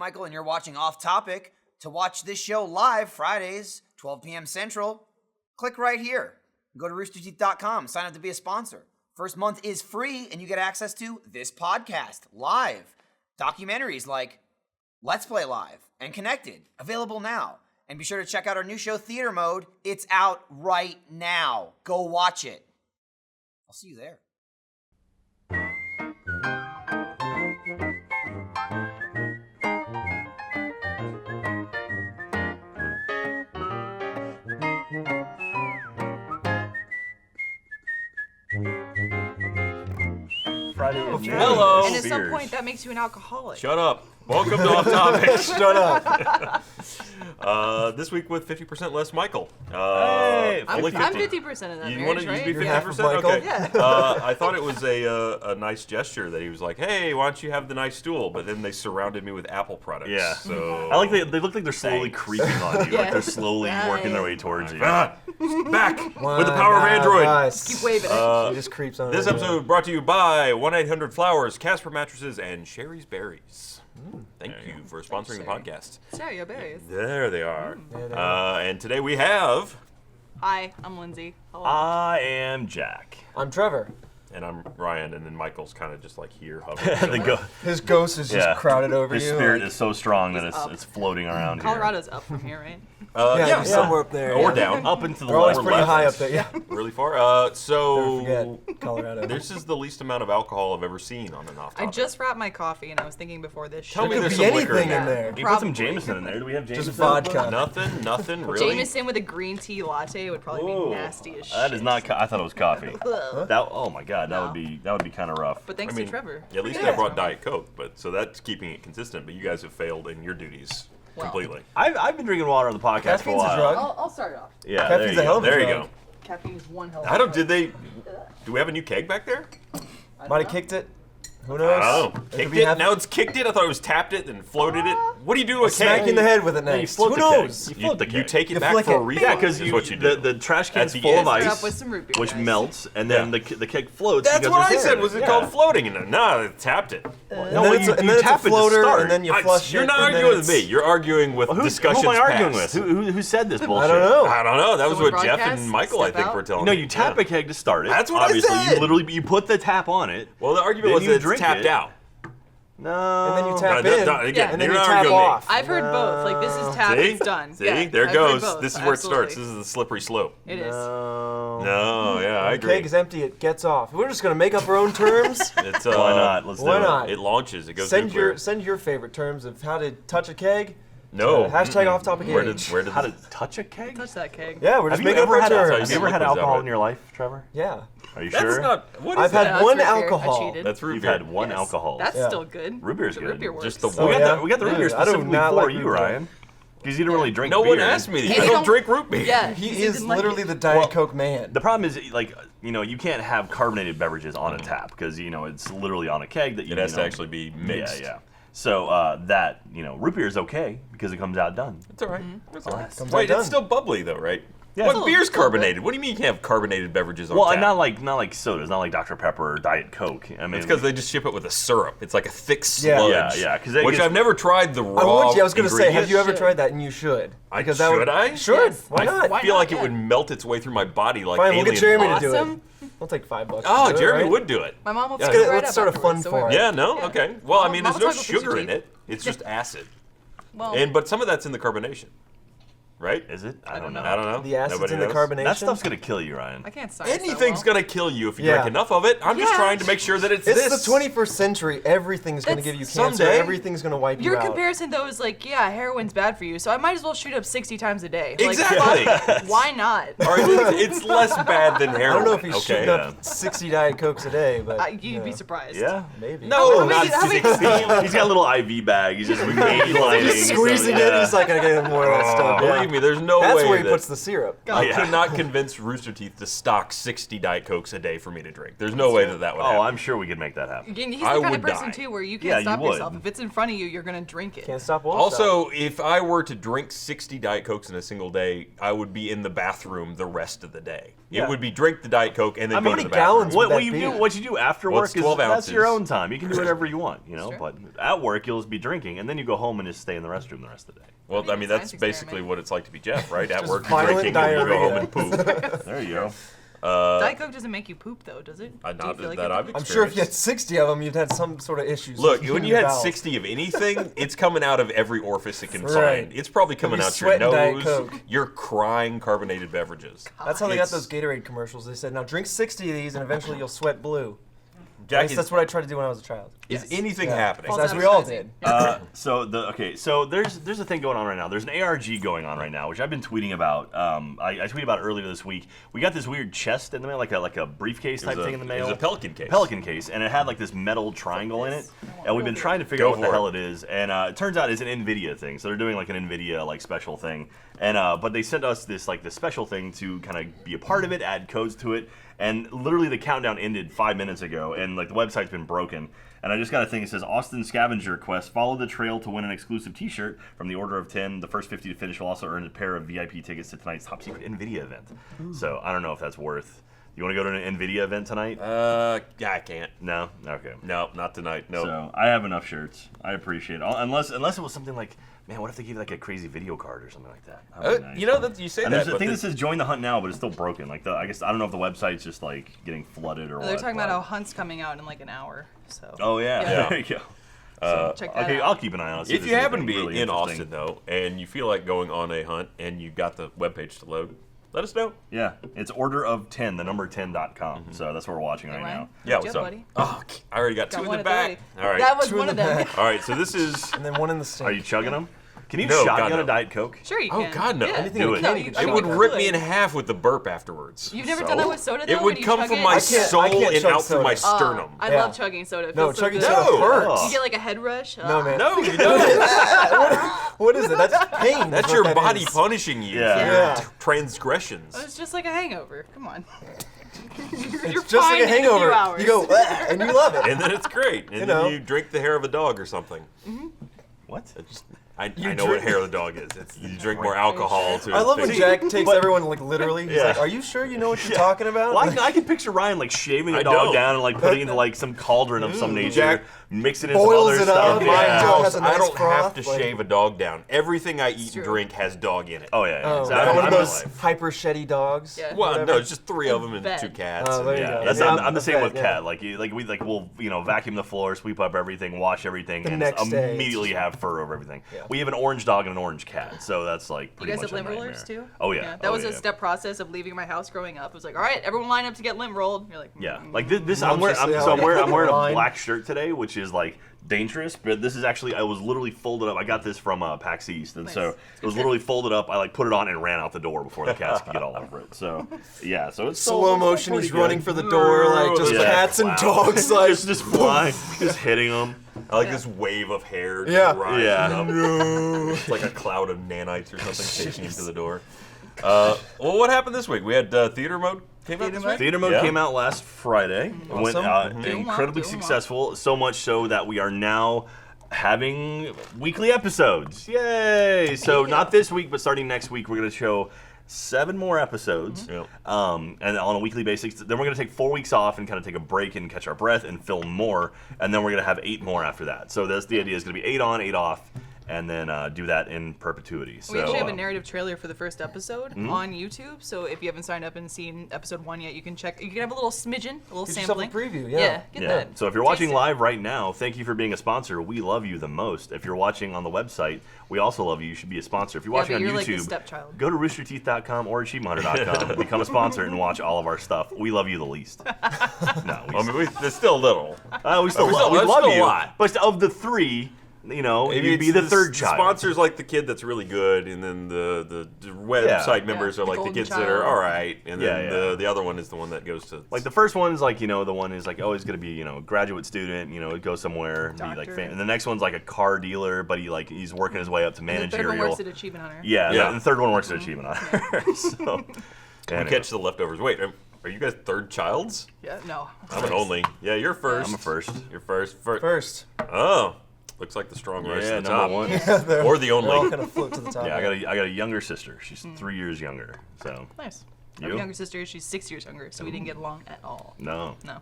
Michael, and you're watching Off Topic. To watch this show live Fridays, 12 p.m. Central, click right here. Go to roosterteeth.com, sign up to be a sponsor. First month is free, and you get access to this podcast live. Documentaries like Let's Play Live and Connected, available now. And be sure to check out our new show, Theater Mode. It's out right now. Go watch it. I'll see you there. Hello. And at some point, that makes you an alcoholic. Shut up. Welcome to Off Topic. Shut up. This week with 50% less Michael. Hey, I'm 50% of that you marriage, want to right? be 50%? Michael? Okay. Yeah. I thought it was a nice gesture that he was like, hey, why don't you have the nice stool? But then they surrounded me with Apple products. Yeah. So I like they look like they're slowly creeping on you. Yeah. Like they're slowly working their way towards you. back with the power of Android. Keep waving it. She just creeps on This everyone. episode brought to you by 1-800-Flowers, Casper mattresses, and Sheri's berries. Thank you for sponsoring the podcast. Sorry, your berries. There they are. There they are. And today we have... Hi, I'm Lindsay. Hello. I am Jack. I'm Trevor. And I'm Ryan, and then Michael's kind of just like here hovering. His ghost is just crowded over His you. spirit is so strong that up. it's floating around Colorado's up from here, right? Yeah, somewhere up there. Or yeah. down. Up into the They're always lower pretty left. high up there. Yeah. Really far. Never So forget Colorado. this is the least amount of alcohol I've ever seen on an off I topic. just wrapped my coffee, and I was thinking before this show. Tell me Could there's be some liquor anything in in there. there. You put some Probably. Jameson in there. Do we have Jameson? Just vodka. Nothing, really. Jameson with a green tea latte would probably be nasty as shit. That is not. I thought it was coffee. Ugh. That. Oh my God. That No. would be kind of rough. But thanks I mean, to Trevor. At least I brought Diet Coke, but so that's keeping it consistent. But you guys have failed in your duties completely. I've been drinking water on the podcast for a Caffeine's a while. drug. I'll start it off. Yeah. Caffeine's there you a hell go. of a There you drug. go. Caffeine is one hell of I a don't. drug. Do we have a new keg back there? Might have kicked it. Who knows? Oh, It could kicked be it. half- Now it's kicked it. I thought it was tapped it, then floated it. What do you do to a Smack keg? you in the head with it Yeah, you next. float Who the keg. knows? You float the You keg. take it You back flick for a it. refill. Yeah, because is what you do. the trash At can's the full end. of Start ice, off with some root beer, which guys. melts, and then the keg floats. That's because what I there's air said. in Was it Yeah. called floating? And no, it tapped it. No, And then you it's tap a it to floater, start. and then you flush it. You're not and then arguing with me. it's- You're arguing with Who discussions am I arguing past. with? Who said this bullshit? I don't know. I don't know. That was Someone what Jeff and broadcast? Michael, I Step think, out? were telling No, me. you tap a keg to start it. That's what I Obviously, said. you put the tap on it. Well, the argument Then was you that it's drink tapped it. out. No. And then you tap No, in, again, and then you're you not tap arguing with me. off. I've heard both. Like, this is tap, See? it's done. See? Yeah, There I've goes. heard both, This is where it starts. absolutely. This is the slippery slope. It is. No, yeah, I The agree. keg is empty. It gets off. We're just gonna make up our own terms. It's, Why not? Let's Why do not? It launches. It goes Send nuclear. your favorite terms of how to touch a keg. No. Hashtag off topic Where age. did How to touch a keg? Touch that keg. Yeah, we're Have just you making up ever our had terms. have you ever had Liquids out alcohol of in it. your life, Trevor? Yeah. Are you That's sure? not. What is I've that? had That's one root beer. I alcohol. cheated. That's root You've beer. had one Yes. alcohol. That's Yeah. still good. Root beer's The good. root beer works. Just the Oh, one. yeah? We got the root beer I do specifically not for like you, root beer. Ryan. Because you didn't really drink No beer. one asked me. Hey, I they don't don't- drink root beer. Yeah. He he is didn't like literally it. the Diet Coke man. The problem is, like, you can't have carbonated beverages on a tap because, it's literally on a keg that you It has to know- actually be mixed. Yeah. So that, root beer is okay because it comes out done. It's all right. It's all right. Comes Wait, out it's done. still bubbly though, right? Yeah. What It's beer's a little carbonated? What do you mean you can't have carbonated beverages on Well, tap? not like sodas, not like Dr. Pepper or Diet Coke. I mean, It's because they just ship it with a syrup. It's like a thick Yeah. sludge. Yeah, 'cause it which gets- I've never tried the raw. I was gonna say, have you ever Should. tried that? And you should. Because that Should would, I? Should. Yes. Why not? Why feel not? like it Yeah. would melt its way through my body like Fine, alien we'll get Jeremy to do it. Awesome. We'll take $5. Oh, to do it, Jeremy right? would do it. My mom will Yeah. pick it right Let's up start a afterwards, fun so for we're- it. Yeah, no, Yeah. okay. Well, I Mama- mean, there's Mama no talks about sugar in cheap. it. It's just acid. Well, But some of that's in the carbonation, right? Is it? I don't know. I don't know. The acid's Nobody in the knows? carbonation. That stuff's gonna kill you, Ryan. I can't science that Anything's well. gonna kill you if you Yeah. drink enough of it. I'm just Yeah. trying to make sure that it's It's this. the 21st century. Everything's going to That's give you cancer. someday. Everything's going to wipe Your you out. comparison though is like, yeah, heroin's bad for you, so I might as well shoot up 60 times a day. Like, Exactly. fuck, why not? All right, it's less bad than I heroin. don't know if he's okay? shooting up 60 Diet Cokes a day, but You'd be surprised. Yeah. maybe. No, How not many- how many- 60. He's got a little IV bag. He's just mainlining. He's squeezing it. He's not going to get more of that stuff. Believe me, there's no way That's where he that puts the syrup. I could not convince Rooster Teeth to stock 60 Diet Cokes a day for me to drink. There's no way that would happen. Oh, I'm sure we could make that happen. Again, he's I the kind would of person die. too where you Yeah, can't you stop would. yourself. If it's in front of you, you're gonna drink it. Can't stop. Won't Also, if I were to drink 60 Diet Cokes in a single day, I would be in the bathroom the rest of the day. Yeah. It would be drink the Diet Coke and then go how to many the bathroom. gallons would What that you be? do? What you do after Well, work it's is 12 that's your ounces. own time. You can do whatever you want, you know. Sure. But at work, you'll just be drinking, and then you go home and just stay in the restroom the rest of the day. Well, I mean, that's Science basically experiment. what it's like to be Jeff, right? At Just work, you're violent drinking, and you go home diarrhea. and poop. There you go. Diet Coke doesn't make you poop though, does it? Not Do you feel like that it I've does? I'm sure if you had 60 of them, you'd had some sort of issues. Look, with when your you had bowels. 60 of anything, it's coming out of every orifice it can Right. find. It's probably coming You'll be out your sweating Diet nose. Coke. You're crying carbonated beverages. That's how they got It's- those Gatorade commercials. They said, now drink 60 of these and eventually you'll sweat blue. At Jack, least that's what I tried to do when I was a child. is anything Yeah. happening? False As we all advertising. did. So there's a thing going on right now. There's an ARG going on right now, which I've been tweeting about. I tweeted about earlier this week. We got this weird chest in the mail, like a briefcase type thing in the mail. It was a Pelican case. Pelican case, and it had like this metal triangle in it, and we've been trying to figure Go out what the for hell it. it is. And it turns out it's an NVIDIA thing. So they're doing like an NVIDIA like special thing. And but they sent us this special thing to kind of be a part of it, add codes to it. And literally the countdown ended 5 minutes ago, and like the website's been broken. And I just got a thing that says Austin Scavenger Quest. Follow the trail to win an exclusive T-shirt from the order of 10. The first 50 to finish will also earn a pair of VIP tickets to tonight's top secret NVIDIA event. So I don't know if that's worth. You want to go to an NVIDIA event tonight? Yeah, I can't. No. Okay. No, not tonight. No. So I have enough shirts. I appreciate it. Unless it was something like, man, what if they gave like a crazy video card or something like that? That'd be nice. You know that you say And that. there's a but thing the- that says join the hunt now, but it's still broken. Like I guess I don't know if the website's just like getting flooded or what. They're talking about but- how Hunt's coming out in like an hour. So. Oh yeah, Yeah. there you go. Check that Okay, out. I'll keep an eye on it. see if you there's happen to be anything really in interesting. Austin though, and you feel like going on a hunt, and you got the webpage to load, let us know. Yeah, it's order of 10, the number 10.com. So that's what we're watching right Ryan? now. Yeah, Good what's job, up? buddy. Oh, I already got two in one the at back. ready. All right. That was Two in one of the them. back. All right. So this is. And then one in the sink. Are you chugging them? Can you No, shotgun God, no. a Diet Coke? Sure you Oh, can. God, no. Yeah. Anything Do in a it. can No, you you- can I It mean, would you rip could. me in half with the burp afterwards. You've never So? done that with soda though? It when would you come chug from it? my I soul can't and chug out through my soda. sternum. I Yeah. love chugging soda. It No, feels so chugging good. soda No. hurts. You get like a head rush. No, man. No, you don't. What is it? That's pain. That's is your what that body is. punishing you Yeah. for your Yeah. transgressions. It's just like a hangover. Come on. It's You're just like fine a in few hangover. hours. You go, "Ugh," and you love it. And then it's great. And know. then you drink the hair of a dog or something. What? I You know what drink- hair of the dog is. It's, you drink more alcohol to I love when fix- Jack takes everyone like literally. He's Yeah. like, "Are you sure you know what you're talking about?" Well, I can picture Ryan like shaving a I dog don't. down and like putting it into like some cauldron of some nature, Jack mixing it in some boils other it stuff. up, In Mine my Yeah. too. house, has a I nice don't have froth, to like- shave a dog down. Everything I eat true. and drink has dog in it. Oh yeah. Oh, So like I'm one of the- those hyper sheddy dogs. Yeah. Well, whatever. no, it's just 3 of them and Vet. 2 cats. Oh, there you Yeah, go. that's, Yeah, I'm the same bet, with yeah. Cat. We'll vacuum the floor, sweep up everything, wash everything, The and next day, it's immediately just- have fur over everything. Yeah. We have an orange dog and an orange cat, so that's like You pretty guys much have a lint rollers nightmare. too? Oh yeah. That Oh, was yeah. a step process of leaving my house growing up. It was like, all right, everyone line up to get lint rolled. You're like, Yeah, like this. Mom's I'm wearing. just, I'm wearing a line. black shirt today, which is like dangerous. But this is actually. I was literally folded up. I got this from PAX East, and Nice. so it was literally folded up. I like put it on and ran out the door before the cats could get all over it. So yeah. So it's Slow motion. He's running for the door, like just Yeah. cats and Wow. dogs, like just flying, just hitting them. I like this wave of hair just Yeah. rising Yeah. up. It's like a cloud of nanites or something chasing him to the door. Well, what happened this week? We had theater mode came out Theater this mode? week? Theater mode Yeah. came out last Friday. It went Awesome. Doing well, incredibly doing well. successful. So much so that we are now having weekly episodes. Yay! So not this week, but starting next week, we're going to show 7 more episodes, Yep. and on a weekly basis. Then we're going to take 4 weeks off and kind of take a break and catch our breath and film more, and then we're going to have 8 more after that. So that's the idea. Is going to be 8 on, 8 off, and then do that in perpetuity. We actually have a So, narrative trailer for the first episode on YouTube. So if you haven't signed up and seen episode 1 yet, you can check. You can have a little smidgen, a little Get yourself a sampling. preview, yeah. Get yeah. that. So if you're watching Taste it. live right now, thank you for being a sponsor. We love you the most. If you're watching on the website, we also love you. You should be a sponsor. If you're Yeah, watching but on you're like the YouTube, stepchild. go to roosterteeth.com or achievemehunter.com, become a sponsor, and watch all of our stuff. We love you the least. No, I mean, there's still little. we still we love still- we that's love still a you. lot. But of the 3, Maybe you'd be the third child. Sponsor's like the kid that's really good, and then the website members are The like the golden kids that child. are all right, and then Yeah. the other one is the one that goes to Like the first one's like, the one is like, oh, he's gonna be, a graduate student, go somewhere, and be like, Doctor. and the next one's like a car dealer, but he's working his way up to And the third managerial. one works at Achievement Hunter. Yeah, the third one works at Achievement Hunter. So, we catch the leftovers. Wait, are you guys third childs? Yeah, no. I'm an only. Yeah, you're first. I'm a first. You're first. First. Oh, looks like the strong rise Yeah, to the number top. one. Or the They all only. kind of float to the top. Yeah, I got a younger sister. She's 3 years younger. So Nice. I have You? a younger sister. She's 6 years younger, so we didn't get along at all. no, No.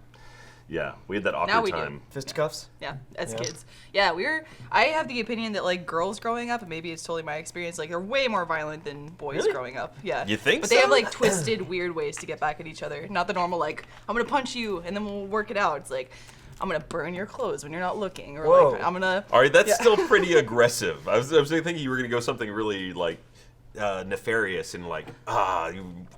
yeah, we had that awkward Now we do. time. Fisticuffs? Yeah, as Yeah. kids. Yeah, I have the opinion that like girls growing up, and maybe it's totally my experience, like they're way more violent than boys growing up. Yeah. You think But they have so? like twisted, weird ways to get back at each other. Not the normal like, I'm gonna punch you and then we'll work it out. It's like, I'm gonna burn your clothes when you're not looking, or Whoa. like I'm gonna. All right, that's Yeah. still pretty aggressive. I was thinking you were gonna go something really like nefarious and like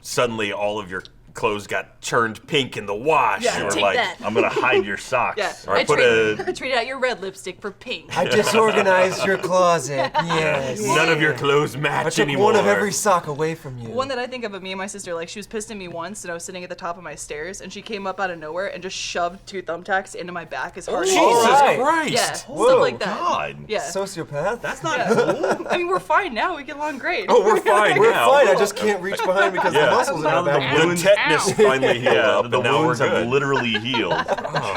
suddenly all of your clothes got turned pink in the wash. Yeah, or take like, that. I'm gonna hide your socks. Yeah. All right, I put traded out your red lipstick for pink. I disorganized your closet. Yes. None of your clothes I match took anymore. one of every sock away from you. One that I think of me and my sister, like she was pissed at me once, and I was sitting at the top of my stairs, and she came up out of nowhere and just shoved 2 thumbtacks into my back as hard as she Jesus could. Alright. Christ! Yeah, Whoa, stuff like that. God. Yeah. Sociopath? That's not Yeah. cool. I mean, we're fine now. We get along great. Oh, we're fine We're now. fine. I just can't reach behind because Yeah. the muscles are Now in my the back. The wounds- tetanus finally healed Yeah, up, the and now we're wounds have good. literally healed.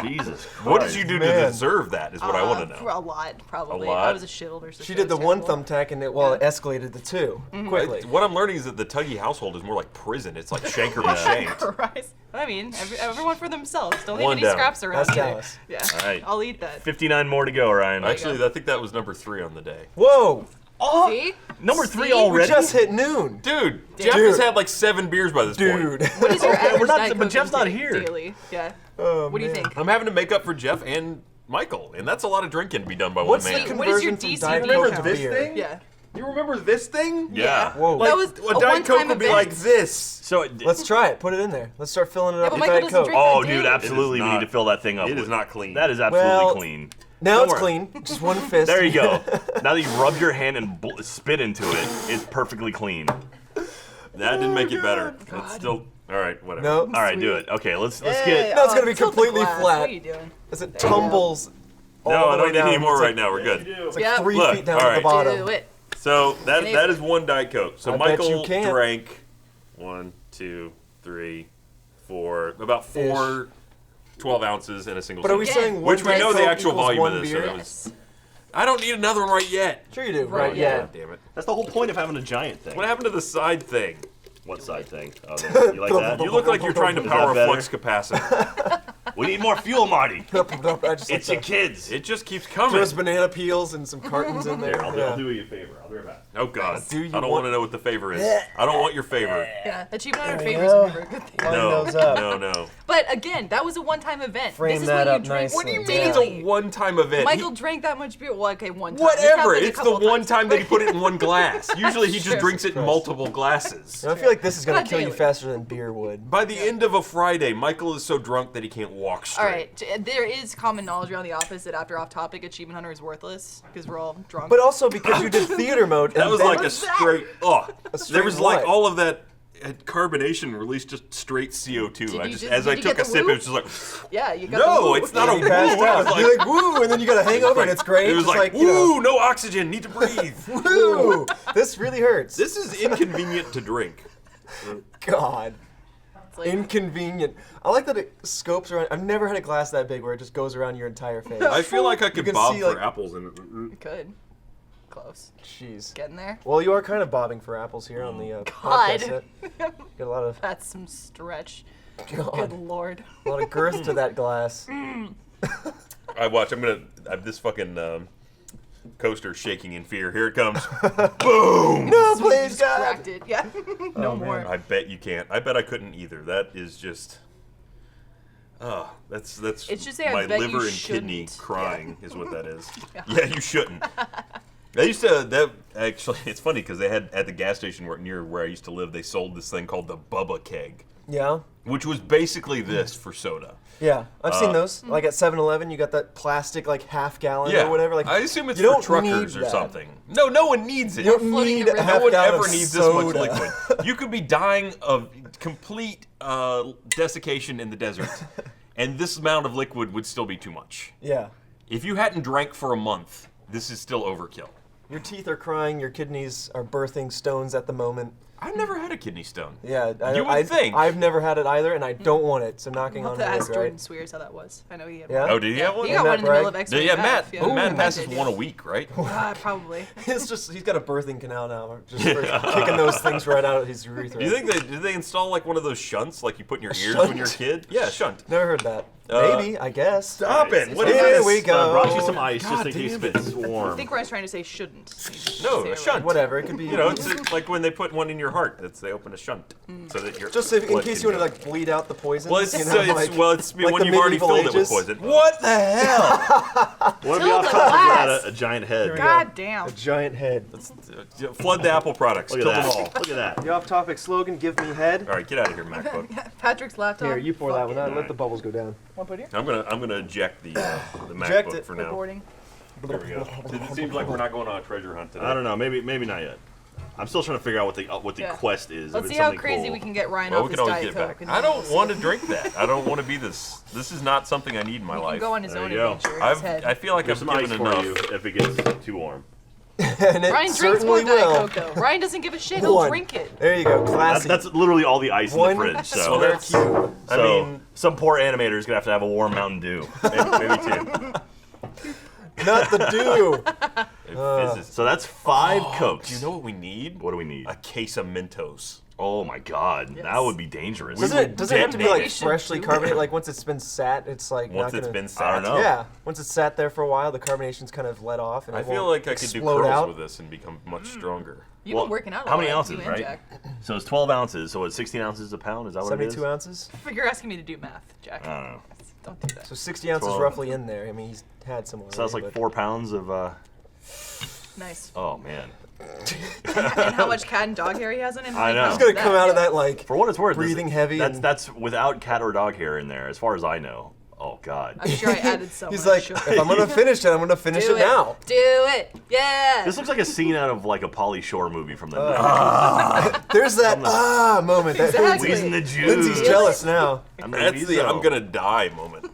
Jesus Christ. What did you do to Man. deserve that? Is what I want to For know. a lot, probably. A lot? I was a shit older sister. She did the It was one terrible. thumbtack and it escalated to 2 quickly. What I'm learning is that the Tuggy household is more like prison. It's like shank or be shanked. Christ. I mean, everyone for themselves. Don't leave One any down. scraps around That's either. Dallas. Yeah. All right. I'll eat that. 59 more to go, Ryan. Actually, I think that was number 3 on the day. Whoa! See? Number 3 See? We already. just hit noon. Dude, Jeff has Dude. had like 7 beers by this point. Dude. What is your Okay, average we're not- Diet but Coke Jeff's not intake here. daily? Yeah. Oh, What do you man. think? I'm having to make up for Jeff and Michael, and that's a lot of drinking to be done by What's one the man. What is your conversion DCB from Diet count? Coke to beer? Yeah. You remember this thing? Yeah. Whoa. Like, That was a a Diet Coke one-time would be event. like this. So, Let's try it. Put it in there. Let's start filling it Yeah, up but with Michael Diet doesn't Coke. drink oh, that dude, day. absolutely, It we is need not- to fill that thing up. it is with- not clean. That is absolutely Well, clean. Now Don't it's worry. clean. Just one fist. There you go. Now that you rubbed your hand and spit into it, it's perfectly clean. That didn't make it better. It's still all right. Whatever. No. All right, do it. Okay, let's Hey, get. No, it's gonna be tilt the completely glass. flat. What are you doing? As it tumbles. No, all I the don't way need down. any more It's right like, now. We're good. It's like Yep. 3 Look, feet down all at right. the bottom. Do it. So that Amazing. is one Diet Coke. So I bet you Michael can't. drank 1, 2, 3, 4, about 4 12 ounces in a single But are we sitting. Again, saying Which one we know Diet the Coke actual equals volume one of this. So beer? that was, I don't need another one right yet. Sure you do. Right, Right, yeah. yeah. God damn it. That's the whole point of having a giant thing. What happened to the side thing? What side thing? Oh, there. You like that? You look like you're trying to Is power that a flux better? capacitor. We need more fuel, Marty. I just It's like your kids. It just keeps coming. There's banana peels and some cartons in there. Here, I'll Yeah. do you a favor. I'll do it back. Oh God! Do you I don't want- want to know what the favor is. I don't want your favor. Yeah. Achievement Hunter There you favors go. are never a good thing. Line No, those up. no. But again, that was a one-time event. Frame this is that when you up drink. nicely. What do you mean Yeah. it's a one-time event? Michael drank that much beer. Well, okay, one time. This Whatever. happened a It's the couple one times. time that he put it in one glass. Usually he just Sure. drinks it in multiple glasses. I feel like this is gonna Not kill you daily. faster than beer would. By the end of a Friday, Michael is so drunk that he can't walk straight. All right, there is common knowledge around the office that after off-topic, Achievement Hunter is worthless because we're all drunk. But also because you did theater mode. That and was then- like a straight. Oh, straight there was like what? all of that carbonation released just straight CO2. Did I you just just- as did I you took get a the sip, woo? it was just like, yeah, you got no, the woo. it's not a You woo. passed It was out. like, You're like, woo, and then you got a hangover and it's great. it was Just like, you know, woo, no oxygen, need to breathe. woo. This really hurts. This is inconvenient to drink. God. It's like, Inconvenient. I like that it scopes around. I've never had a glass that big where it just goes around your entire face. I feel like I could can bob see, for like- apples and you could. Close. Jeez. Getting there. Well, you are kind of bobbing for apples here on the God. podcast set. Got a lot of That's some stretch. Good God, lord. a lot of girth to that glass. I watch. I'm gonna. This fucking coaster shaking in fear. Here it comes. Boom! No, So we please, just God. cracked it. Yeah. No Oh, more. man. I bet you can't. I bet I couldn't either. That is just. Oh, that's It's just say, I my bet you liver and kidney shouldn't. crying is what that is. Yeah. Yeah, you shouldn't. I used to. That actually, it's funny because they had at the gas station near where I used to live. They sold this thing called the Bubba keg. Yeah. which was basically this for soda. Yeah, I've seen those. Like at 7-Eleven, you got that plastic like half gallon or whatever. Like I assume it's you for don't truckers need or that. something. No, no one needs it. You don't Floating need in a a river. half No one gallon ever of needs this much soda. liquid. You could be dying of complete desiccation in the desert, and this amount of liquid would still be too much. Yeah. If you hadn't drank for a month, this is still overkill. Your teeth are crying, your kidneys are birthing stones at the moment. I've never had a kidney stone. Yeah, You would think. I've never had it either, and I don't want it, so knocking I'll on have to wood, ask Jordan right? Swears how that was. I know he had Yeah? one. Oh, did he have one? He got Matt one in the middle of brag? X-ray. Yeah, Matt. Yeah. Matt passes Yeah. one a week, right? Probably. It's just, he's got a birthing canal now, just for kicking those things right out of his urethra. Do you think did they install like one of those shunts like you put in your ears shunt? when you're a kid? Yeah, shunt. Never heard that. Maybe, I guess. Stop it! What is Here this? we go. Brought you some ice God just in case damn it's warm. I think Ryan's trying to say shouldn't. No, Say a it shunt. Whatever, it could be. You know, it's like when they put one in your heart. They open a shunt so that your just in blood case can you want to go. like bleed out the poison. Well, it's, you it's know, when like you've the already medieval filled it with ages. poison. What the hell? Want to be Fill off the topic without glass. a giant head. God damn. A giant head. Flood the Apple products. Look Kill at them that. all. Look at that. The off-topic slogan: "Give me head." All right, get out of here, MacBook. Patrick's laptop. Here, you pour that one out. Alright. Let the bubbles go down. One put here. I'm gonna eject the Eject MacBook it. for We're now. boarding. There we go. It seems like we're not going on a treasure hunt today. I don't know. Maybe not yet. I'm still trying to figure out what the Yeah. quest is. Let's if see it's how something crazy cool. we can get Ryan Well, off we his can always Diet get Coke. back. and I then don't we'll see. want to drink that. I don't want to be this. This is not something I need in my He life. can go on his There own you go. adventure in his head. I feel like There's I've some ice given for enough. you if it gets too warm. And it Ryan drinks more certainly Diet will. Coke though. Ryan doesn't give a shit. He'll One. drink it. There you go, classy. That's literally all the ice in One the fridge. So square that's- cube. I so mean- some poor animator is gonna have a warm Mountain Dew, maybe two. Not the dew. It fizzes. So that's 5 Cokes. Do you know what we need? What do we need? A case of Mentos. Oh my God, Yes. that would be dangerous. Doesn't it have to be detonate like it. freshly carbonated? Like once it's been sat, it's like Once not it's gonna. been sat. I don't know. Yeah, once it's sat there for a while, the carbonation's kind of let off, and I it feel won't like I could do explode curls out. with this and become much stronger. You've Well, been working out a how lot. many you ounces, and right? Jack. So it's 12 ounces. So it's 16 ounces a pound. Is that what it is? 72 ounces. You're asking me to do math, Jack. I don't know. Don't do that. So 60 ounces 12. roughly in there. I mean, he's had some already. So that's like but 4 pounds of. Nice. Oh man. And how much cat and dog hair he has on him? I know. How He's many gonna pounds come is out of Yeah. that like. For what it's worth, Breathing heavy and- That's without cat or dog hair in there, as far as I know. Oh God. I'm sure I added some. He's when I like, showed if I'm gonna finish it, I'm gonna finish Do it now. Do it. Yeah. This looks like a scene out of like a Pauly Shore movie from the There's that moment. That Exactly. squeezing the juice. Lindsay's jealous now. I'm That's the I'm gonna die moment.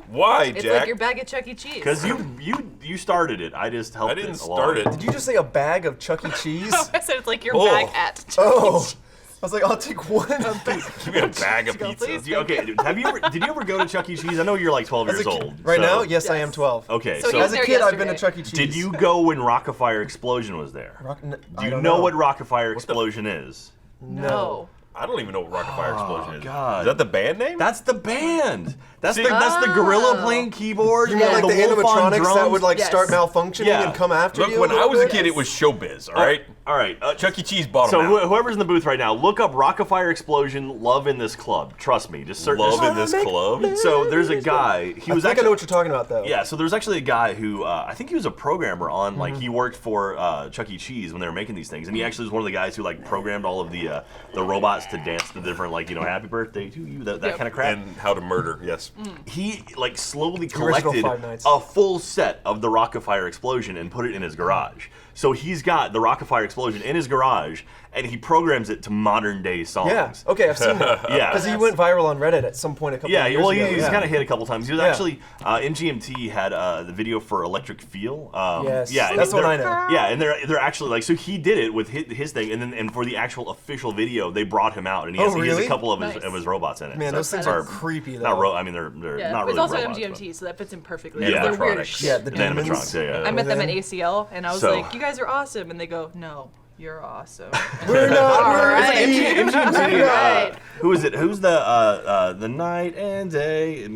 Why, It's Jack? like your bag at Chuck E. Cheese. Because you started it. I just helped. I didn't it along. start it. Did you just say a bag of Chuck E. Cheese? I said it's like your Oh. bag at Chuck E. Oh, Cheese. I was like, I'll take one. Give me a bag of Go, pizza. please. Okay, dude, did you ever go to Chuck E. Cheese? I know you're like 12 As years a kid- old. right so- now, yes, I am Yes. 12. Okay, So so, he was As a there kid, I've been to yesterday. Chuck E. Cheese. did you go when Rock-afire Explosion was there? I Do you don't know what Rock-afire Explosion is? No. I don't even know what Rock-afire Explosion is. God. Is that the band name? That's the band. That's See- the gorilla Oh. playing keyboard. You mean like the wolf on animatronics that drums? would like Yes. start malfunctioning Yeah. and come after Look, you? when I little was a bit? kid, it was showbiz, all right? All right. Chuck E. Cheese bought So them out. whoever's in the booth right now, look up Rock-afire Explosion, Love in This Club. Trust me, just search. Love in this club? So there's a guy. He I was think I actually. know what you're talking about, though. Yeah, so there's actually a guy who I think he was a programmer on like he worked for Chuck E. Cheese when they were making these things, and he actually was one of the guys who like programmed all of the robots to dance to different like Happy Birthday to you that Yep. kind of crap. And How to Murder, yes. He like slowly original collected Five Nights. a full set of the Rock-afire Explosion and put it in his garage. So he's got the Rock-afire Explosion in his garage, and he programs it to modern day songs. Yeah. Okay, I've seen that. Yeah. Because he went viral on Reddit at some point a couple Yeah, of years well, ago. he's kind of hit a couple times. He was Yeah. actually MGMT had the video for Electric Feel. Yes, yeah, and that's what they're- I know. Yeah, and they're actually like so he did it with his thing, and then and for the actual official video, they brought him out, and he has, Oh, he has a really? couple of Nice. his robots in it. Man, So- those things Or- are creepy, though. Not I mean they're Yeah, not but it's really also robots. MGMT, so that fits in perfectly. Yeah. They're weird as Animatronics. shit. Yeah, the The demons. animatronics, yeah. I met them at Within. ACL, and I was So- like, "You guys are awesome," and they go, "No, you're awesome." We're not. All we're right. MGMT, Right. who is it? Who's the night and day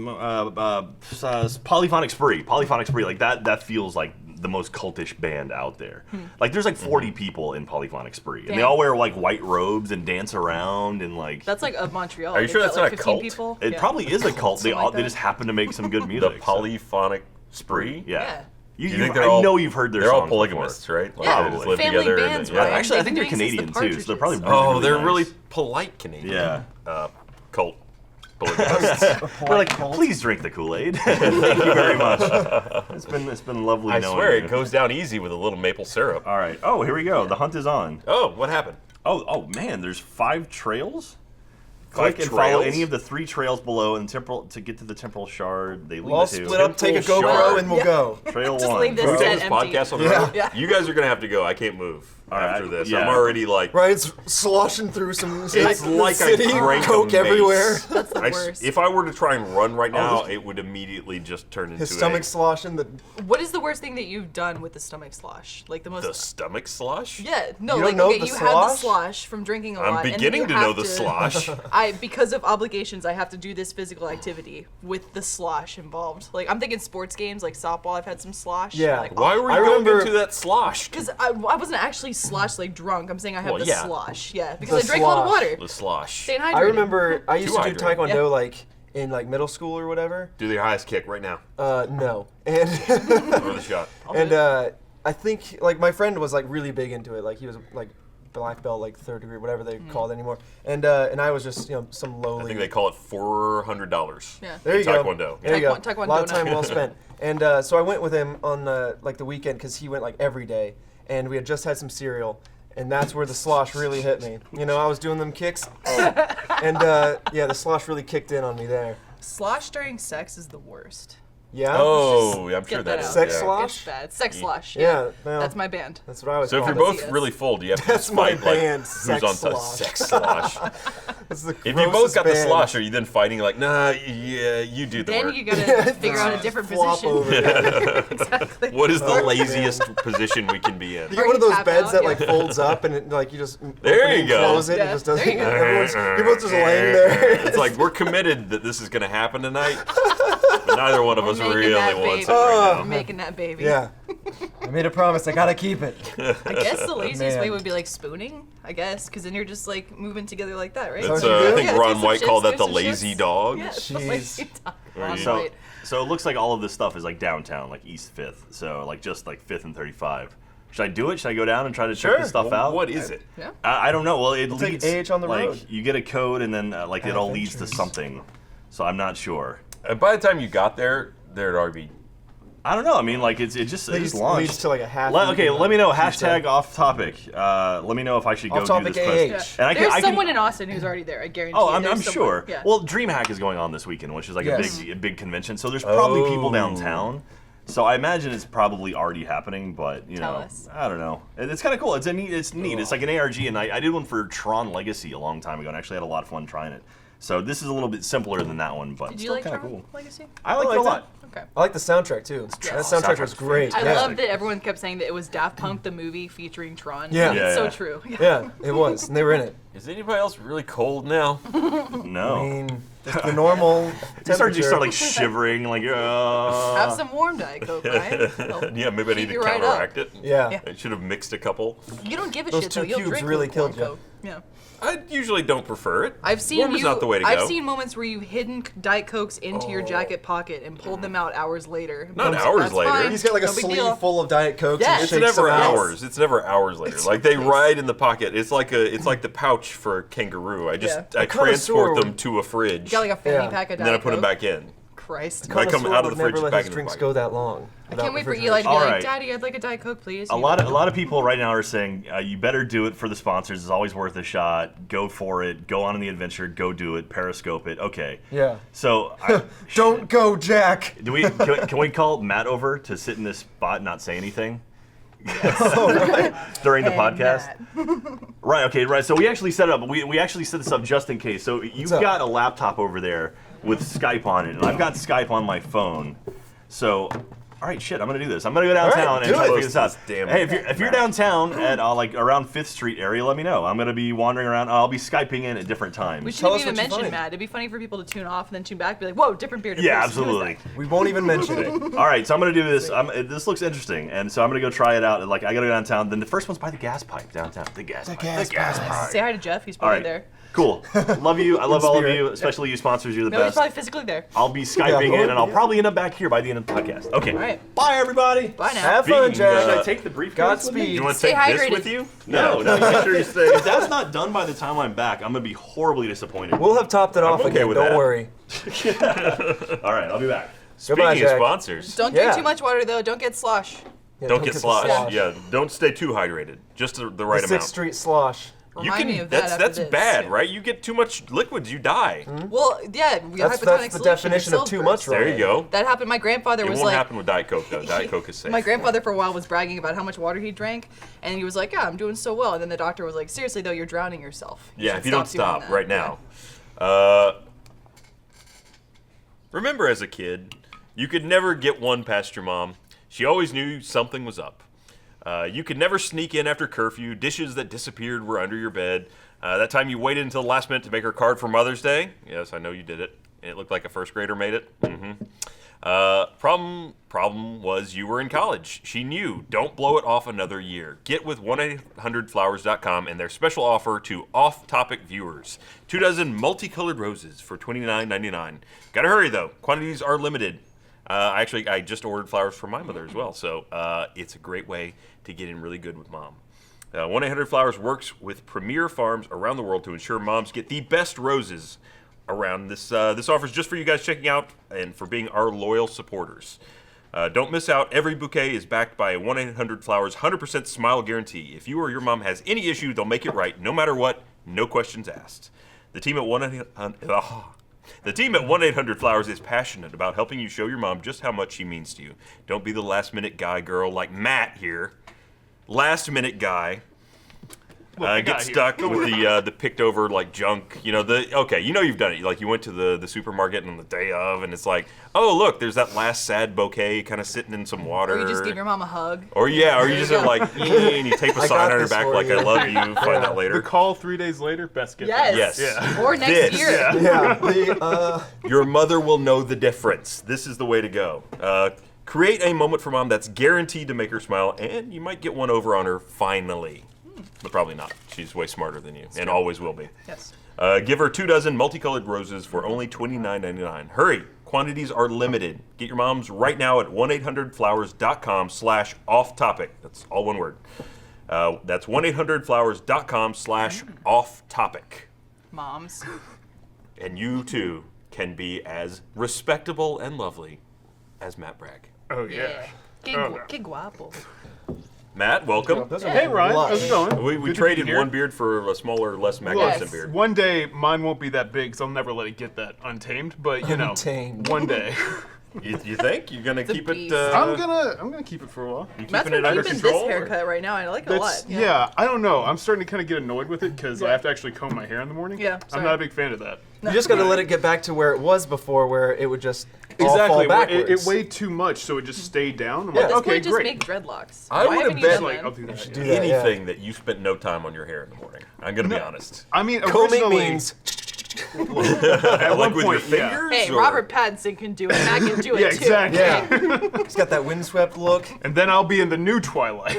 Polyphonic Spree? Polyphonic Spree, like that feels like the most cultish band out there. Like there's like 40 people in Polyphonic Spree, and they Dang. all wear like white robes and dance around and like. That's like of Montreal. Are you They've sure got, that's like, not a 15 cult? People. It Yeah. probably is a cult. They Something all like they that. just happen to make some good The music. so- polyphonic spree? Yeah. Yeah. You, Do you think I they're all? know you've heard their They're all songs polygamists, right? Like, Yeah, they just live family together. bands, and, yeah. right? Actually, I They've think been they're doing since the Canadian too, so they're probably Partridges. really, Oh, they're nice. really polite Canadian. Yeah. Cult. Bullet busts. They're like, please drink the Kool-Aid. Thank you very much. It's been lovely I knowing swear you. it goes down easy with a little maple syrup. All right. Oh, here we go. The hunt is on. Oh, what happened? Oh man, there's 5 trails. 5 Click and follow trails? any of the 3 trails below and to get to the temporal shard. They lead We'll all to split up, take a Temple GoPro, Shard. and we'll go. trail Just 1. leave this Can we take dead this empty. podcast on the Yeah. road? Yeah. You guys are gonna have to go. I can't move after this. yeah. I'm already like. Right, it's sloshing through some It's like I city, drank coke a mace. everywhere. That's the worst. If I were to try and run right now, this- it would immediately just turn into His stomach's sloshing. What is the worst thing that you've done with the stomach slosh? Like the most. the stomach slosh. Yeah, no, You don't like know okay, the you had the slosh? slosh from drinking a lot. I'm and then beginning you to know have the slosh. Because of obligations, I have to do this physical activity with the slosh involved. Like I'm thinking sports games, like softball. I've had some slosh. Yeah. Like, Why were you I going remember- into that slosh? Because I wasn't actually slosh like drunk. I'm saying I have Well, the yeah. slosh. Yeah, because The I drank all the slosh. water. The slosh. Staying hydrated. I remember I used Too to do hydrated. Taekwondo Yeah. like in like middle school or whatever. Do the highest kick right now. No, and Throw the shot. and I think like my friend was like really big into it. Like he was like black belt, like 3rd degree, whatever they call it anymore. And I was just some lowly. I think they call it $400. Yeah. There you go. Taekwondo. There you go. Taekwondo A lot of now. time well spent. And so I went with him on like the weekend because he went like every day, and we had just had some cereal, and that's where the slosh really hit me. You know, I was doing them kicks, and yeah, the slosh really kicked in on me there. Slosh during sex is the worst. Yeah. Oh, I'm Get sure that that is. out. Sex yeah. slosh? It's bad. Sex slosh. Yeah. Well, That's my band. That's what I was. So if you're calling it. both Yes. really full, do you have to That's my fight like band, who's Sex on top? Slosh. Sex slosh. That's the If you both grossest got the band. slosh, are you then fighting like, nah, yeah, you do the Then work? you gotta figure out a different Flop position. over. Exactly. What is the Oh, laziest position we can be in? You get one of those Tap beds out, that yeah. like folds up and it, like you just There open it you and go. close it Yeah, and it just doesn't. there you go. You're both just laying there. It's like we're committed that this is going to happen tonight, but neither one of us Making really that wants it baby. right We're making that baby. Yeah. I made a promise. I gotta keep it. I guess the laziest way Man. would be like spooning. I guess because then you're just like moving together like that, right? now. That's, what you do? I think Yeah, Ron do some White shits, called that do the some lazy shits. dog. Yeah, it's the Jeez. lazy dog. Ron So, White. so it looks like all of this stuff is like downtown, like East 5th. So like just like 5th and 35. Should I do it? Should I go down and try to check this stuff out? What is it? Yeah. I don't know. Well, it We'll take leads AH on the like road. you get a code and then like it all leads to Adventures. something. So I'm not sure. And by the time you got there, there'd already be. I don't know. I mean, like it just Leads launched. to like a half. Okay, let me know. pizza. Hashtag off topic. Let me know if I should go Off do topic this. AH. Quest. Yeah. And There's I can, someone in Austin who's already there. I guarantee. Oh, you. I'm There's someone. sure. Yeah. Well, DreamHack is going on this weekend, which is like Yes. a big convention. So there's probably people Oh. downtown. So I imagine it's probably already happening, but you Tell know, us. I don't know. It's kind of cool. It's neat. It's like an ARG, and I did one for Tron Legacy a long time ago, and actually had a lot of fun trying it. So this is a little bit simpler than that one, but Did you still like kind of Tron cool. Legacy? I liked it a liked lot. Okay. I like the soundtrack too. That soundtrack was Soundtrack's great. I yeah. love that everyone kept saying that it was Daft Punk the movie featuring Tron. Yeah. It's Yeah, so yeah. true. Yeah, it was, and they were in it. Is anybody else really cold now? No. I mean, just the normal. You start temperature. like shivering, like Have some warm Diet Coke, right? Yeah, maybe I need Keep to you right counteract it. Yeah. I should have mixed a couple. You don't give a Those shit two though. You'll cubes drink really lukewarm killed you. Coke. Yeah. I usually don't prefer it. I've seen Warm is you. not the way to I've go. seen moments where you've hidden Diet Cokes into your jacket pocket and pulled them out hours later. Not That's hours later. fine. He's got like a No big sleeve deal. full of Diet Cokes Yeah. and It's shakes never them out. hours. It's never hours later. Like they ride in the pocket. It's like the pouch for a kangaroo. I just Yeah. I A connoisseur transport would- them to a fridge, You got like a fanny Yeah. pack of Diet and then I put them Coke. back in. Christ. Like, come Connoisseur out of would the fridge never let back his in the drinks pocket. go that long. I can't wait for Eli to be All like, right. Daddy, I'd like a Diet Coke, please. A lot of people right now are saying you better do it for the sponsors. It's always worth a shot. Go for it. Go on the adventure. Go do it. Periscope it. Okay. Yeah. So Don't go, Jack. do we? Can we call Matt over to sit in this spot and not say anything during the podcast? Right. Okay. Right. So we actually set it up. We actually set this up just in case. So you've up? got a laptop over there with Skype on it, and I've got Skype on my phone. So. All right, shit. I'm gonna do this. I'm gonna go downtown and do try to it. figure this out. Damn Hey, if you're downtown at like around 5th Street area, let me know. I'm gonna be wandering around. I'll be Skyping in at different times. We Tell shouldn't us even what you mention find. Matt. It'd be funny for people to tune off and then tune back and be like, whoa, different bearded Yeah, person. Who is absolutely. that? We won't even mention it. All right, so I'm gonna do this. This looks interesting, and so I'm gonna go try it out. Like I gotta go downtown. Then the first one's by the gas pipe downtown. The gas pipe. gas pipe. Say hi to Jeff. He's All probably right. there. Cool. Love you. I love all of spirit. you, especially you sponsors. You're the No, he's best. probably physically there. I'll be Skyping Yeah, in, and I'll yeah. probably end up back here by the end of the podcast. Okay. All right. Bye, everybody. Bye now. Have fun, Speaking, Jack. Should I take the briefcase with me? Godspeed. You want to Stay take this hydrated. with you? No, make sure you stay. If that's not done by the time I'm back, I'm gonna be horribly disappointed. We'll have topped it off okay again. with Don't that. worry. All right, I'll be back. Speaking Goodbye, of Jack. sponsors, Don't Yeah. drink too much water though. Don't get slosh. Yeah, don't get the sloshed. Yeah, don't stay too hydrated. Just the right The amount. 6th Street slosh. You Remind me can. of that after That's this. bad, right? You get too much liquids, you die. Well, yeah, That's the definition of too much, right? There you go. That happened. My grandfather It was won't like, happen with Diet Coke though. Diet Coke is safe. my grandfather for a while was bragging about how much water he drank, and he was like, "Yeah, I'm doing so well." And then the doctor was like, "Seriously though, you're drowning yourself." Yeah, should if you don't doing stop that." right Yeah. now. Remember as a kid, you could never get one past your mom. She always knew something was up. You could never sneak in after curfew. Dishes that disappeared were under your bed. That time you waited until the last minute to make her card for Mother's Day. Yes, I know you did it. And it looked like a first grader made it. Problem was you were in college. She knew. Don't blow it off another year. Get with 1-800-Flowers.com and their special offer to off-topic viewers. 2 dozen multicolored roses for $29.99. Gotta hurry though. Quantities are limited. I just ordered flowers for my mother as well, so it's a great way to get in really good with mom. 1-800-Flowers works with premier farms around the world to ensure moms get the best roses around. This offer is just for you guys checking out and for being our loyal supporters. Don't miss out. Every bouquet is backed by a 1-800-Flowers 100% smile guarantee. If you or your mom has any issue, they'll make it right, no matter what, no questions asked. The team at 1-800-Flowers is passionate about helping you show your mom just how much she means to you. Don't be the last-minute guy, girl, like Matt here. Last-minute guy. Get stuck with the picked over like junk. You know you've done it. Like you went to the supermarket on the day of, and it's like, oh look, there's that last sad bouquet kind of sitting in some water. Or you just give your mom a hug. Or you just are like, and you tape a I sign got on her this back for like you. I love you. Find that The later. call 3 days later, best gift. Yes. Yes. Or next This. year. Yeah. Your mother will know the difference. This is the way to go. Create a moment for mom that's guaranteed to make her smile, and you might get one over on her finally. But probably not. She's way smarter than you, and always will be. Yes. Give her 2 dozen multicolored roses for only $29.99. Hurry! Quantities are limited. Get your moms right now at 1-800-Flowers.com/off-topic. That's all one word. That's 1-800-Flowers.com/off-topic. Moms. And you, too, can be as respectable and lovely as Matt Bragg. Oh, yeah. Que guapo. Matt, welcome. Those are Hey, Ryan. lush. How's it going? We Good to traded be here. one beard for a smaller, less Look, magnificent Yes. beard. One day, mine won't be that big, so I'll never let it get that untamed. But you know, Untamed. one day, You think you're gonna It's a keep it? beast. I'm gonna keep it for a while. You Matt's keeping it been under keeping control? this or- haircut right now, and I like it a lot. That's yeah. I don't know. I'm starting to kind of get annoyed with it because I have to actually comb my hair in the morning. Yeah, I'm sorry. not a big fan of that. You just got to let it get back to where it was before, where it would just all fall Exactly. backwards. It weighed too much, so it just stayed down. I'm Yeah. like, This okay, point, just great. make dreadlocks. I Why would've haven't you bet, done Like, that? I'll do that. do yeah. that, yeah. Anything that you spent no time on your hair in the morning. I'm gonna be honest. I mean, Combing originally, means at Like one with point, your yeah. fingers. Hey, or- Robert Pattinson can do it. Matt can do it Yeah, too. exactly. yeah. He's got that windswept look. And then I'll be in the new Twilight.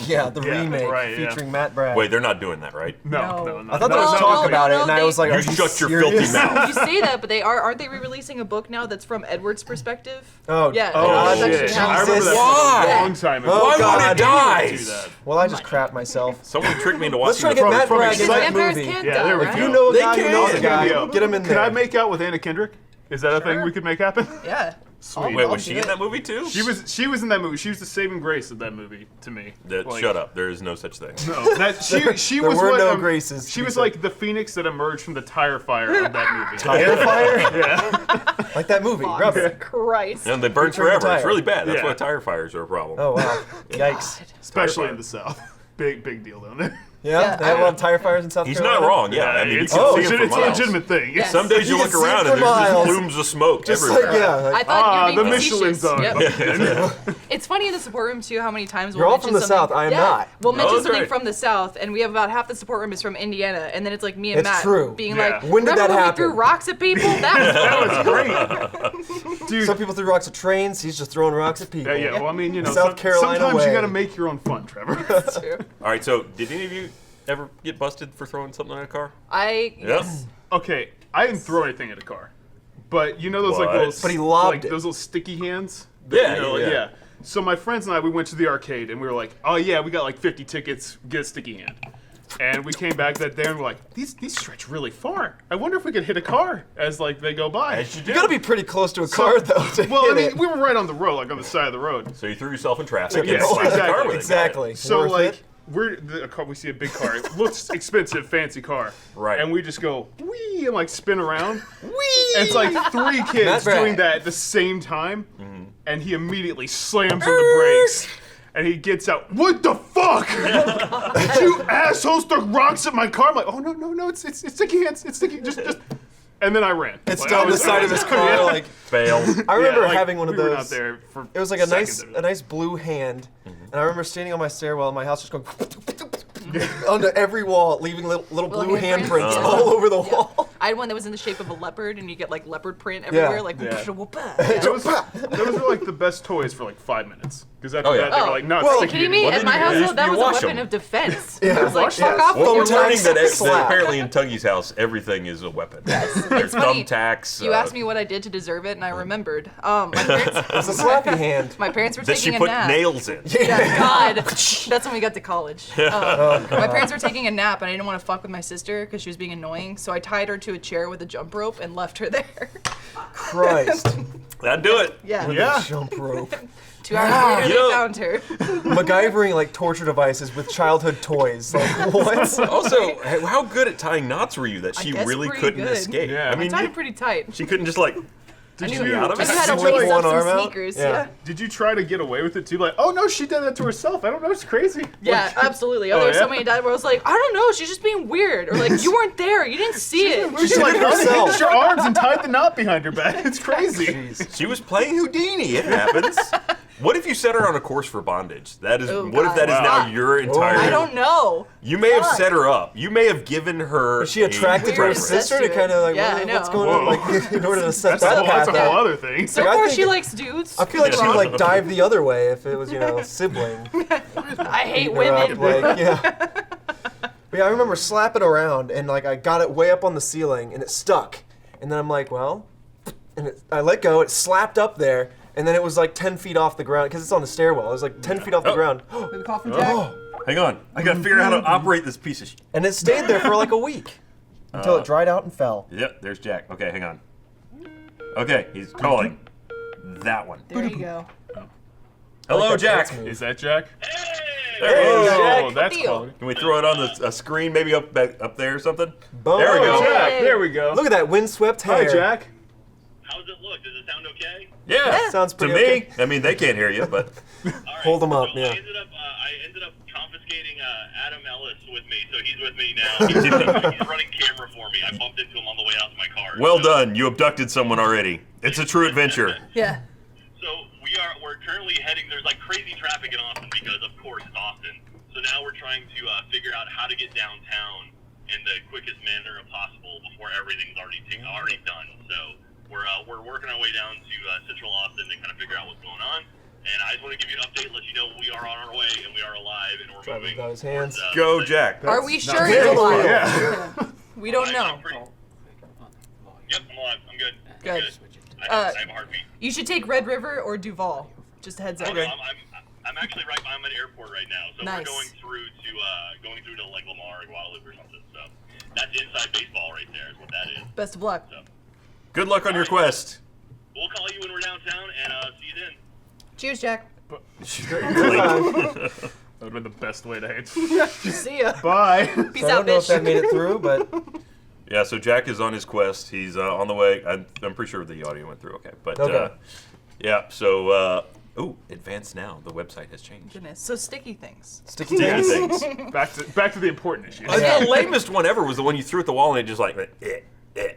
Yeah, the Yeah, remake right, yeah. featuring Matt Bragg. Wait, they're not doing that, right? No, No. no. I thought there No, was no, talk no, about it, no, and I they- was like, You are you shut your serious? filthy mouth. You say that, but aren't they releasing a book now that's from Edward's perspective? Oh, Yeah. Oh, that's shit. actually I remember happening. that Why? from a long time ago. Oh, Why God. would it Do dies? that. Well, I just crap myself. Someone tricked me into watching Let's try to the get Matt from Bragg in Because that vampires movie. can't Yeah, die, there we right? go. You know a They guy who can. knows a guy. Yo, Get him in Can there. I make out with Anna Kendrick? Is that a thing we could make happen? Yeah. Sweet. Wait, I'll was do she it. in that movie too? She was in that movie. She was the saving grace of that movie to me. Like, Shut up. There is no such thing. No, that she There was were what, no graces, She he was said. like the phoenix that emerged from the tire fire of that movie. Tire fire? Yeah. Like that movie, Rubber. Christ. And they burn Return the forever. It's tire. really bad. That's Yeah. why tire fires are a problem. Oh, wow. Yikes. Especially fire. in the South. Big deal down there. Yeah? They have a lot of tire fires in South He's Carolina? not wrong. Yeah, I mean, it's, you can oh, see him it's for a miles. legitimate thing. Yes. Some days you You look can see around it and for there's just miles. plumes of smoke Just everywhere. like, yeah. I Like, thought you the were being Michelin facetious. zone. Yep. It's funny in the support room too how many times You're we'll all from mention the something. South. I am yeah, not. We'll mention that's something right. from the South, and we have about half the support room is from Indiana, and then it's like me and It's Matt true. being Yeah. like, When did "Remember that when happen?" we threw rocks at people? That was That was great. Dude. some people threw rocks at trains. He's just throwing rocks at people. Yeah, well, I mean, you know, South Carolina sometimes way. you got to make your own fun, Trevor. true. All right, so did any of you ever get busted for throwing something at a car? Yes. Okay, I didn't throw anything at a car, but you know those What? like little, But he lobbed it. those little sticky hands. Yeah, you know, yeah. yeah. So my friends and I, we went to the arcade and we were like, oh yeah, we got like 50 tickets, get a sticky hand. And we came back that day and we're like, these stretch really far. I wonder if we could hit a car as like they go by. As you do. You gotta be pretty close to a car though. To Well, I hit mean, it. we were right on the road, like on the side of the road. So you threw yourself in traffic. Yeah, and slammed the exactly. car with it. Exactly. So Worth like it. we see a big car, it looks expensive, fancy car, Right. And we just go wee and like spin around, wee. And it's like 3 kids Not bad. doing that at the same time, and he immediately slams on the brakes. And he gets out. What the fuck? You assholes throw rocks at my car. I'm like, oh no, it's sticky hands. It's sticky. Just. And then I ran. It's Like, down I the side of his car. Yeah. Like Fail. I remember Yeah, like, having one of we were those. not there for It was like a seconds nice, of it. a nice blue hand, and I remember standing on my stairwell in my house, just going onto every wall, leaving little blue handprints. handprints Yeah. all over the wall. I had one that was in the shape of a leopard, and you get like leopard print everywhere, like Yeah. whoop-a-whoop-a. Those were like the best toys for like 5 minutes. Because after Oh, yeah. that, they were Oh. like, no, Well- Are you sticky kidding me? Well, At then my you- household, that you was a wash weapon 'em. of defense. Yeah. It was like, Wash fuck it. off Well, we're with your learning that, slap. apparently in Tuggy's house, everything is a weapon. There's funny. thumbtacks. You asked me what I did to deserve it, and I remembered. My parents, It's a slappy hand. my parents were that she taking a put nap. nails in. Yeah, God. That's when we got to college. My parents were taking a nap, and I didn't want to fuck with my sister because she was being annoying. So I tied her to a chair with a jump rope and left her there. Christ. That'd do it. Yeah. Yeah. Jump rope. 2 hours later, You they know- found her. MacGyvering like torture devices with childhood toys. Like what? Also, how good at tying knots were you that she guess really pretty couldn't good. escape? Yeah. I mean, Tied it pretty tight. she couldn't just like. I Did knew you out of I it? knew how to Did you lace pull up one some arm out? sneakers. Yeah. Yeah. Did you try to get away with it too? Like, oh no, she did that to herself. I don't know, it's crazy. Yeah, Like, absolutely. Oh, Oh, there were so yeah? many times where I was like, I don't know, she's just being weird. Or like, you weren't there, you didn't see it. She like did it herself. unhinged her arms and tied the knot behind her back. It's crazy. Jeez. She was playing Houdini. It happens. What if you set her on a course for bondage? That is. Oh, what if that is God. now Wow. your entire? I don't know. You may have God. set her up. You may have given her. Was she attracted to her Weird sister to incestuous. kind of like Yeah, I what's know. going on? Whoa. Like in order to set That's that a path. whole out. other thing. So Like, I far, she think- likes dudes. I feel like she would like dive the other way if it was sibling. I hate Her up, women. like, yeah. But yeah, I remember slapping around and like I got it way up on the ceiling and it stuck. And then I'm like, well, and I let go, it slapped up there, and then it was like 10 feet off the ground because it's on the stairwell. It was like 10 feet off the Oh. ground. The coffin jack. Oh. Hang on. I gotta figure out how to operate this piece of shit. And it stayed there for like a week until it dried out and fell. Yep. There's Jack. Okay, hang on. Okay, he's calling. That one. There you go. Hello, Like that Jack. dance move. Is that Jack? There he is. Oh, Jack. that's Deal. quality. Can we throw it on the screen, maybe up there or something? Boom. There we go. Jack, Hey. there we go. Look at that windswept hair. Hi, Jack. How does it look? Does it sound okay? Yeah. Sounds To pretty me, okay. I mean, they can't hear you, but All right. Hold 'em up, So yeah. I ended up confiscating Adam Ellis with me, so he's with me now. He's running camera for me. I bumped into him on the way out to my car. well so, done. You abducted someone already. It's a true adventure. Yeah. So we're currently heading. There's like crazy traffic in Austin because, of course, it's Austin. So now we're trying to figure out how to get downtown in the quickest manner possible before everything's already done. So we're working our way down to Central Austin to kind of figure out what's going on. And I just want to give you an update, let you know we are on our way and we are alive and we're Driving moving. without his hands. towards, Go, the- Jack. Are we sure Hands you're on the wheel. alive? Yeah. We don't know. I'm pretty- Yep, I'm alive. I'm good. I'm Good. I have a heartbeat. You should take Red River or Duval. Just a heads up. Okay. I'm actually right. I'm at an airport right now, so Nice. we're going through to like Lamar or Guadalupe or something. So that's inside baseball right there. Is what that is. Best of luck. So Good luck on your quest. we'll call you when we're downtown and see you then. Cheers, Jack. That would have been the best way to hate. See ya. Bye. Peace So I out, don't know if bitch. that made it through, but Yeah, so Jack is on his quest. He's on the way. I'm pretty sure the audio went through okay. But Okay. yeah, so advanced now. The website has changed. Goodness. So sticky things. sticky Sticky things. things. Back to the important issues. The lamest one ever was the one you threw at the wall and it just like,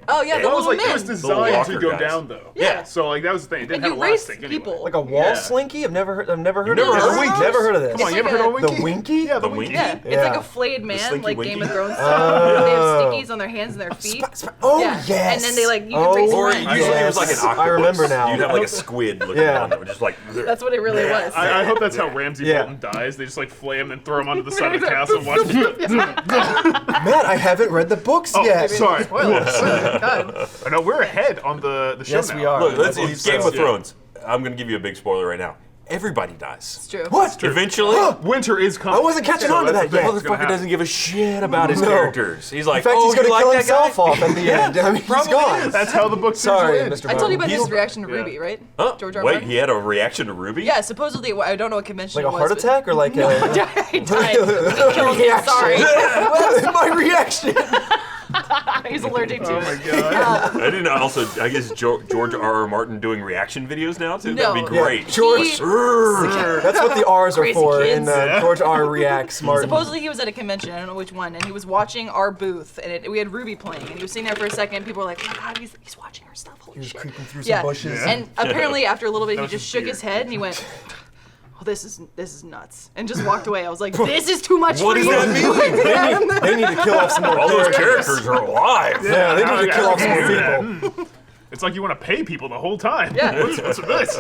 Oh yeah, the It was little it was men. designed to walker go guys. down though. Yeah. So like that was the thing. It didn't And have you a race stick people. anyway. Like a wall Yeah. slinky? I've never heard of never this. heard of those? Never heard of this. Come on, It's you ever like heard of a- Winky? The Winky? Yeah, the The Winky. Yeah, it's Yeah. like a flayed man, Slinky like Winky. Game of Thrones style. They have stickies on their hands and their feet. Oh, yeah. yes. And then they like, you can race Or around. usually it was like an Yes. octopus. I remember now. You'd have like a squid looking Yeah. down that would just like. That's what it really was. I hope that's how Ramsey Yeah. Bolton dies. They just like flay him and throw him onto the side of the castle and watch him. Matt, I haven't read the books yet. Sorry. Spoilers. God. I know we're ahead on the show Yes, now. we are. Look, I let's believe it's Game so. of Thrones. I'm gonna give you a big spoiler right now. Everybody dies. It's true. What? Eventually. Winter is coming. I wasn't catching So on to that's that the yet. thing that's gonna Motherfucker happen. doesn't give a shit about his No. characters. He's like, In fact, oh, he's you going to like kill that himself guy? off at the end. I mean, he's probably gone. is. That's how the book Sorry, ends. Mr. I told you about He's- his reaction to Ruby, right? Huh? George R. Wait, Martin? he had a reaction to Ruby? Yeah, supposedly, I don't know what convention Like a it was. heart but- attack or like a... He died. He killed him. Sorry. What was my reaction? He's allergic to Oh my it. god. I didn't also, I guess George R. Martin doing reaction videos now too? No. That'd be Yeah, great. George. That's what the R's are Crazy for kids. in George R. Reacts Martin. Supposedly he was at a convention, I don't know which one, and he was watching our booth, and we had Ruby playing, and he was sitting there for a second, and people were like, oh my god, he's watching our stuff, holy He was shit. creeping through some Yeah. bushes. And apparently after a little bit, he was just his shook beard. his head, and he went, oh, this is nuts, and just walked away. I was like, this is too much What for does you. that mean? They need to kill off some more All those characters. characters are alive. Yeah, they need to kill off some more Yeah. people. It's like you want to pay people the whole time. Yeah. What's with this?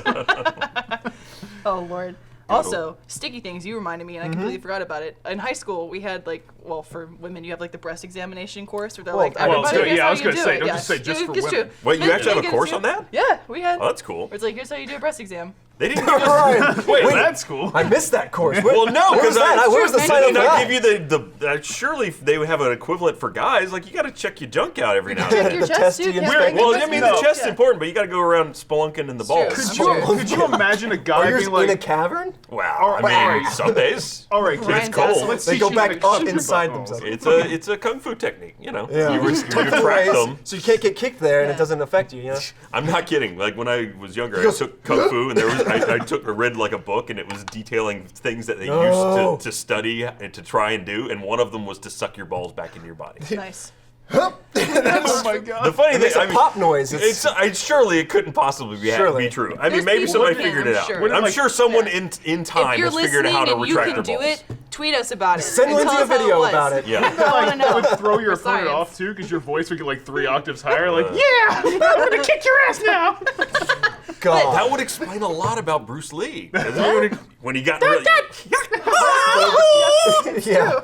Oh Lord. Also, sticky things, you reminded me, and I completely forgot about it. In high school, we had like, well, for women, you have like the breast examination course, where they're like, well, everybody, so, here's yeah, how I was you gonna do say, it. don't Yeah. just say just for It's women. true. Wait, you Men- actually have men a get course to- on that? Yeah, we had. Oh, that's cool. Where it's like, here's how you do a breast exam. They didn't give us. Right. Wait, that's cool. I missed that course. Well, no, where's because that? Where's the Did sign Did up they for not that? give you the surely they would have an equivalent for guys. Like, you got to check your junk out every now and Check then. your The chest, testy dude. and Yeah, spank. Well, that's I mean, good. the chest's Yeah. important, but you got to go around spelunking in the balls. true. Could you imagine a guy Are you being in like, a cavern? Wow, I mean, Alright. some days. all right, kids, Ryan's cold. asshole. let's They teach go you back how to up shoot your inside buttholes. themselves. It's a kung fu technique, you know. Yeah. You retract them. So you can't get kicked there and it Yeah. doesn't affect you, you know? I'm not kidding. Like when I was younger, I goes, took kung fu, and there was I read like a book, and it was detailing things that they No. used to study and to try and do, and one of them was to suck your balls back into your body. Nice. Oh my god. The funny thing, It's a I mean, pop noise. It's, surely it couldn't possibly Surely. be true. I mean, There's maybe people somebody who can, figured it I'm out. sure. I'm Like- sure someone Yeah. in time If you're has figured out listening how to and you retract can their do balls. it, tweet us about it. Send and Lindsay tell a us how video was. about it. Yeah. I want to know. Would throw your For opponent science. off too, because your voice would get like 3 octaves higher. Like, yeah, I'm gonna kick your ass now. God. That would explain a lot about Bruce Lee. When he got really, Yeah.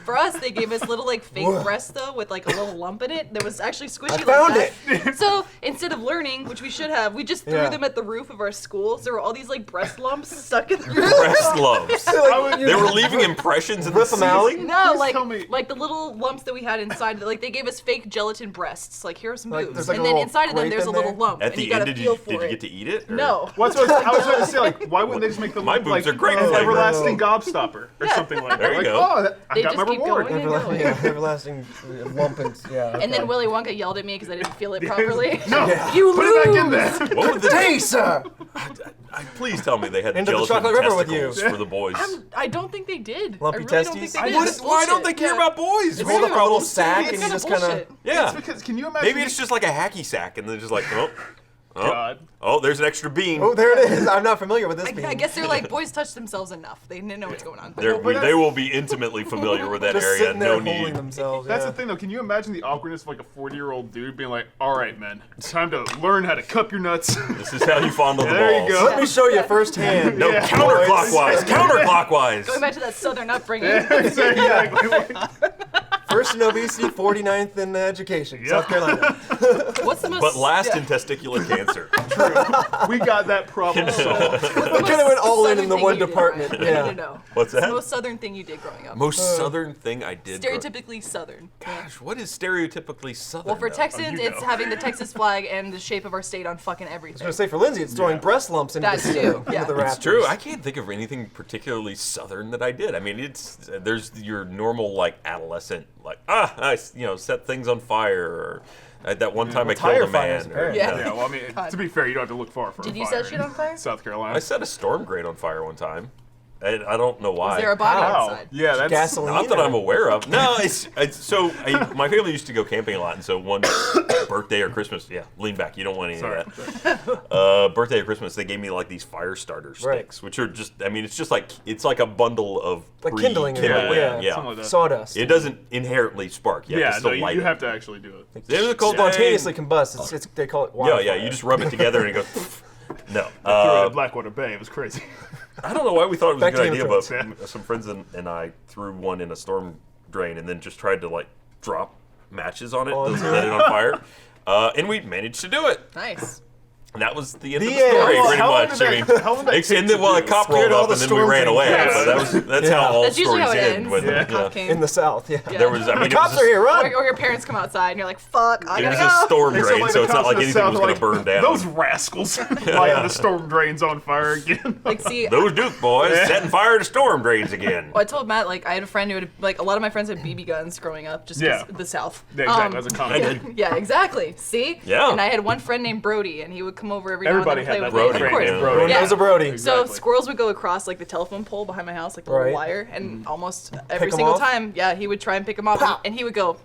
For us, they gave us little like fake breasts though, with like a little lump in it that was actually squishy. I found like that. So instead of learning, which we should have, we just threw Yeah. them at the roof of our school. So there were all these like breast lumps stuck in the roof. breast lumps. Like, They were leaving impressions in the Rip 'em out? ceiling. No, Please tell me- like the little lumps that we had inside. Like they gave us fake gelatin breasts. Like here are some Like, boobs, there's, like, and a then little inside of them grape there's a in little there? lump, At and you the end, gotta did feel you for it. get to eat it? or- No. What's what I was about to say? Like, why wouldn't they just make the My look boobs like are great flavor. everlasting gobstopper or Yeah. something like that? There you Like, go. oh, I They got my just keep reward. going. Everlasting lump and, yeah. And then okay. Willy Wonka yelled at me because I didn't feel it properly. No, You put lose. it back in there. What would the Hey, sir! Please tell me they had Into the gelatin chocolate river with testicles you. for the boys. I don't think they did. Lumpy I really testes? don't think they I did. wouldn't- It's Why don't they bullshit. care Yeah. about boys? You What's hold the up a little problem? sack It's and you kinda just kind of... bullshit. Yeah. It's because can you imagine? Maybe it's just like a hacky sack, and they're just like, God. oh, there's an extra bean. Oh, there it is. I'm not familiar with this I bean. guess they're like, boys touch themselves enough. They know what's going on. They will be intimately familiar with that Just area. sitting there No holding need. themselves. That's yeah. the thing, though. Can you imagine the awkwardness of like a 40-year-old dude being like, "All right, man, it's time to learn how to cup your nuts." This is how you fondle the There you balls. go. Let me show you firsthand. No, Yeah. counterclockwise. Counterclockwise. Going back to that southern upbringing. Exactly. First in obesity, 49th in education. Yep. South Carolina. What's the most? But last yeah. in testicular cancer. We got that problem solved. What's the They most kind of went all in southern the thing one you did, department. Ryan? I Yeah. need to know. What's The that? most southern thing you did growing up. Most southern thing I did. Stereotypically southern. Gosh, what is stereotypically southern? Well, for though? Texans, you it's know. having the Texas flag and the shape of our state on fucking I was everything. going to say, for Lindsay, it's throwing breast lumps into That the, too, yeah. into the It's rafters. true. I can't think of anything particularly southern that I did. I mean, there's your normal like adolescent like set things on fire or that one time I tire killed a fires, man. apparently. Yeah. Yeah, well, I mean, to be fair, you don't have to look far for Did a you fire set shit on fire? South Carolina. I set a storm grate on fire one time. I don't know why. Is there a body Wow. outside? Yeah, that's Gasoline. Not that I'm aware of. No, my family used to go camping a lot, and so one birthday or Christmas, lean back. You don't want any of that. Birthday or Christmas, they gave me like these fire starter sticks, which are just, it's like a bundle of Like kindling. Yeah. something like that. Sawdust. It doesn't inherently spark. You have to still light you it. have to actually do it. It was a cold Spontaneously day. combust. It's they call it Yeah, wildfire. you just rub it together and it goes. No. Threw it at Blackwater Bay. It was crazy. I don't know why we thought it was Back a good to idea, Game but of Thrones. some friends and I threw one in a storm drain and then just tried to like drop matches on it to set it on fire. And we managed to do it. Nice. And that was the end of the The story, end. pretty How long much. did that- how long did that take to a do? cop Scared rolled all up the and then we storm ran away. drains. But that's how all That's usually stories how it end. ends. With, Yeah. yeah. Cop came. In the South, yeah. Yeah. There was, I mean, The it cops was, are here, run! Or your parents come outside and you're like, fuck, I it gotta was a go. storm Except, drain, like, so the it's not cops like in the anything South was are going to burn down. Those rascals lighting the storm drains on fire again. Like, see, Those Duke boys setting fire to storm drains again. well, I told Matt, like, I had a friend who had, like, a lot of my friends had BB guns growing up, just 'cause Yeah. the South. Yeah, exactly. That's a common I thing. did. Yeah, exactly. See? Yeah. And I had one friend named Brody, and he would come over every Everybody now and then had and play that with Brody, me. Of course. yeah. Everyone Yeah. knows a Brody. Exactly. So squirrels would go across like the telephone pole behind my house, like the Right. little wire, and almost every 'em single off? time, he would try and pick them off, Pow. and he would go,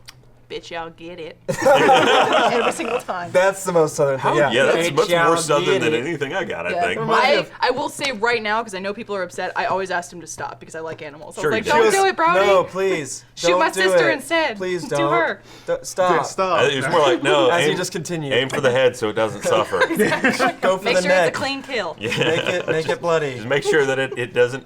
"Bitch, y'all get it." Every single time. That's the most southern thing. Yeah, that's much Y'all more southern get than it. anything I got, I Yeah. think. Remind me of- I will say right now, because I know people are upset, I always asked him to stop because I like animals. I Sure was like, you don't did. do it, Brody. No, please. Shoot don't my do sister it. instead. Please Do don't. her. Stop. Yeah, stop. It was more like, no, As aim, he just continued. aim for the head so it doesn't suffer. Go for Make the sure neck. it's a clean kill. Yeah. Make it bloody. Just make sure that it doesn't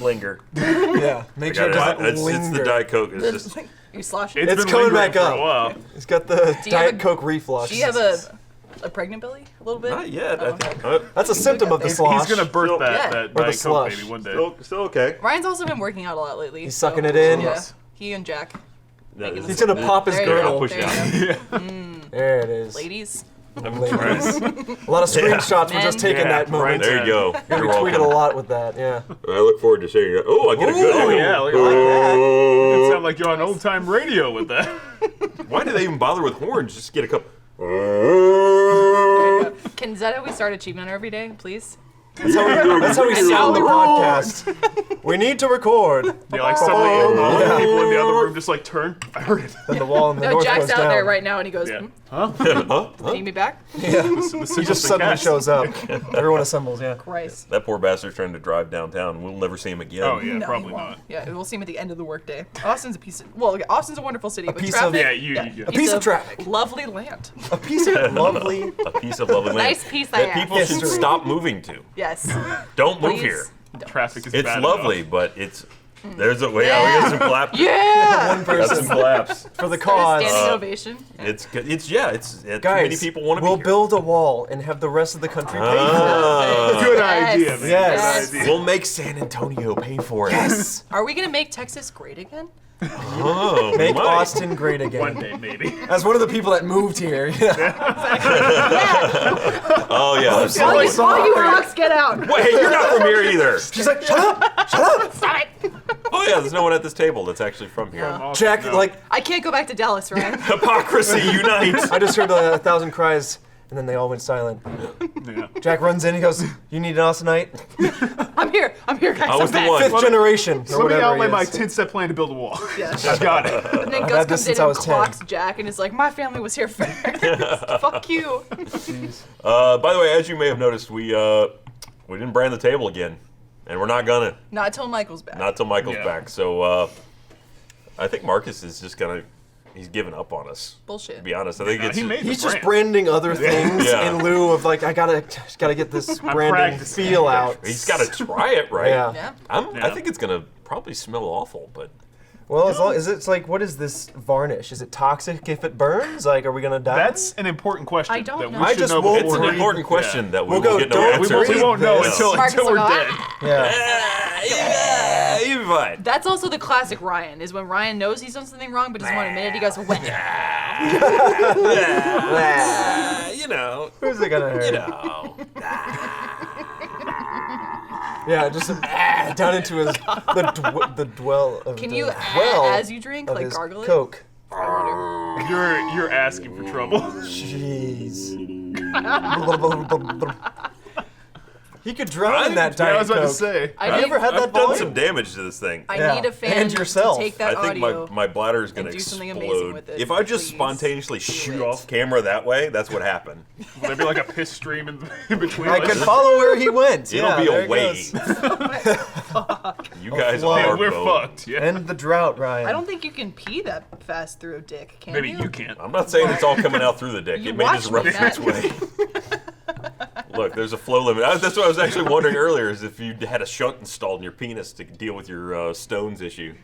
linger. Yeah. Make sure it doesn't It's linger. the Diet Coke. It's just, You slosh it. It's been coming lingering back for up. a while. He's got the Do you have Diet a- Coke reflux. Do you have a pregnant belly? A little bit? not yet. Oh, I think. That's a symptom of the He's slosh. gonna birth Still- that Yeah. that Or the Diet Coke slush. baby one day. Still okay. Ryan's also been working out a lot lately. He's so- sucking it in. Yeah. He and Jack. He's He's gonna pop his There you go. I'll girdle. push There it you out. go. There it is. Ladies. Ladies. A lot of screenshots were just taken Yeah, that moment. right There you go. We You're tweeted a welcome. lot with that, yeah. I look forward to seeing it. Oh, I get a good. Oh echo. yeah, look at that. It sounds like you're on old time radio with that. Why do they even bother with horns? Just get a couple. Is that how we start Achievement every day, please? That's how we sound the podcast. We need to record. Yeah, like suddenly all the people in the other room just like turn. I heard it. Then the wall in the No, north Jack's goes out down. there right now, and he goes, Yeah. "Need me back?" Yeah. The He just suddenly shows up. Everyone assembles, yeah. Christ. That poor bastard's trying to drive downtown. We'll never see him again. Oh yeah, No, probably he won't. not. Yeah, we'll see him at the end of the workday. Austin's a piece of, well, Austin's a wonderful city, but piece traffic, of- Yeah, you. A piece of traffic. Lovely land. A piece of lovely. A piece of lovely land. Nice piece that I have. people should History. stop moving to. Yes. Don't move Please. here. Traffic is It's bad lovely, enough. but it's there's a way. Yeah, we got some claps. Yeah. One Got some person claps. for the A cause. standing ovation. It's good. It's too many Guys, people want to we'll be here. build a wall and have the rest of the country pay for it. Ah. Good Yes. idea, man. Yes. Good idea. We'll make San Antonio pay for it. Yes. Are we gonna make Texas great again? Oh, we Make might. Austin great again. One day, maybe. As one of the people that moved here. Yeah. Oh yeah. All you rocks, get out. Wait, you're not from here either. She's like, shut up, shut up. Stop it. Oh yeah, there's no one at this table that's actually from here. Jack, No. like, I can't go back to Dallas, Ryan. Hypocrisy unite. I just heard 1,000 cries, and then they all went silent. Yeah. Jack runs in, he goes, you need an Austinite? I'm here, guys. I was I'm the back. one. Fifth generation, or Let me whatever outlay he my is. 10-step plan to build a wall. Yeah. I've got it. And then I've Gus had this comes in since I and was 10. clocks Jack and is like, my family was here first. Fuck you. By the way, as you may have noticed, we didn't brand the table again, and we're not gonna. Not till Michael's back. Not till Michael's Yeah. back. So I think Marcus is just he's given up on us. Bullshit. To be honest, I think Nah, it's he made the He's just brand. branding other things Yeah. in lieu of like, I gotta get this branding practicing. feel out. he's got to try it right. Yeah. Yeah. I Yeah. think it's gonna probably smell awful, but Well, as long as it's like, what is this varnish? Is it toxic if it burns? Like, are we gonna die? That's an important question. I don't that know. We I should just know won't it's an before important question that we We'll will go, get no don't answer We to. won't know this. Marcus until will we're go, dead. Yeah. You'll be fine. That's also the classic Ryan, is when Ryan knows he's done something wrong but doesn't want to admit it, he goes, well. You know. Who's it gonna hurt? You know. Yeah, just down into his the dwell of Can the you, well as you drink, of like his gargle it? Coke. You're asking for trouble. Jeez. He could drown in that Yeah, I Diet was about to Coke. say. I Have you need- ever had that I've done volume? some damage to this thing. I Yeah. need a fan And yourself. to take that I think audio. my bladder is going and to do something amazing explode. with it, If I just please spontaneously do shoot it. off camera that way, that's what happened. Will there be like a piss stream in between? I could follow where he went. It'll Yeah, be there a it wave. Oh You guys flood. Yeah, are we're both. fucked. Yeah. goes. And the drought, Ryan. I don't think you can pee that fast through a dick, can Maybe you? you can't. I'm not saying it's all coming out through the dick. You It may just watch me, rupture its way. Look, there's a flow limit. That's what I was actually wondering earlier, is if you had a shunt installed in your penis to deal with your stones issue.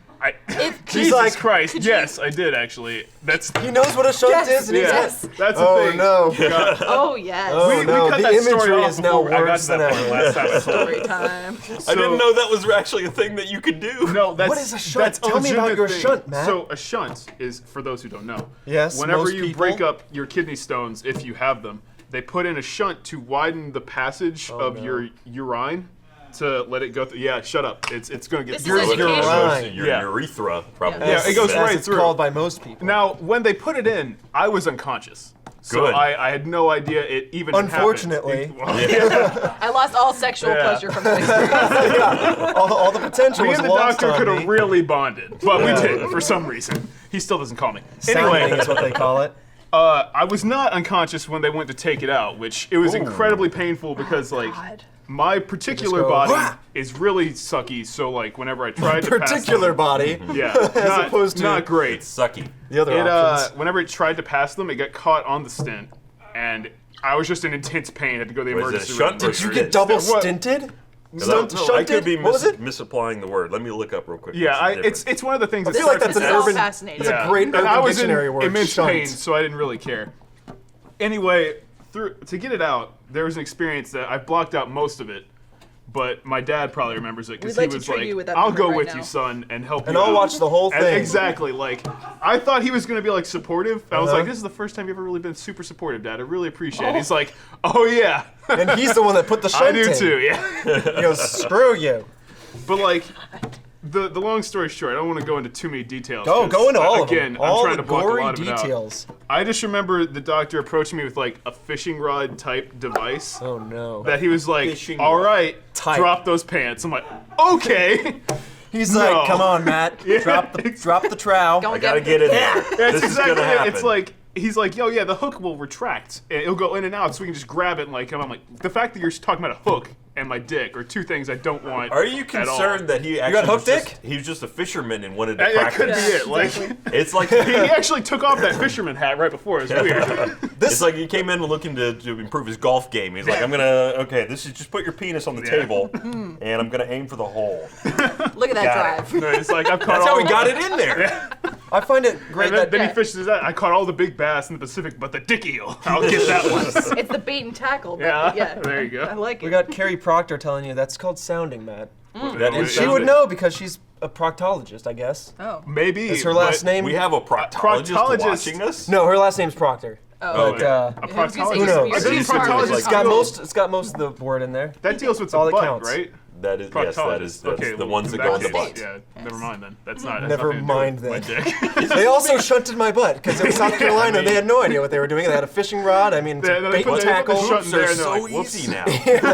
Jesus like, Christ! Yes, I did actually. That's He knows what a shunt Yes. is, and he's Yes. like, that's the oh thing. no. God. Oh, yes. Oh, We no, cut the that story imagery off is now before I got worse to that than point ever. last time I told Story time. I didn't know that was actually a thing that you could do. No, that's What is a shunt? That's Tell me about legitimate your thing. shunt, Matt. So a shunt is, for those who don't know, Yes, whenever most you people. break up your kidney stones, if you have them, they put in a shunt to widen the passage of no. your urine to let it go through. Yeah, shut up. It's gonna get This is through. education. It goes to Right. your Yeah. urethra, probably. Yeah, it goes As right it's through. called by most people. Now, when they put it in, I was unconscious. So Good. I had no idea it even happened. Unfortunately. I lost all sexual Yeah. pleasure from this experience. all the potential Me was and the lost doctor on could me. have really bonded, but we didn't for some reason. He still doesn't call me. Sounding Anyway, is what they call it. I was not unconscious when they went to take it out, which it was incredibly painful because like God. my particular go, body "Wah!" is really sucky. So like whenever I tried to Particular pass body. them, yeah, not, opposed to- not great. It's sucky. The other It options. whenever it tried to pass them, it got caught on the stent, and I was just in intense pain. Had to go to the Was it a emergency shunt room. or Did you It get is. double What? stinted? No, Stunt- I could be shunted? What was it? misapplying the word. Let me look up real quick. Yeah, It's it's one of the things. I that feel like starts that's with an This is all urban. fascinating. That's a great and urban I was dictionary in word. immense shunt. pain, so I didn't really care. Anyway, to get it out, there was an experience that I've blocked out most of it, but my dad probably remembers it because We'd like he to was trigger like, you with that "I'll memory go right with now." you, son, and help And you." I'll out." watch the whole And thing. exactly. Like, I thought he was going to be like supportive. I was Uh-huh. like, "This is the first time you've ever really been super supportive, Dad. I really appreciate it." He's like, "Oh yeah." And he's the one that put the shunt I do in. too, yeah. He goes, screw you. But like, the long story short, I don't want to go into too many details. Go 'cause, into all of again, them. I'm All trying the to block a gory lot of it out. details. I just remember the doctor approaching me with like a fishing rod type device Oh no. that he was like, Fishing "All rod. right, Type. drop those pants." I'm like, "Okay." He's No. like, come on, Matt. Drop the trowel. Don't I gotta get in there. That's This is exactly gonna it. happen. It's like he's like, "Yo, yeah, the hook will retract. And it'll go in and out, so we can just grab it." And like, I'm like, the fact that you're talking about a hook and my dick are two things I don't want. Are you at all. concerned that he actually got hook was just- dick? he was just a fisherman and wanted to That could be practice? it. Like, It's like he actually took off that fisherman hat right before. It's weird. it's like he came in looking to improve his golf game. He's like, this is just put your penis on the Yeah. table, and I'm gonna aim for the hole. Look at that Got it. drive. No, it's like I've caught That's all. how he got it in there. I find it great And then, that then he fishes that. I caught all the big bass in the Pacific, but the dick eel, I'll get that one. It's the bait and tackle. But Yeah, yeah. there you go. I like it. we got Carrie Proctor telling you that's called sounding, Matt. That is She would something. know because she's a proctologist, I guess. Oh. Maybe. Is her last but name? We have a proctologist Proctologist. watching us. No, her last name's Proctor. Oh. But A I was gonna say, proctologist. Who knows? I think She's super proctologist it's got deals- most. It's got most of the word in there. That deals with all the that butt, counts. right? That is yes, that is that's okay, the well, ones in that go in the case, butt. Yeah, never mind then. That's not. Never mind then. then. My dick. They also shunted my butt because in South Carolina they had no idea what they were doing. They had a fishing rod. I mean, Yeah, no, bait they and put the tackle. shunt- Hoops there are and they're so like, whoops. easy now. Yeah,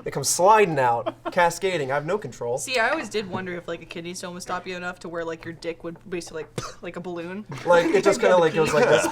they come sliding out, cascading. I have no control. See, I always did wonder if like a kidney stone would stop you enough to where like your dick would basically like a balloon. Like it just kind of like goes like this.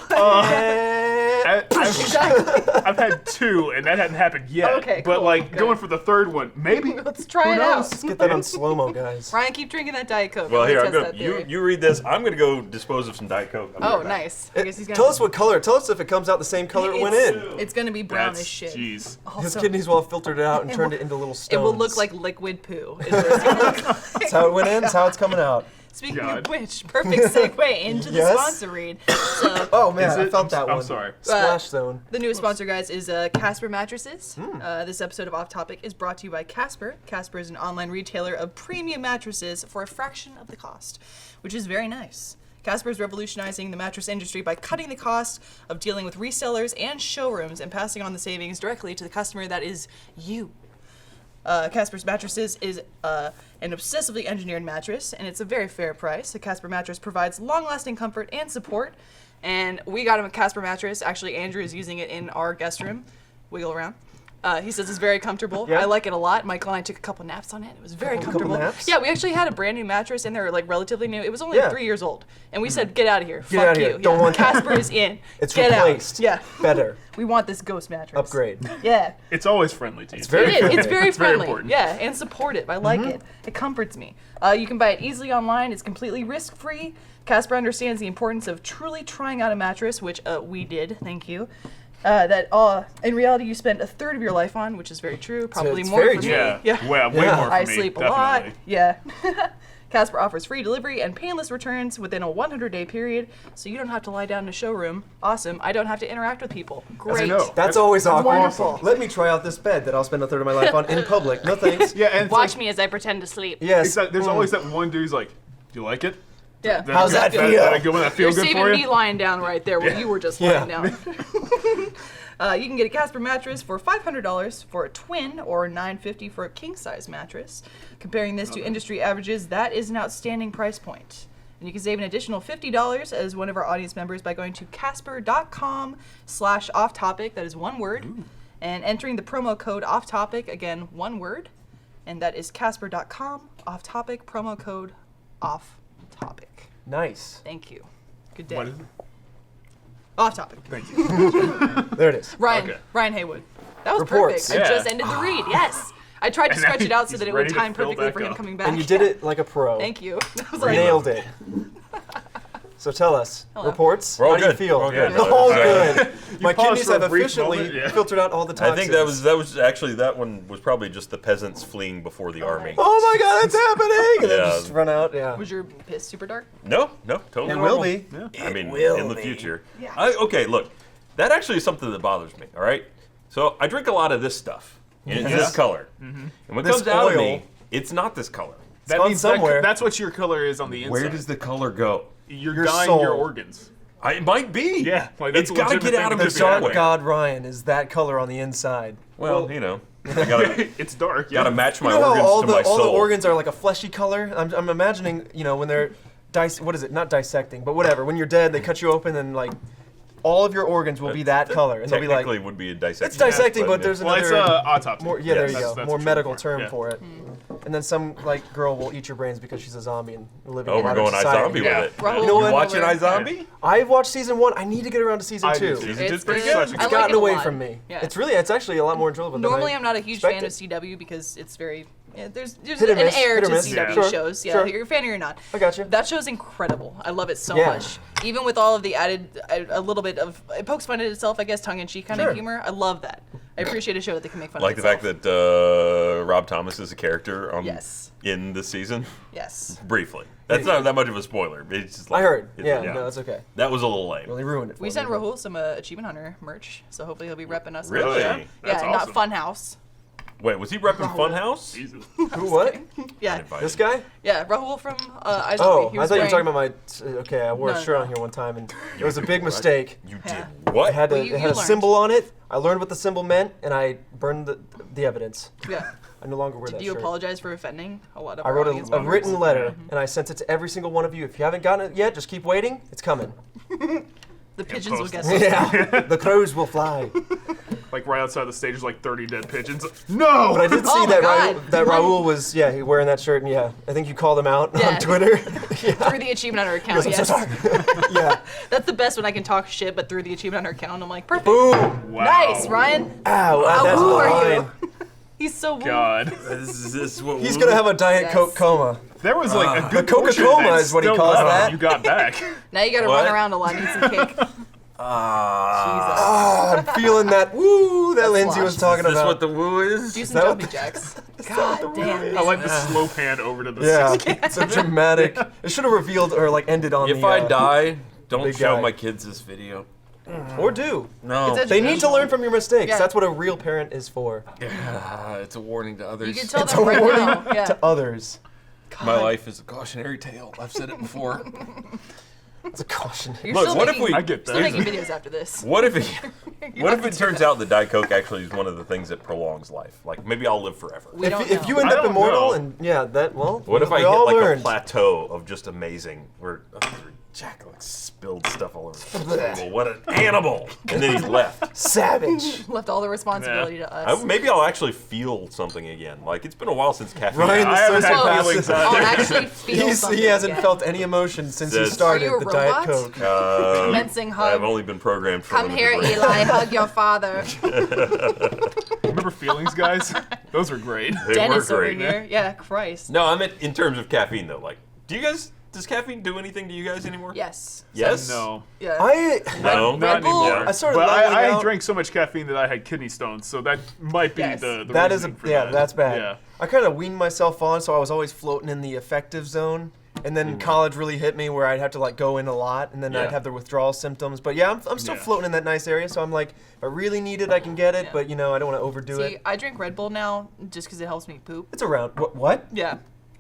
I've had two, and that hadn't happened yet. Okay, But cool, like good. going for the third one, maybe. Let's try Who it knows? out. Get that on slow mo, guys. Ryan, keep drinking that Diet Coke. Well, I here wanna I'm test gonna that theory. you read this. I'm gonna go dispose of some Diet Coke. I'll be Oh, right back. nice. I guess he's gonna. Tell us what color. Tell us if it comes out the same color it went in. It's gonna be brown That's as shit. jeez. His Also, kidneys will have filtered it out and turned it into little it stones. will look like liquid poo. Is what it's gonna look like. That's how it went in. That's how it's coming out. Speaking God. of which, perfect segue into the Yes? sponsor read. So, Oh man, Is I it? felt that one. I'm sorry. Splash zone. the newest sponsor, guys, is Casper mattresses. This episode of Off Topic is brought to you by Casper. Casper is an online retailer of premium mattresses for a fraction of the cost, which is very nice. Casper is revolutionizing the mattress industry by cutting the cost of dealing with resellers and showrooms and passing on the savings directly to the customer that is you. Casper's mattresses is an obsessively engineered mattress, and it's a very fair price. A Casper mattress provides long-lasting comfort and support, and we got him a Casper mattress. Actually, Andrew is using it in our guest room. Wiggle around. He says it's very comfortable. Yeah. I like it a lot. Michael and I took a couple naps on it. It was very Couple comfortable. naps? Yeah, we actually had a brand new mattress in there, like relatively new. It was only 3 years old, and we said, "Get out of here! Get Fuck outta you! here. Don't want that. Casper is in. It's Get replaced. out! Yeah, Better. we want this ghost mattress. Upgrade. Yeah, It's always friendly to you. It's very it is. friendly. It's very It's very friendly. important. Yeah, and supportive. I like it. It comforts me. You can buy it easily online. It's completely risk-free. Casper understands the importance of truly trying out a mattress, which we did. Thank you. That in reality you spend a third of your life on, which is very true. Probably it's more very for true. me. Yeah. Well, way Yeah. more for I me. sleep a definitely. lot. Yeah. Casper offers free delivery and painless returns within a 100-day period, so you don't have to lie down in a showroom. Awesome. I don't have to interact with people. Great. know. That's always awkward. wonderful. Let me try out this bed that I'll spend a third of my life on in public. No thanks. Yeah, and it's Watch like, me as I pretend to sleep. Yes. it's like, there's always that one dude who's like, "Do you like it? Yeah. How's that feel? That good one? That feel You're good saving for me you?" lying down right there where you were just Yeah. lying down. You can get a Casper mattress for $500 for a twin or $950 for a king-size mattress. Comparing this to industry averages, that is an outstanding price point. And you can save an additional $50 as one of our audience members by going to casper.com/offtopic, that is one word, and entering the promo code offtopic, again, one word, and that is casper.com, offtopic, promo code offtopic. Nice. Thank you. Good day. What is it? Off topic. Thank you. There it is. Ryan. Okay. Ryan Haywood. That was Reports. perfect. I Yeah. just ended the read. Yes. I tried to And stretch now it out so he's that it would ready to time fill perfectly back for him up. coming back. And you did it like a pro. Thank you. I was like, Nailed it. So tell us, Hello. reports. We're all How do you good. feel? We're all good. All Yeah. good. My paused kidneys for a have brief officially moment, yeah. filtered out all the I toxins. think that was actually that one was probably just the peasants fleeing before the army. Oh my God, it's happening! And then Yeah. just run out. Yeah. Was your piss super dark? No, totally. It normal. will be. I mean, will in the be. future. Yeah. Okay, look, that actually is something that bothers me. All right, so I drink a lot of this stuff, and it's this color, and when it This comes out of oil. me, it's not this color. That gone means somewhere. that's what your color is on the inside. Where does the color go? You're Your dying soul. your organs. It might be. Yeah, like, that's it's a got to legitimate get out of thing me to The be dark somewhere. god Ryan is that color on the inside. Well, you know, I gotta It's dark. Yeah. gotta match my You know how organs all to the my all soul. the organs are like a fleshy color? I'm imagining, you know, when they're what is it? Not dissecting, but whatever. When you're dead, they cut you open and like all of your organs will be that color, and they'll be Technically, like, would be a dissecting. it's dissecting, mask, but there's Well, it's another autopsy. more. Yeah, there you That's- go. that's More a true medical term, term yeah. for it. And then some like girl will eat your brains because she's a zombie and living Oh, in we're modern going society. iZombie Yeah. with it. Rahul You know what? Kohler. watching iZombie? I've watched season 1. I need to get around to season I 2. do. It's Season It's two's pretty good. good. I It's like gotten it a away lot. from me. Yeah. It's actually a lot more enjoyable. Normally, than I'm not a huge fan of expected. CW because it's very. Yeah, there's Hit or an miss, air hit or to miss. CW Yeah. Sure, shows. Yeah, sure. you're a fan or you're not. I got you. That show's incredible. I love it so Yeah. much. Even with all of the added, a little bit of, it pokes fun at itself, I guess, tongue-in-cheek kind Sure. of humor. I love that. I appreciate a show that they can make fun Like of the itself. fact that Rob Thomas is a character Yes. in this season. Yes. Briefly, that's not that much of a spoiler. It's just like, I heard. it's- Yeah, no, that's okay. That was a little lame. Really ruined it for We me. sent but- Rahul some Achievement Hunter merch, so hopefully he'll be repping us. on Really? the show. That's Yeah, awesome. not Funhouse. Wait, was he repping Funhouse? Jesus. Who, what? Yeah. Uninvited. This guy? Yeah, Rahul from iZombie. Oh, He I was thought you were talking wearing- about my. Okay, I wore No, a shirt no. on here one time, and it was a big mistake. You Yeah. did what? It had, Well, you it had a learned. symbol on it. I learned what the symbol meant, and I burned the evidence. Yeah. I no longer wear that Do you shirt. apologize for offending a lot of I our wrote audience a members? written letter, and I sent it to every single one of you. If you haven't gotten it yet, just keep waiting. It's coming. The pigeons will post get it. them. Yeah, the crows will fly. Like right outside the stage, there's like 30 dead pigeons. No! But I did see Oh my that God. Raul was he wearing that shirt, and yeah, I think you called him out Yeah. on Twitter. Through the Achievement Hunter account, I'm yes. so sorry. Yeah. That's the best when I can talk shit, but through the Achievement Hunter account, I'm like, perfect. Boom. Wow. Nice, Ryan. Ow. How That's woo are fine. you? He's so woo. God. This is what He's gonna have a Diet Yes. Coke coma. There was like a good The portion Coca-Cola that's is what he still calls left that. You got back. Now you gotta What? run around a lot and eat some cake. Jesus. I'm feeling that woo that Lindsay was slosh. talking Is this about. what the woo is? Do some that what jumping jacks. God damn. I like the slow pan over to the Yeah, 60. it's a dramatic. It should have revealed or like ended on If the. I die, don't big show guy. my kids this video. Or do. No. It's They need to learn from your mistakes. Yeah. That's what a real parent is for. It's a warning to others. You can tell It's them a right warning now. Yeah. to others. My life is a cautionary tale. I've said it before. It's a caution. You're Look, still what if making, we- I get still that. making videos after this. What if it turns out that Diet Coke actually is one of the things that prolongs life? Like maybe I'll live forever. We don't If know. you end I up don't immortal know. and yeah, that well. What if I we hit all like learned. a plateau of just amazing? Where this is Jack spilled stuff all over the table. What an animal! And then he left. Savage. Left all the responsibility to us. Maybe I'll actually feel something again. Like, it's been a while since caffeine. Ryan, I haven't the had sociopath. feelings I'll either. actually feel something He hasn't again. felt any emotion since he That's- started Are you a the Diet robot? Coke. Commencing hug. I've only been programmed for Come here, limited Eli. Hug your father. Remember feelings, guys? Those are great. They Dennis were over great. here. Yeah, Christ. No, I meant in terms of caffeine though. Like, does caffeine do anything to you guys anymore? Yes. Yes. No. Yeah. No. Not Bull- anymore. I started but leveling I out. drank so much caffeine that I had kidney stones, so that might be Yes. the That is reasoning for yeah, that. that's bad. Yeah. I kind of weaned myself on, so I was always floating in the effective zone. And then college really hit me where I'd have to like go in a lot, and then Yeah. I'd have the withdrawal symptoms. But yeah, I'm still Yeah. floating in that nice area. So I'm like, if I really need it, I can get it. Yeah. But you know, I don't want to overdo See, it. I drink Red Bull now just because it helps me poop. It's around. What? Yeah.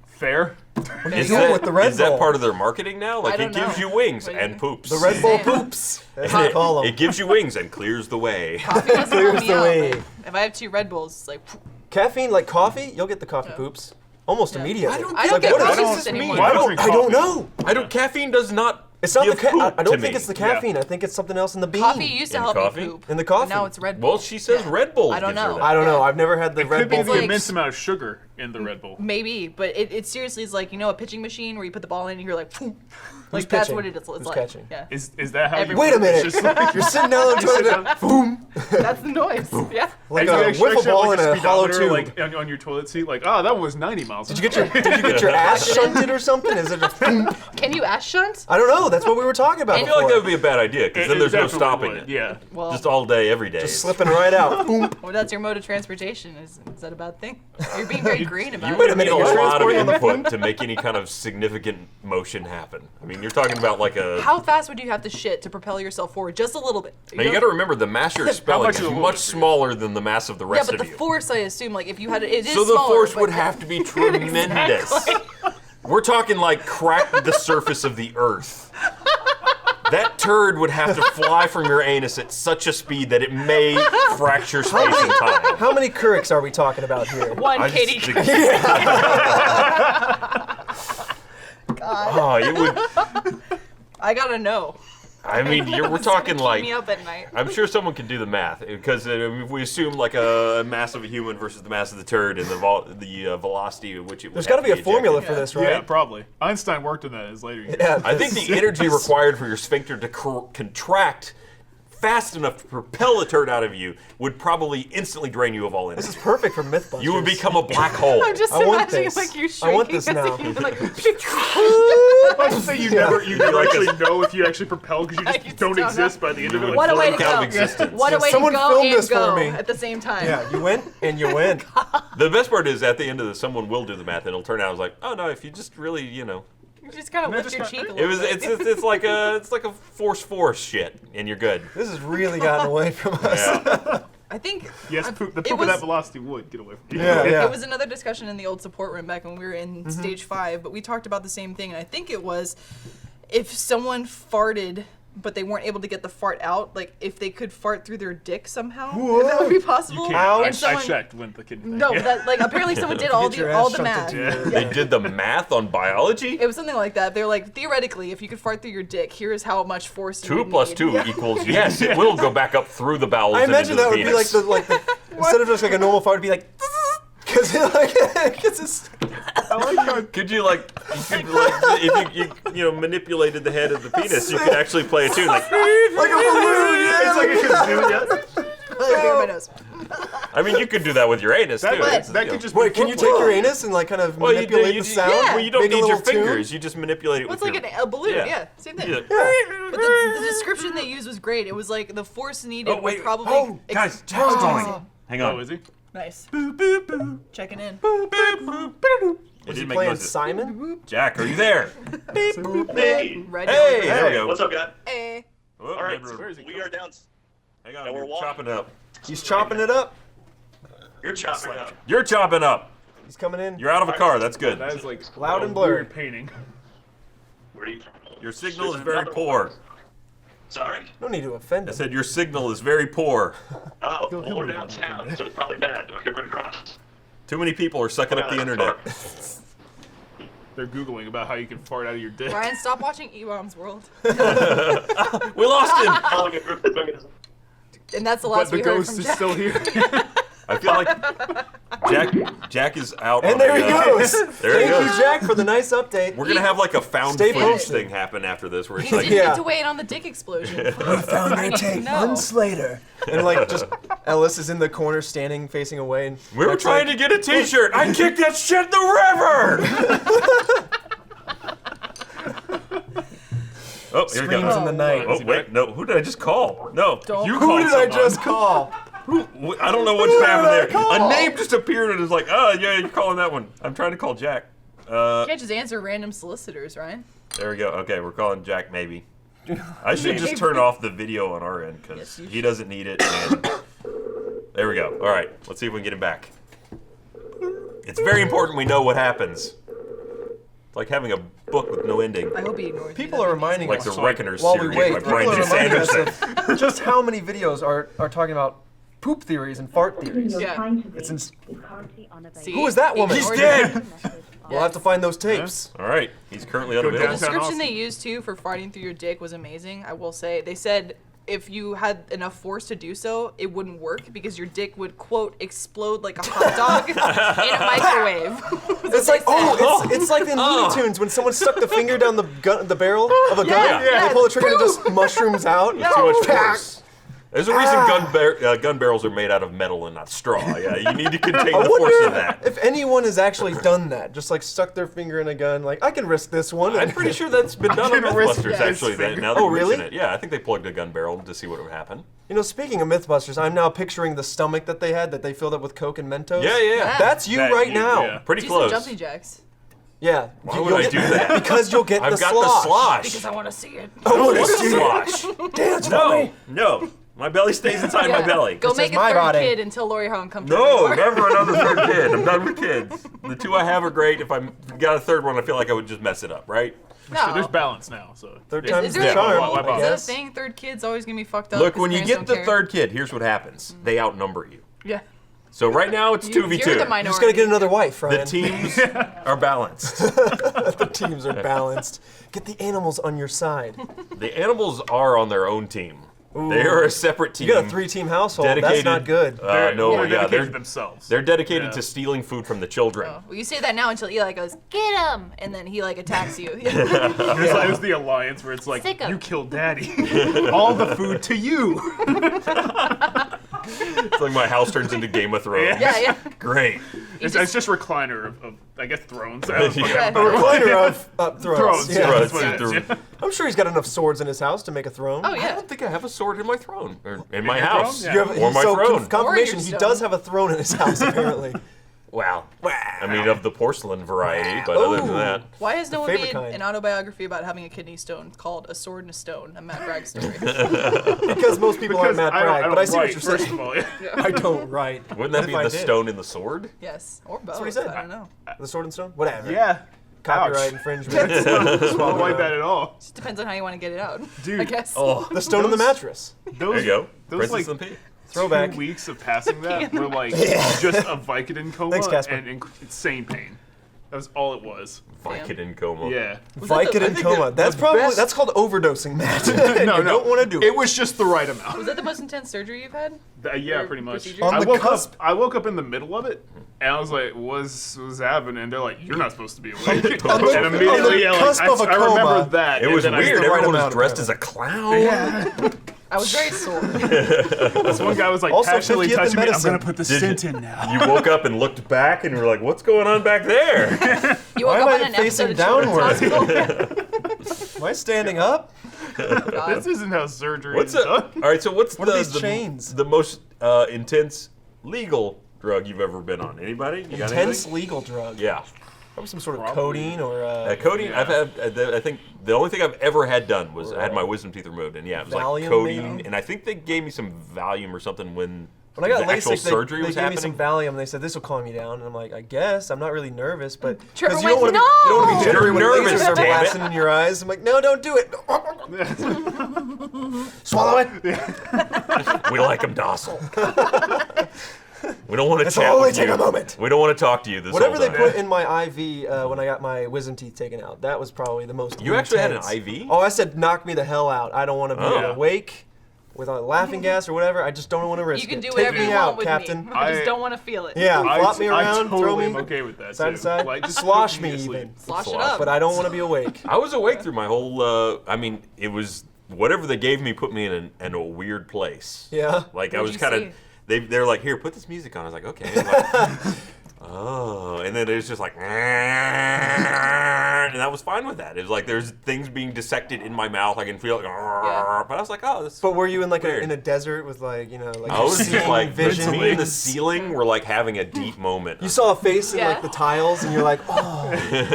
Fair. What are Is you doing that, with the Red is Bull? that part of their marketing now? Like, I it don't gives know. you wings What do you and mean? poops. The Red Bull Same. poops. That's what I call them. It gives you wings and clears the way. Coffee doesn't Clears help me the out, way. but if I have 2 Red Bulls, it's like, Caffeine, like coffee, you'll get the coffee Yeah. poops almost Yeah. immediately. I don't I It's don't like, get what is coffee this? juice anymore. Why I don't don't drink know. Caffeine does not. It's not the give poop I don't to think me. it's the caffeine. I think it's something else in the bean. coffee used to In help coffee? me poop. In the But coffee. now it's Red Bull. Well, she says Yeah. Red Bull. I don't gives her know. that. I don't know. Yeah. I've never had the It Red could be Bull. the like- immense amount of sugar in the Red Bull. Maybe, but it seriously is like, you know, a pitching machine where you put the ball in and you're like, phew. Who's Like that's pitching? what it is. It's Who's like, catching? yeah, Is that how you Everyone. Wait a minute. It's just like, You're sitting down on the toilet. Boom. that's the noise. Yeah. Like and you a actually wiffle have, ball like, in a hollow speedometer, tube. like on your toilet seat. Like, oh, that was 90 miles. Did you get your ass shunted or something? Is it a boom? Can you ass shunt? I don't know. That's what we were talking about I feel like that before. would be a bad idea because then there's no definitely stopping would, it. Yeah. Well, Just all day, every day. Just slipping right out. Boom. well, that's your mode of transportation. Is that a bad thing? You're being very green about You it. would need a you're lot of transporting on the input to make any kind of significant motion happen. I mean, you're talking about like a. How fast would you have to shit to propel yourself forward? Just a little bit. Now you got to remember the mass you're expelling much is is a little much bit for you? smaller than the mass of the Yeah, rest but the of you. force, I assume, like if you had it is So the smaller, force but- would have to be tremendous. We're talking like crack the surface of the earth. That turd would have to fly from your anus at such a speed that it may fracture space and time. How many Courics are we talking about here? One I Katie. just think- Oh, it would. I gotta know. I mean, we're It's talking gonna like. keep me up at night. I'm sure someone can do the math because if we assume like a mass of a human versus the mass of the turd and the velocity at which it would There's got to be a formula for Yeah. this, right? Yeah, probably. Einstein worked on that in his later years. Yeah, I think the energy required for your sphincter to contract fast enough to propel a turd out of you would probably instantly drain you of all This energy. is perfect for Mythbusters. You would become a black hole. I'm just I want imagining this. like you I shrinking want this as a now. human, like, I would say you never actually know if you actually propel because you I just just don't don't exist by the end of it. what a way to blink out of go. existence. What a way to Someone go film and this for go me. at the same time. Yeah, you win and you win. The best part is at the end of this, someone will do the math and it'll turn out as like, oh no, if you just really, You just kind of lift just your got cheek a hurt. little it's like a force shit, and you're good. This has really gotten away from us. Yeah. I think Yes, the it poop at was- that velocity would get away from you. Yeah, yeah. It was another discussion in the old support room back when we were in stage 5, but we talked about the same thing, and I think it was if someone farted but they weren't able to get the fart out, like if they could fart through their dick somehow, if that would be possible. You Ouch. can't. And someone- I checked when the kid. No, yeah. that like apparently someone did Get your all ass the shunted math. to your- They did the math on biology. It was something like that. They're like, theoretically, if you could fart through your dick, here's how much force you 2 would plus need. 2 equals yes. It will go back up through the bowels. I and imagine into that the would be like penis. the instead of just like a normal fart, it'd be like because it's I like how Could you like if you manipulated the head of the penis, you could actually play a tune like. like a balloon. Yeah, it's like a kazoo. Yes. Bare my nose. I mean, you could do that with your anus too. That, It's, that you could know. just. Wait, be can you foreplay. take your anus and like kind of Well, manipulate you the do- sound? yeah. Well, you don't Make a need your little tune? fingers. You just manipulate it Well, it's with like your. a balloon. Yeah. Yeah, same thing. Yeah. But the description they used was great. It was like the force needed Oh, wait. would probably. Oh, guys, Jack's calling. Hang Oh, on. is he? Nice. Boop, boop, boop. Checking in. Boop, boop, boop. It Was he didn't make playing noises. Simon? Jack, are you there? Hey, Red Hey, yellow, there we go. what's up, guys? Hey. Oh, All right, never- Where is he? we are down. Hang on, Now we're we're walking. chopping up. He's chopping it up. You're chopping up. You're chopping up. He's coming in. You're out of a car. That's good. That is like Loud a and blurry. weird painting. Where are you? Your signal is There's very another poor. one. Sorry. No need to offend I him. said your signal is very poor. Oh, well, we're downtown, so it's probably bad. Okay, we're across. Too many people are sucking up the internet. They're Googling about how you can fart out of your dick. Ryan, stop watching E-Bomb's World. We lost him. And that's the But last the we heard ghost from is Jack. still here. I feel like Jack is out. And on there he the, goes. There he Thank goes. you, Jack, for the nice update. We're gonna have like a found Stay footage posted. thing happen after this, where it's You like, didn't Yeah. get to weigh in on the dick explosion. Found their tape No. months later. And like just Ellis is in the corner standing facing away and we were Jack's trying like, to get a T-shirt. I kicked that shit in the river. Oh, here it Screams goes. in the night. Oh wait, no. Who did I just call? No, Don't. you Who called did someone. I just call? I don't know what just happened did I there. call? A name just appeared and it's like, oh yeah, you're calling that one. I'm trying to call Jack. You can't just answer random solicitors, Ryan. There we go. Okay, we're calling Jack maybe. I should just turn off the video on our end because Yes, you he doesn't need it. And there we go. All right, let's see if we can get him back. It's very important we know what happens. It's like having a book with no ending. I hope he ignores me. People That'd are be reminding Like us the Reckoners while we series wait. by People are Bryan reminding us Sanderson. of just how many videos are talking about poop theories and fart theories. Yeah. It's ins- See? Who is that woman? He's Ignored dead. We'll have to find those tapes. All right, he's currently Go The unavailable. downtown. description Austin. they used too for farting through your dick was amazing. I will say they said if you had enough force to do so, it wouldn't work because your dick would quote explode like a hot dog in a microwave. It's like it's like in Looney Tunes when someone stuck the finger down the barrel of a gun. Yeah. They pull the trigger and it just mushrooms out. Too much force. There's a reason gun barrels are made out of metal and not straw. Yeah, you need to contain I the force of wonder that. if anyone has actually done that, just like stuck their finger in a gun, like I can risk this one. I'm pretty sure that's been done on can risk Mythbusters, his actually. finger. Now that Oh, you mention really? it. Yeah, I think they plugged a gun barrel to see what would happen. You know, speaking of MythBusters, I'm now picturing the stomach that they had that they filled up with Coke and Mentos. Yeah. That's you That right you- now. yeah. Pretty Do close. some jumping jacks. Yeah. Why would I do that? Because you'll get I've the got slosh. the slosh. Because I want to see it. I want to What is see it. slosh? Dance for No, me. no. My belly stays inside my belly. Go This make is a my third body. kid until Lori Hone comes to No, the door. never another third kid. I'm done with kids. The two I have are great. If I got a third one, I feel like I would just mess it up, right? No. There's balance now, so. Third Yeah. time's Is the there charm, why I bother? Is that a guess. thing? Third kid's always gonna be fucked up. Look, 'cause when you parents get don't the care? third kid, here's what happens. They outnumber you. Yeah. So right now it's You're 2v2. the You minority. just gotta get another wife, The Ryan. teams are balanced. The teams are balanced. Get the animals on your side. The animals are on their own team. They are a separate team. You got a 3-team household. dedicated. That's not good. No, yeah, dedicated they're to themselves. they're dedicated Yeah. to stealing food from the children. Oh, well, you say that now until Eli goes, get him! And then he like attacks you. It's the alliance where it's like, Sick 'em. you killed daddy. All the food to you. It's like my house turns into Game of Thrones. yeah. Great. It's just recliner of I guess, thrones. I don't fucking Yeah. A know. recliner of thrones. Thrones, Yeah. yeah. Thrones, that's what it is, through- yeah. I'm sure he's got enough swords in his house to make a throne. Oh I yeah. don't think I have a sword in my throne or in my your house. throne? You have, Or my so throne. confirmation, Or he your does stone. have a throne in his house, apparently. Wow. I mean, of the porcelain variety, but other than Ooh. that, Why has no one favorite made kind. an autobiography about having a kidney stone called A Sword and a Stone, a Matt Bragg story? Because most people aren't Matt I don't- Bragg, I but I don't see what write, you're first saying. of all, yeah. I don't write. wouldn't that What be if I the did? stone in the sword? Yes, or both. what he said. I don't know. The sword and stone? Whatever. Yeah. Copyright Ouch. infringement. I don't like that at all. Just depends on how you want to get it out. Dude. I guess. Oh, The stone in the Those- mattress. Those, there you go. Those Princess like and Pea. Throwback. 2 weeks of passing that were like just a Vicodin coma Thanks, Casper. and insane pain. That was all it was. Vicodin coma. Yeah. Vicodin coma. That's probably best- that's called overdosing, Matt. No, you don't want to do it. It was just the right amount. Was that the most intense surgery you've had? Yeah, Or pretty much. procedure? On I the woke cusp. up. I woke up in the middle of it, and I was like, "What's happening?" And they're like, "You're not supposed to be awake." On the- and on the immediately, yeah, cusp like, of a I remember coma. that. It and was then weird. the right Everyone was amount, dressed as a clown. I was very sore. This one guy was like Also, passionately 50th in touching me. I'm medicine. gonna put the Did stint you- in now. You woke up and looked back and were like, "What's going on back there?" You Why woke am up I on an facing episode of Children's downward? Hospital. Am I standing up? God. This isn't how surgery What's is up? done. All right, so what's What are the these chains? the most intense legal drug you've ever been on? Anybody? You got Intense anything? legal drug. Yeah. Probably some sort of Probably. codeine or Codeine. Yeah. I've had. I think the only thing I've ever had done was I had my wisdom teeth removed, and yeah, it was Valium, like codeine, maybe? and I think they gave me some Valium or something when When I got the actual LASIK, surgery they was gave happening. me some Valium and they said this will calm you down, and I'm like, I guess I'm not really nervous, but Trevor you went, don't want to "No!" you don't want to be jittery when You're nervous, lasers are damn it. blasting in your eyes. I'm like, no, don't do it. Swallow it. We like them docile. We don't want to Let's chat only with take you. a moment. We don't want to talk to you this Whatever whole they time. put in my IV when I got my wisdom teeth taken out, that was probably the most You actually had an intense. IV? Oh, I said knock me the hell out. I don't want to be Oh. awake with a laughing gas or whatever. I just don't want to risk You can it. do Take whatever me you out, want with Captain. me. I just I- don't want to feel it. Yeah, flop me I around, totally throw me am okay with that side too. to side. Like, just Slosh put me to sleep. even. Slosh it Slosh. up. But I don't want to be awake. I was awake through my whole. I mean, it was whatever they gave me put me in a weird place. Yeah. Like I What'd was you kind see? of. They're like, here, put this music on. I was like, okay. Like, oh, and then it's just like, and I was fine with that. It was like there's things being dissected in my mouth. I can feel it, but I was like, oh, this. But were you in like Weird. in a desert with like like I was seeing just like, vision? me and the ceiling were like having a deep moment. You saw a face in Yeah. like the tiles, and you're like, oh.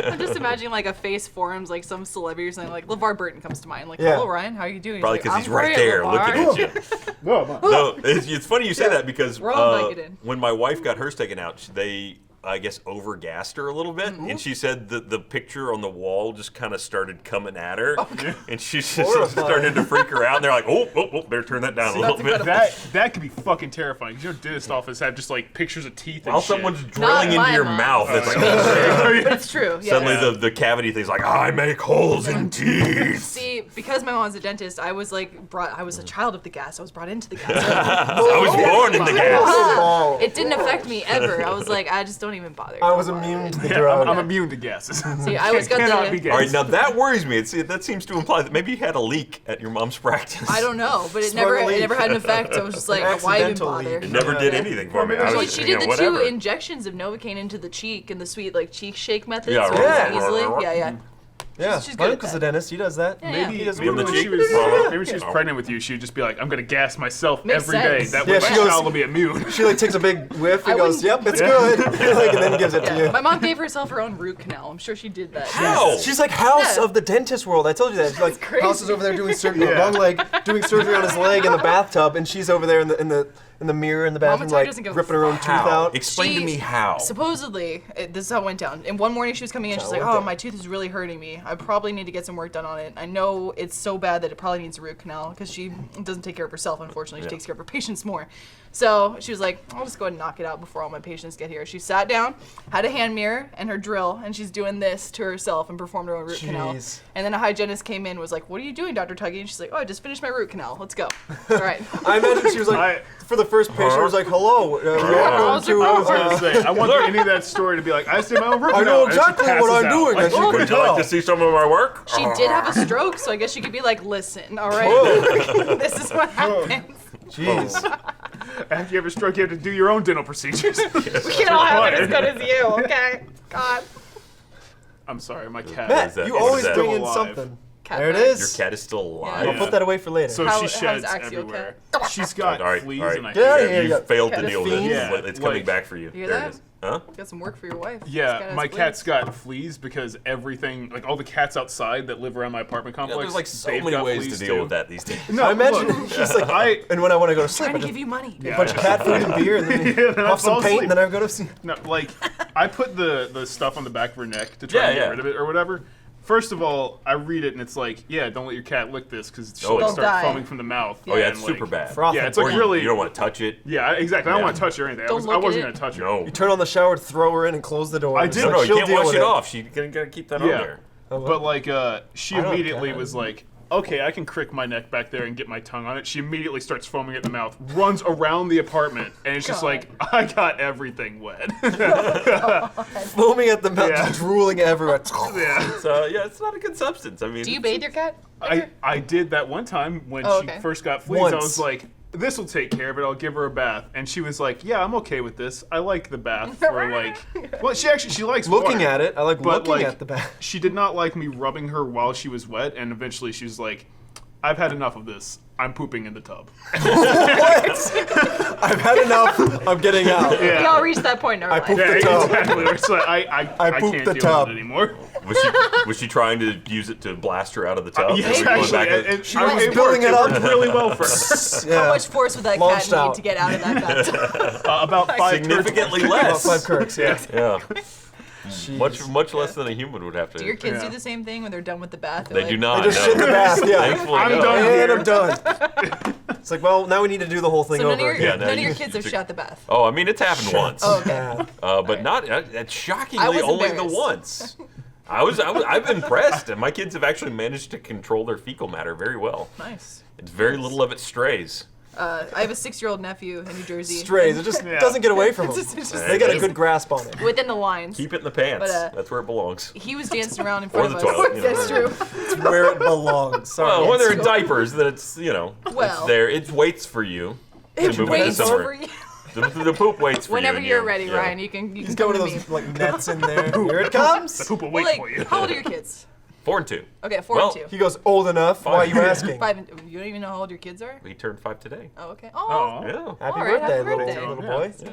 I'm just imagining like a face forms like some celebrity or something. Like LeVar Burton comes to mind. Like, Yeah. hello Ryan, how are you doing? Probably like, because he's "I'm right great, there LeVar." looking at you. Whoa, No, it's funny you say that because We're all Vicodin. when my wife got hers taken out, they, I guess, overgassed her a little bit, and she said that the picture on the wall just kind of started coming at her, and she just Horrifying. started to freak her out. And they're like, oh, better turn that down a little bit. that could be fucking terrifying. 'Cause your dentist office have just like pictures of teeth and While shit. someone's drilling into my your mom. mouth, it's like, That's true. Yeah. suddenly the cavity thing's like, I make holes in teeth. See, because my mom's a dentist, I was like I was a child of the gas. I was brought into the gas. I was born in the gas. Oh. It didn't affect me ever. I was like, I just don't even bother. I was Don't bother. immune to the Yeah, drug. I'm immune to gases. See, I always got Cannot be the. gases. All right, now that worries me. That seems to imply that maybe you had a leak at your mom's practice. I don't know, but it Smart leak. never had an effect. So I was just like, why even Accidental bother? leak. It never did anything for me. I was She, like, she you did know, the whatever. 2 injections of Novocaine into the cheek and the sweet like cheek shake method. Yeah, so it right. was easily. Yeah. Yeah, she's my good at uncle's that. a dentist. He does that. Yeah. Maybe, He does maybe the when cheek. she was Oh. maybe when she was pregnant with you, she'd just be like, "I'm gonna gas myself Makes every day. sense. That Yeah, way she my goes- child will be immune." She like takes a big whiff I and goes, wouldn't- "Yep, it's good," like, and then gives it to Yeah. you. My mom gave herself her own root canal. I'm sure she did that. How? She's like House Yeah. of the dentist world. I told you that. She's like crazy. House is over there doing surgery, Yeah. wrong leg, doing surgery on his leg in the bathtub, and she's over there in the mirror in the bathroom, Mama Ty like doesn't give a ripping her own tooth How? out. Explain to She- me how. Supposedly, this is how it went down. And one morning she was coming in, she's like, How it went "Oh, down. my tooth is really hurting me. I probably need to get some work done on it. I know it's so bad that it probably needs a root canal because she doesn't take care of herself. Unfortunately, she takes care of her patients more." So she was like, "I'll just go ahead and knock it out before all my patients get here." She sat down, had a hand mirror and her drill, and she's doing this to herself and performed her own root canal. Jeez. And then a hygienist came in, was like, "What are you doing, Dr. Tuggy?" And she's like, "Oh, I just finished my root canal. Let's go." All right. I imagine she was like, for the first patient, she was like, "Hello, welcome to." I was gonna say, I want any of that story to be like, I see my own root I canal. know and she exactly what passes I'm out. doing. Like, As you Would can you like tell. to see some of my work? She did have a stroke, so I guess she could be like, "Listen, all right, this is what happens. Jeez. after you have a stroke, you have to do your own dental procedures. We can't all have it as good as you, okay? God." I'm sorry, my cat. Matt, that? you What always is that? bring in Still alive. something. Cat There it back. Your is. cat is still alive. I'll Yeah. put that away for later. So How- she how's sheds Axial everywhere. She's got All right, fleas all right. and I Get out of hate here, it. You you failed to Cat deal with fiend. it. Yeah, It's coming like- back for you. You hear There that? it is. Huh? Got some work for your wife. This Yeah, cat has my fleas. cat's got fleas because everything, like all the cats outside that live around my apartment You know, complex, there's like so they've many got ways fleas to deal too. with that these days. No, I imagine look, she's like, and when I want to go to sleep, Trying I to just give you money. Yeah. a bunch of cat food and beer, and then then I puff some fall paint, asleep. and then I go to sleep. No, like I put the stuff on the back of her neck to try Yeah, and get yeah. rid of it or whatever. First of all, I read it and it's like, yeah, don't let your cat lick this because she'll Oh, like, They'll start die. foaming from the mouth. Oh yeah, and, it's like- super bad. Frothing. Yeah, it's Or like you- really. You don't want to touch it. Yeah, exactly. I don't Yeah. want to touch her or anything. Don't I look wasn't at gonna touch her. No. You turn on the shower, throw her in, and close the door. I did. No, no, you She'll can't deal wash with it off. You gotta keep that on Yeah. there. Oh, well. But like, she I don't immediately get it. was like, okay, I can crick my neck back there and get my tongue on it. She immediately starts foaming at the mouth, runs around the apartment, and it's just God. like, I got everything wet. foaming at the mouth, Yeah. just drooling everywhere. Yeah. So yeah, it's not a good substance. I mean, Do you it's- bathe your cat? I did that one time when Oh, she okay. first got fleas. I Once. was like, this will take care of it. I'll give her a bath. And she was like, yeah, I'm okay with this. I like the bath for like, well, she likes Looking water. at it, I like But, looking like, at the back. She did not like me rubbing her while she was wet, and eventually she was like, I've had enough of this. I'm pooping in the tub. What? I've had enough. I'm getting out. We Yeah. all reached that point in our I life. pooped Yeah, the tub. exactly. It's like, I pooped can't the deal tub. with it anymore. Was she trying to use it to blast her out of the tub? Yes, Are we going actually, back to- it building worked. it It up. worked really well for her. Yeah. How much force would that Launched cat need out. to get out of that bathtub? About 5 significantly About less. 5 Kirks, yeah. Yeah, Jeez. much less than a human would have to. Do your kids Yeah. do the same thing when they're done with the bath? They're They like, do not. They just no. shit in the bath, yeah. Thankfully, I'm no. done. And here. I'm done. It's like, well, now we need to do the whole thing So none over of again. none of your kids have shot the bath. Oh, I mean, it's happened once. Oh, okay. Yeah. But not shockingly I was only the embarrassed. once. I've been impressed, and my kids have actually managed to control their fecal matter very well. Nice. It's very little of it strays. I have a 6-year-old nephew in New Jersey. Strays. It just doesn't get away from them. It's just- They got a good grasp on it. Within the lines. Keep it in the pants. But, That's where it belongs. He was dancing around in Or front the of us. toilet, you know. That's true. It's where it belongs. Sorry. Well, when they're in so- diapers, then it's Well. it's there. It waits for you. It to move waits into summer. for you. The poop waits for Whenever you. you're and ready, yeah. Ryan, you can He's come got one to of me. those like nets in there. Here it comes. Poop will Well, wait for you. how old are your kids? 4 and 2. Okay, 4 Well, and 2. He goes old enough. Why are you asking? 5 and you don't even know how old your kids are? He turned 5 today. Oh, okay. Oh. Oh, Yeah. Happy All right, birthday, happy little, birthday. little Yeah. boy. Yeah.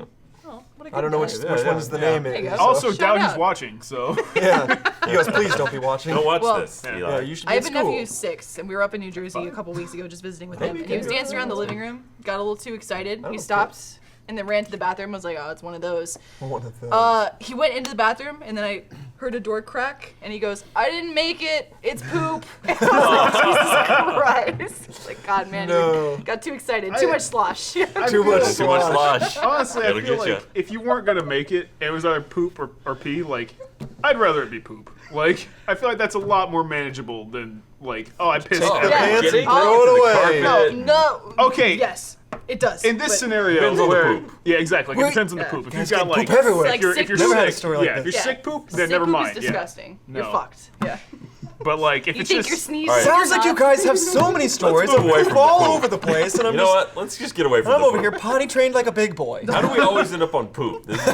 oh what a good I don't know which guy. which one's the name There you is. go. so- Also, Shout doubt out. he's watching, so. Yeah. He goes, please don't be watching. Don't watch Well, this. yeah. Eli. Yeah, you should be I have in a school. nephew 6, and we were up in New Jersey a couple weeks ago just visiting with him. And he was dancing around the living room, got a little too excited. He stopped and then ran to the bathroom. I was like, oh, it's one of those. One of those. He went into the bathroom, and then I heard a door crack, and he goes, I didn't make it. It's poop. And I was like, Jesus Christ. Like, God, man, No. he got too excited. Too much slosh. Too much Too much slosh. slosh. Honestly, I It'll feel get like ya. if you weren't gonna make it, it was either poop or pee. Like, I'd rather it be poop. Like, I feel like that's a lot more manageable than like, oh, I pissed. Take everywhere. the pants Getting and throw to it the away. carpet. No. Okay. Yes, it does. In this but- scenario, Depends on the where poop. yeah, exactly. Like, it Wait. depends on the Yeah. poop. If Guys you've got get like, poop everywhere. Like if sick you're poop. Never had a sick, story like yeah, if this. you're Yeah. sick poop, then Sick never poop mind. is Yeah. disgusting. You're No. fucked. Yeah. But like, if You it's think just you're sneezing? All right. Sounds like you guys have so many stories move that away poop from all the poop. over the place, and I'm You know just what? Let's just get away from I'm the over poop. here potty trained like a big boy How do we always end up on poop? This is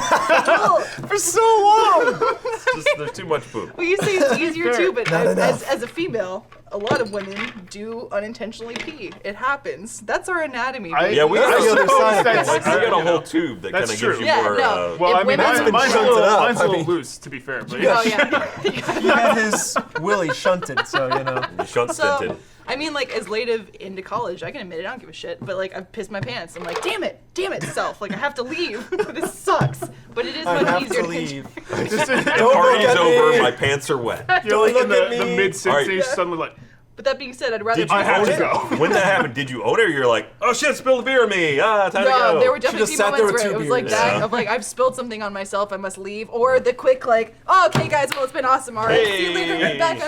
for so long. just, there's too much poop. Well, you say it's easier too, but Not enough. as a female, a lot of women do unintentionally pee. It happens. That's our anatomy. baby. Yeah, we That's got the other side of that's- it. Like, we got a you know. whole tube that kind That's of true. gives you Yeah, more. no. Well, If I mean, women's been mine's a shunted little, up. mine's a I little mean- loose, to be fair. But Oh yeah. He had his willy shunted, so you know. Shunt So, stinted. I mean, like, as late of into college, I can admit it, I don't give a shit, but, like, I've pissed my pants. I'm like, damn it, self. Like, I have to leave. This sucks. But it is I much have easier to leave. just Don't look Party's at over. me. My pants are wet. you're like in look at the me. mid six, All right. and you're suddenly like, But that being said, I'd rather Did you I have own to it? go. When that happened, did you own it, or you're like, oh shit, spilled a beer on me. Time to No, go. there were definitely just few sat there moments with where it two was like beers. that, Yeah. of like, I've spilled something on myself, I must leave, or the quick like, oh, okay guys, well it's been awesome, all right, see you later, Hey. back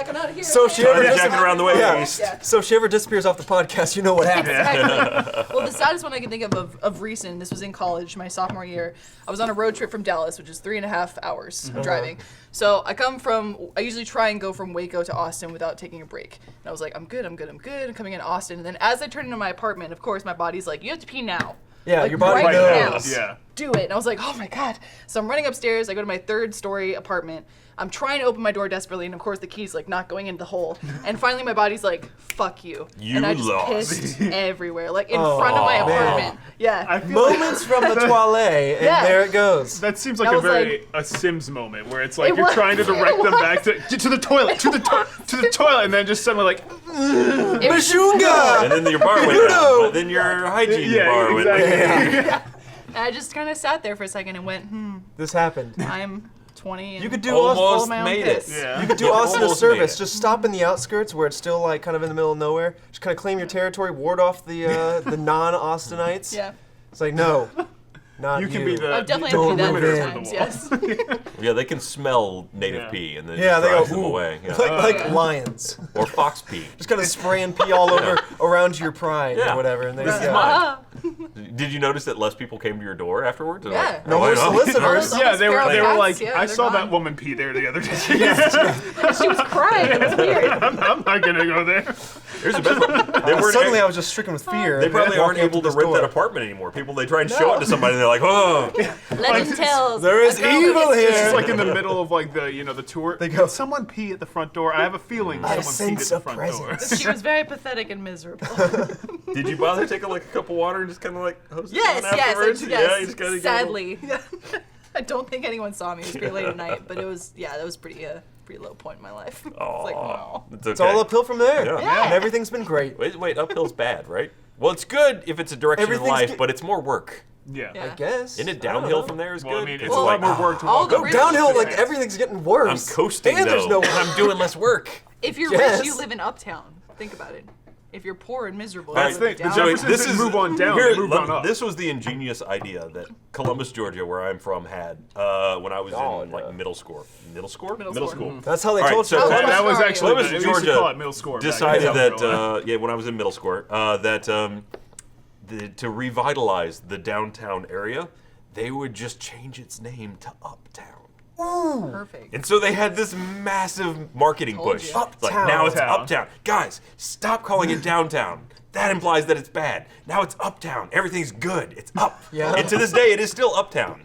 on out of here. So okay. she ever Turn the does jacket around the Yeah. waist. Yeah. So if she ever disappears off the podcast, you know what happened. Exactly. Well, the saddest one I can think of recent, this was in college, my sophomore year. I was on a road trip from Dallas, which is 3.5 hours driving. So I usually try and go from Waco to Austin without taking a break. And I was like, I'm good. I'm coming in Austin. And then as I turn into my apartment, of course, my body's like, you have to pee now. Yeah, Like, your body right knows. now. yeah. Do it. And I was like, oh my God. So I'm running upstairs. I go to my 3rd-story apartment. I'm trying to open my door desperately, and of course the key's like not going into the hole. And finally my body's like, fuck you. You and I just lost. pissed everywhere, like in Oh, front of my man. apartment. Yeah. I feel like Moments from the toilet, and Yeah. there it goes. that seems like That a was very a Sims moment where it's like It you're was. trying to direct It them was. back to the toilet, to the toilet, and then just suddenly like, It was just- Bashunga! And then your bar went Menudo! down. But then your hygiene yeah, bar went exactly. down. And I just kind of sat there for a second and went, This happened. I'm 20 and You could do full Almost of my own made piss. it. Yeah. You could do Yeah, Austin a almost made service. it. Just stop in the outskirts where it's still like kind of in the middle of nowhere. Just kind of claim your territory, ward off the non-Austinites. Yeah. It's like no, not You can be the I've definitely Don't had to do move that a in. few times, yes. Yeah, they can smell native Yeah. pee and then Yeah, it they go drives them ooh. away. Yeah. like lions. Or fox pee. Just kind of spray and pee all over around your pride Yeah. or whatever, and they This is yeah. mine. Ah. Did you notice that less people came to your door afterwards? They're Yeah. like, No "Oh, more wait, no." solicitors. All Yeah, those they were feral like, cats, yeah, I they're saw gone. that woman pee there the other day. She was crying. It was weird. I'm not gonna go there. Here's the best one. They weren't Suddenly, ac- I was just stricken with fear. They and probably walking aren't able up to this rent door. that apartment anymore. People, they try and show it to somebody and they're like, oh. Legend tells. There is a girl who evil gets here. It's to- just like in the middle of like the tour. They go- Did someone pee at the front door? I have a feeling I someone peed sense at a the front door. presence. She was very pathetic and miserable. Did you bother taking like a cup of water and just kind of like hose it Yes, down yes, afterwards? yes. Yeah, you just gotta go. Sadly. I don't think anyone saw me. It was pretty late at night, but it was, that was pretty low point in my life. It's like, Aw, no. it's okay. It's all uphill from there. Yeah. Yeah. And everything's been great. Wait, uphill's bad, right? Well, it's good if it's a direction in Everything's life, good. but it's more work. Yeah. Yeah. I guess. Isn't it I don't downhill know. from there is Well, I good? mean, it's It's a lot like, more work to all walk the up. rich- Downhill, like Yeah. everything's getting I'm worse. coasting and there's though. no. I'm doing less work. If you're Yes. rich, you live in Uptown. Think about it. If you're poor and miserable, That's you the thing. live The down. Jeffersons didn't move on down. They moved on up. This was the ingenious idea that Columbus, Georgia, where I'm from, had when I was in like middle school. Middle school. Middle school. That's how they All right, told so you. Columbus, That was Sorry. actually Columbus, we used to Georgia call it middle score. decided that when I was in middle school to revitalize the downtown area, they would just change its name to Uptown. Perfect. And so they had this massive marketing Told push. you. Like, now it's Uptown. Uptown. Guys, stop calling it downtown. That implies that it's bad. Now it's Uptown. Everything's good. It's up. Yeah. And to this day, it is still Uptown.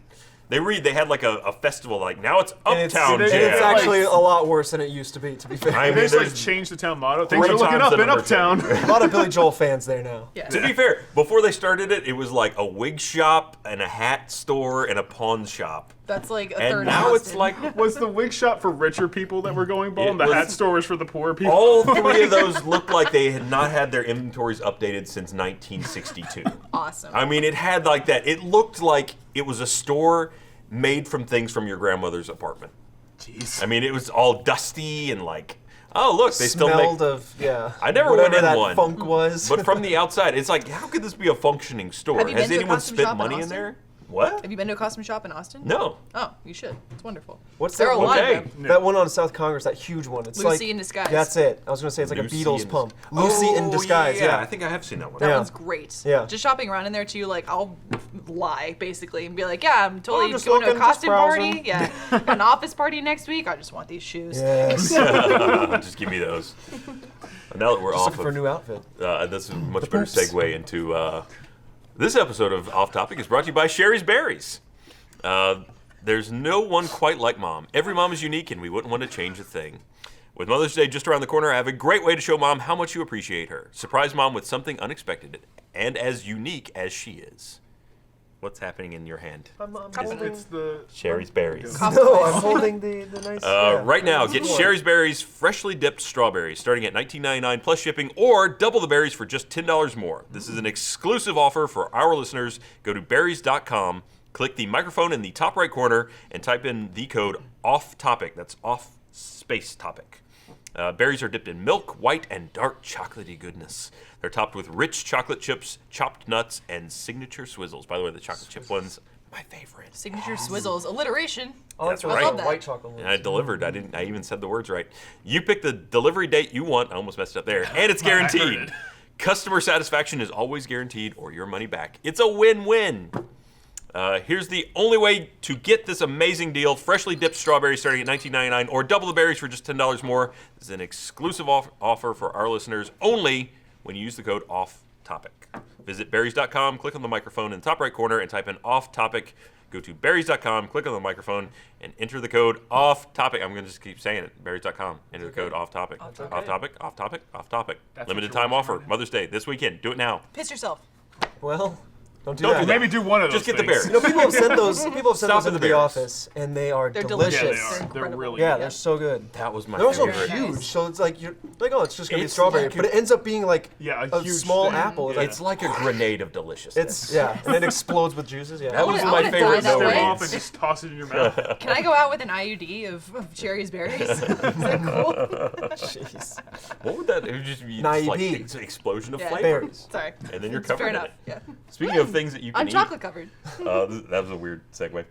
They had like a festival, like, now it's And it's, Uptown and Jam. it's actually a lot worse than it used to be fair. I They mean, just like there's changed the town motto. Things Three are looking times up the in number Uptown. A lot of Billy Joel fans there now. Yeah. To be fair, before they started it, it was like a wig shop and a hat store and a pawn shop. That's like a And third now of it's Austin. like Was the wig shop for richer people that were going bald? It And the was- hat store was for the poor people. all three of those looked like they had not had their inventories updated since 1962. Awesome. I mean, it had like that. It looked like it was a store made from things from your grandmother's apartment. Jeez. I mean, it was all dusty and like, oh look, they still Smelled make. of, yeah. I never whatever went in that one. funk was. But from the outside, it's like, how could this be a functioning store? Have you Has been to a anyone costume spent shop in money in Austin? there? What? Have you been to a costume shop in Austin? No. Oh, you should. It's wonderful. What's There that are a one? lot Okay. of them. That one on South Congress, that huge one. It's Lucy like in Disguise. That's it. I was gonna say it's like Lucy a Beatles in- pump. Lucy in Oh, Disguise. Yeah, Yeah. I think I have seen that one. That Yeah. one's great. Yeah. Just shopping around in there too, like I'll lie basically and be like, yeah, I'm totally I'm just going to a looking, just costume party. browsing. Yeah, got an office party next week. I just want these shoes. Yes. Just give me those. Now that we're Just off looking for a of, new outfit. that's a much better poops. segue into this episode of Off Topic is brought to you by Sheri's Berries. There's no one quite like mom. Every mom is unique, and we wouldn't want to change a thing. With Mother's Day just around the corner, I have a great way to show mom how much you appreciate her. Surprise mom with something unexpected and as unique as she is. What's happening in your hand? It's the Sheri's Berries. No, I'm holding the nice. yeah. Right now, get Sheri's Berries freshly dipped strawberries starting at $19.99 plus shipping, or double the berries for just $10 more. This is an exclusive offer for our listeners. Go to berries.com, click the microphone in the top right corner, and type in the code OFF-TOPIC. That's off space topic. Berries are dipped in milk, white, and dark chocolatey goodness. They're topped with rich chocolate chips, chopped nuts, and signature swizzles. By the way, the chocolate chip one's my favorite. Signature swizzles, alliteration. Oh, That's that's right. I love that. White chocolate. And I delivered. I even said the words right. You pick the delivery date you want. I almost messed up there. And it's guaranteed. Customer satisfaction is always guaranteed, or your money back. It's a win-win. Here's the only way to get this amazing deal. Freshly dipped strawberries starting at $19.99, or double the berries for just $10 more. This is an exclusive offer for our listeners only when you use the code OFF-TOPIC. Visit berries.com, click on the microphone in the top right corner, and type in OFF-TOPIC. Go to berries.com, click on the microphone, and enter the code OFF-TOPIC. I'm going to just keep saying it. Berries.com. Enter the code OFF-TOPIC. Off-topic, off-topic, off-topic. Limited time offer. Mother's Day this weekend. Do it now. Piss yourself. Well, don't do Don't that. do that. maybe do one of those. Just get the things. berries. You know, people have sent those. People have sent Stop those at into the the berries. office, and they are They're delicious. Yeah, delicious. they are. They're incredible. really Yeah, good. they're so good. That was my They're also favorite. Very huge, nice. so it's like you're like, oh, it's just gonna be It's strawberry, like but it ends up being like Yeah, a a huge small thing. apple. Yeah. It's like a grenade of deliciousness. It's yeah, and it explodes with juices. Yeah, That was I my wanna favorite die that Step way. off and just toss it in your mouth. Can I go out with an IUD of Sheri's berries? Is that cool? Jeez. What would that? It would just be An just like IED. it's an explosion of Yeah. flavors. Sorry. And then you're It's covered fair in enough. it. Yeah. Speaking of things that you can I'm eat, chocolate covered. that was a weird segue.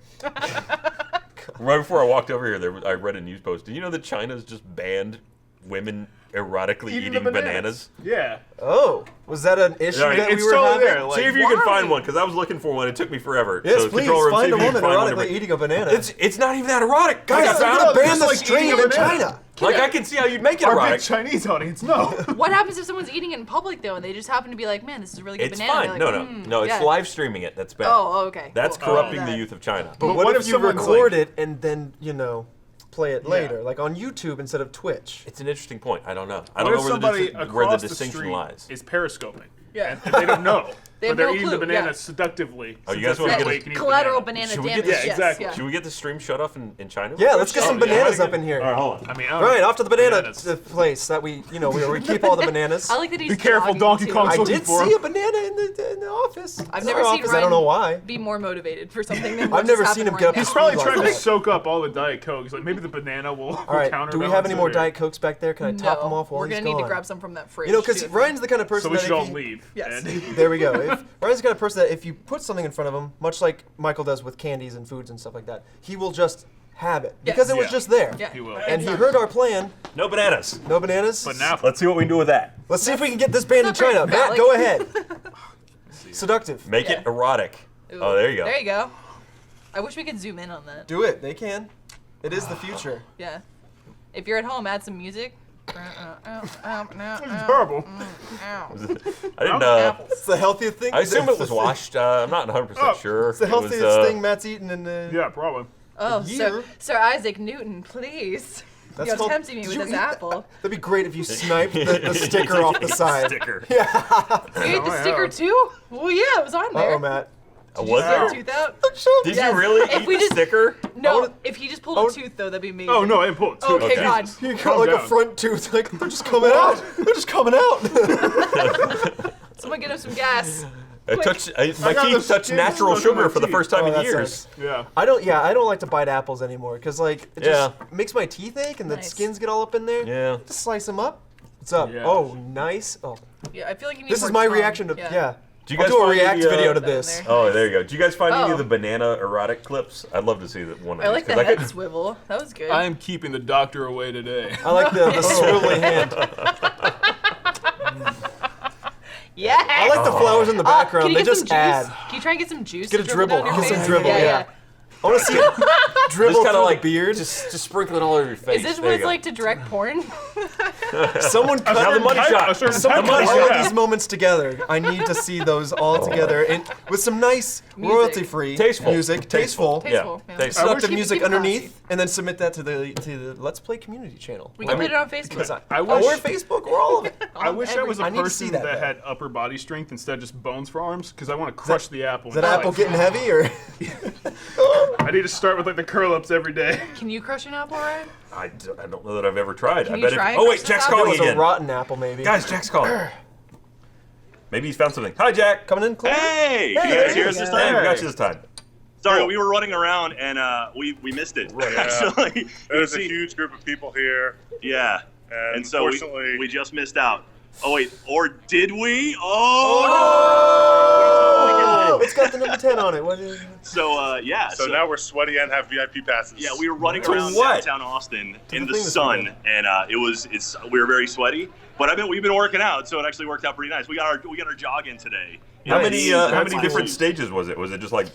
Right before I walked over here, I read a news post. Did you know that China's just banned women erotically Eating eating the bananas? Yeah. Oh, was that an issue Right, that we it's were totally having? there. Like, See if you can why? find one, because I was looking for one. It took me forever. Yes, so please control room, see find if a you can woman find one to erotically bring- eating a banana. It's not even that erotic. Guys, I they're found gonna it. ban just the like stream eating a in banana. China. Like I can see how you'd make it Our big erotic. Chinese audience, no. What happens if someone's eating it in public though, and they just happen to be like, "Man, this is a really good It's banana." fine. They're No, like, no. It's yeah. live streaming it. That's bad. Oh, okay. That's Cool. corrupting Oh, the that. youth of China. But what what if if you someone's record like- it and then play it later, like on YouTube instead of Twitch? It's an interesting point. I don't know. I What don't if know somebody where the across distinction street lies. is periscoping? Yeah. And they don't know. They But have they're no eating clue. the banana yeah. seductively. Oh, you guys wanna That get way a- you can eat the Collateral banana. banana Should we damage. get this- Yeah, exactly. Yes, Should we get the stream shut off in China? Yeah, let's get some yeah. bananas up in here. All right, hold on. I mean, All right, off to the banana place that we keep all the bananas. I like that he's Be careful, jogging, Donkey too. Kong's I looking did for see him. a banana in the office. I've In never our seen office. Ryan I don't know why. be more motivated for something than I've what never just seen him happened get right He's now. probably Like trying to that. soak up all the Diet Coke. He's like, maybe the banana will All right, do we have any more Diet Cokes back there? Can I top them off while We're he's gonna need gone? to grab some from that fridge. Because too. Ryan's the kind of person So we that should if all he- leave. Yes. And There we go. Ryan's the kind of person that if you put something in front of him, much like Michael does with candies and foods and stuff like that, he will just have it because it was Yeah. just there. Yeah. he will. And he heard our plan. No bananas. No bananas. But now, Let's see what we can do with that. Let's see if we can get this banned in It's not China. very Matt, phallic. go ahead. Seductive. Make it erotic. Ooh. Oh, there you go. There you go. I wish we could zoom in on that. Do it. They can. It is the future. Yeah. If you're at home, add some music. it's horrible. I didn't. It's the healthiest thing. I assume it was washed. I'm not 100% sure. It's the It was, healthiest thing Matt's eaten in Yeah, probably. Oh, year. Sir Isaac Newton, please. That's You're called- tempting me Did with you this eat that? apple. That'd be great if you sniped the sticker off the side. Sticker. You ate I the sticker have. too? Well, yeah, it was on there. Uh-oh, Matt. Was Get it? a tooth out? Did Yes. you really If eat we the just- sticker? No, if he just pulled Oh. a tooth though, that'd be amazing. Oh, no, I didn't pull it too. Okay, God. You got Calm like a down. front tooth. Like, they're just coming out. They're just coming out. Someone get him some gas. My got teeth the touched skin natural stuck in my sugar for the teeth. first time Oh, in that years. sucks. Yeah. I don't like to bite apples anymore because like it just Yeah. makes my teeth ache and the Nice. skins get all up in there. Yeah. Just slice them up. What's up? Yeah. Oh, nice. Oh, Yeah, I feel like you need this more is my tongue. reaction to yeah. Do you I'll guys do a find react any, video to That in this. there. Oh, there you go. Do you guys find any Oh. of the banana erotic clips? I'd love to see that one of I these. like the 'cause head could- swivel. That was good. I am keeping the doctor away today. I like the swivelly hand. yeah. I like the flowers in the Can background. you They get some just add. juice? Can you try and get some juice? Get to a dribble. down your Get some face? dribble. Yeah, Yeah. I want to see it dribble Just kind through of like the beard. just sprinkle it all over your face. Is this There what you it's go. like to direct porn? Someone cut Now the money shot. Someone The money cut all shot. of these moments together. I need to see those all together and with some nice Music. royalty-free Tasteful. music, tasteful, Tasteful. Yeah. Yeah. Tasteful. seductive Keep it music classy. underneath, and then submit that to the Let's Play community channel. We can put it on Facebook. I wish- or Facebook, or all of it. I wish I was a I need to see person that, that though. had upper body strength instead of just bones for arms, because I want to crush the apple. Is that and apple like- getting heavy, or I need to start with like the curl-ups every day. Can you crush an apple, Ryan? I don't know that I've ever tried. Can I you bet try if, and oh crush wait, this Jack's apple? it calling was a again. rotten apple, maybe? Guys, Jack's calling. Maybe he's found something. Hi, Jack. Coming in close. Hey! Can you guys hear us this Hey, time? we got you this time. Sorry, we were running around and we missed it. Actually, There's a huge group of people here, Yeah. and And so unfortunately, we just missed out. Oh wait, or did we? Oh, it's got the number 10 on it. What is it? So yeah. so now we're sweaty and have VIP passes. Yeah, we were running To around what? downtown Austin in the the thing this sun, weekend. and we were very sweaty. But we've been working out, so it actually worked out pretty nice. We got our jog in today. How Nice. many That's different cool. stages was it? Was it just like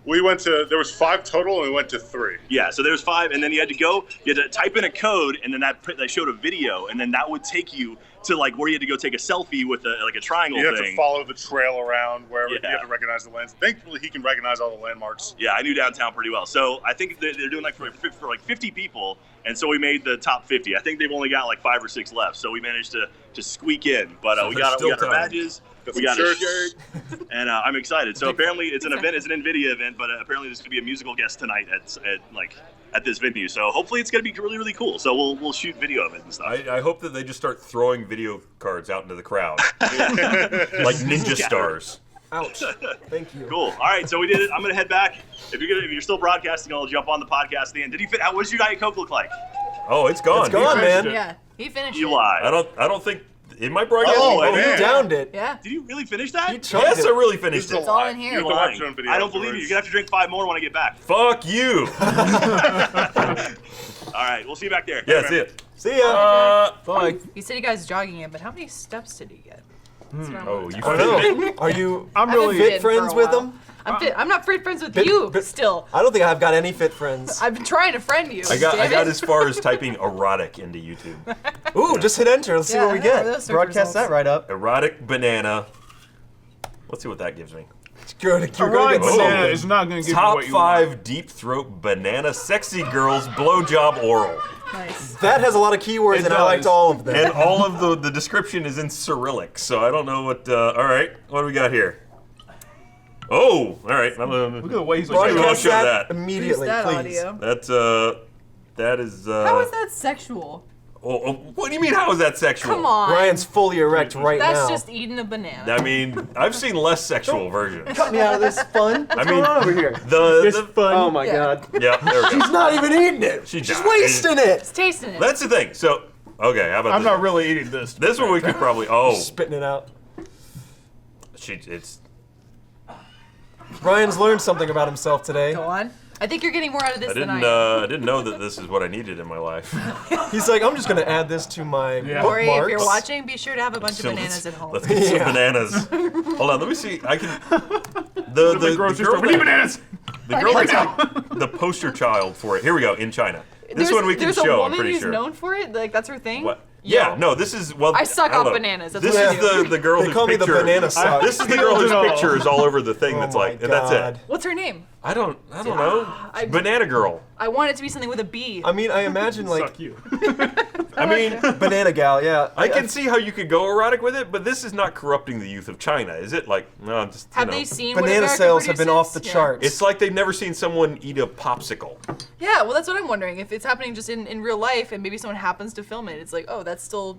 We went to, there was 5 total, and we went to 3. Yeah, so there's 5, and then you had to type in a code, and then that showed a video, and then that would take you to like where you had to go take a selfie with a triangle You have thing. to follow the trail around wherever you Yeah. have to recognize the lands. Thankfully, he can recognize all the landmarks. Yeah, I knew downtown pretty well. So I think they're doing like for like 50 people, and so we made the top 50. I think they've only got like 5 or 6 left, so we managed to squeak in. But So we there's got still our time. badges, Got we some got a shirts. shirt, and I'm excited. So apparently it's an event, it's an NVIDIA event, but apparently there's going to be a musical guest tonight at this venue. So hopefully it's going to be really, really cool. So we'll shoot video of it and stuff. I hope that they just start throwing video cards out into the crowd. Like ninja stars. Ouch. Thank you. Cool. All right, so we did it. I'm gonna head back. If you're still broadcasting, I'll jump on the podcast at the end. Did you fit? What does your Diet Coke look like? Oh, it's gone. It's gone, man. Yeah, he finished You it. lie. I don't think in my broadcast. Oh, Oh, man. you downed it. Yeah, Did you really finish that? You chugged Yes, it. I really finished This is it. it's all in here. You're The lying. live-stream video I don't believe you. You're gonna have to drink 5 more when I get back. Fuck you. All right, we'll see you back there. Yeah, that's it. See ya. Bye. He said you guys jogging in, but how many steps did he get? That's what I Oh, want. you I don't know. Are you I'm I've been really. fit fit for a friends with while. them? I'm not friends with Fit- you fit- still. I don't think I've got any fit friends. I've been trying to friend you. I got damn it. as far as typing erotic into YouTube. Ooh, just hit enter. Let's see Yeah, what we yeah, get. those search Broadcast results. that right up. Erotic banana. Let's see what that gives me. Good. A You're raw gonna get banana something. is not going to give you Top what you want. 5 deep throat banana sexy girls blowjob oral. Nice. That has a lot of keywords, It and I does. liked all of them. And all of the description is in Cyrillic, so I don't know what. All right, what do we got here? Oh, all right. Look at the way he's Broadcast like. Broadcast show that that. immediately, Where's that please. audio? That is. How is that sexual? Oh, what do you mean? How is that sexual? Come on. Ryan's fully erect right That's now. just eating a banana. I mean, I've seen less sexual versions. Cut me out of this fun. What's going on over here? It's The fun. Oh my Yeah. god. yeah, there we go. She's not even eating it. She's She's not. wasting it. It's tasting it. That's the thing. So, okay, how about I'm this? not really eating this. This one we could probably. Oh, Spitting it out. it's. Ryan's learned something about himself today. Go on. I think you're getting more out of this I than I didn't. am. I didn't know that this is what I needed in my life. He's like, I'm just gonna add this to my Yeah. Corey, if you're bookmarks. watching, be sure to have a bunch of So bananas at home. Let's get some Yeah. bananas. Hold on, let me see. I can. The grocery girl store. We need that- bananas. The girl that's the poster child for it. Here we go in China. This one we can there's show. a I'm woman pretty who's sure. known for it. Like that's her thing. What? Yeah, no, this is well. I suck don't off know. bananas, that's This what I is do. the girl They whose call me the picture. banana suck. This is the girl whose No. picture is all over the thing. Oh That's my like, and that's God. it. What's her name? I don't know. I- Banana girl. I want it to be something with a B. I mean, I imagine like Suck you. I mean, banana gal. Yeah. I can see how you could go erotic with it, but this is not corrupting the youth of China, is it? Like, no, just you Have know. they seen what Banana America sales have been produces? off the Yeah. charts. It's like they've never seen someone eat a popsicle. Yeah, well, that's what I'm wondering. If it's happening just in real life, and maybe someone happens to film it, it's like, oh, that still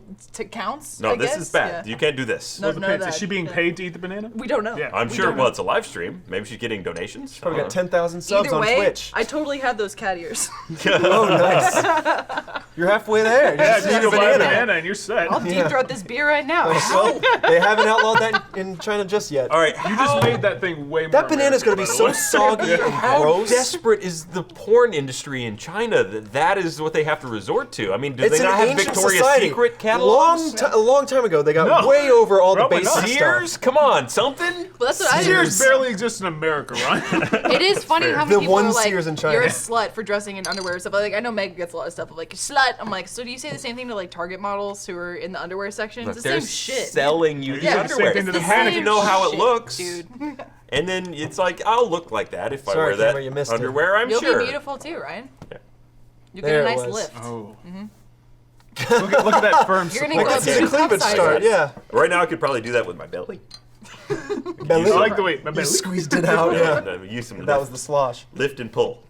counts. No, I this guess? is bad. Yeah. You can't do this. No, The no, pants. that- Is she being that- paid to eat the banana? We don't know. Yeah. I'm We sure. don't Well, know. it's a live stream. Maybe she's getting donations. Probably got I 10,000 subs Either on way, Twitch. I totally have those cat ears. don't know. Oh, nice. You're halfway there. You Yeah, just just need a go buy a banana. banana and you're set. I'll deep Yeah. throat this beer right now. Well, they haven't outlawed that in China just yet. All right. You just made that thing way more. That banana's gonna be American, by so the way. soggy and How gross. desperate is the porn industry in China that that is what they have to resort to? I mean, do It's they an not have ancient Victoria's society. Secret catalogs? A long time ago, they got No. way over all the Probably basic not. Sears? stuff. Come on, something? Well, that's what I Sears barely exists in America, right? It is funny fair. how many The people one are like, Sears in China. you're a slut for dressing in underwear and stuff. Like, I know Meg gets a lot of stuff of like, slut. I'm like, so do you say the same thing to like Target models who are in the underwear section? Look, It's the they're same shit. selling you Yeah. these It's the underwear. same thing to You the have to same know how it shit, looks. dude. And then it's like, I'll look like that if I Sorry, wear that camera, you missed it. underwear, I'm You'll sure. be beautiful too, Ryan. Yeah. You There get a it nice was. lift. Oh. look at that firm You're gonna support. go Let's see the Two cleavage cup start. sizes. Yeah. Right now, I could probably do that with my belly. Belly. I like the way my You belly. squeezed it out. Yeah. Use some That was the slosh. lift and pull.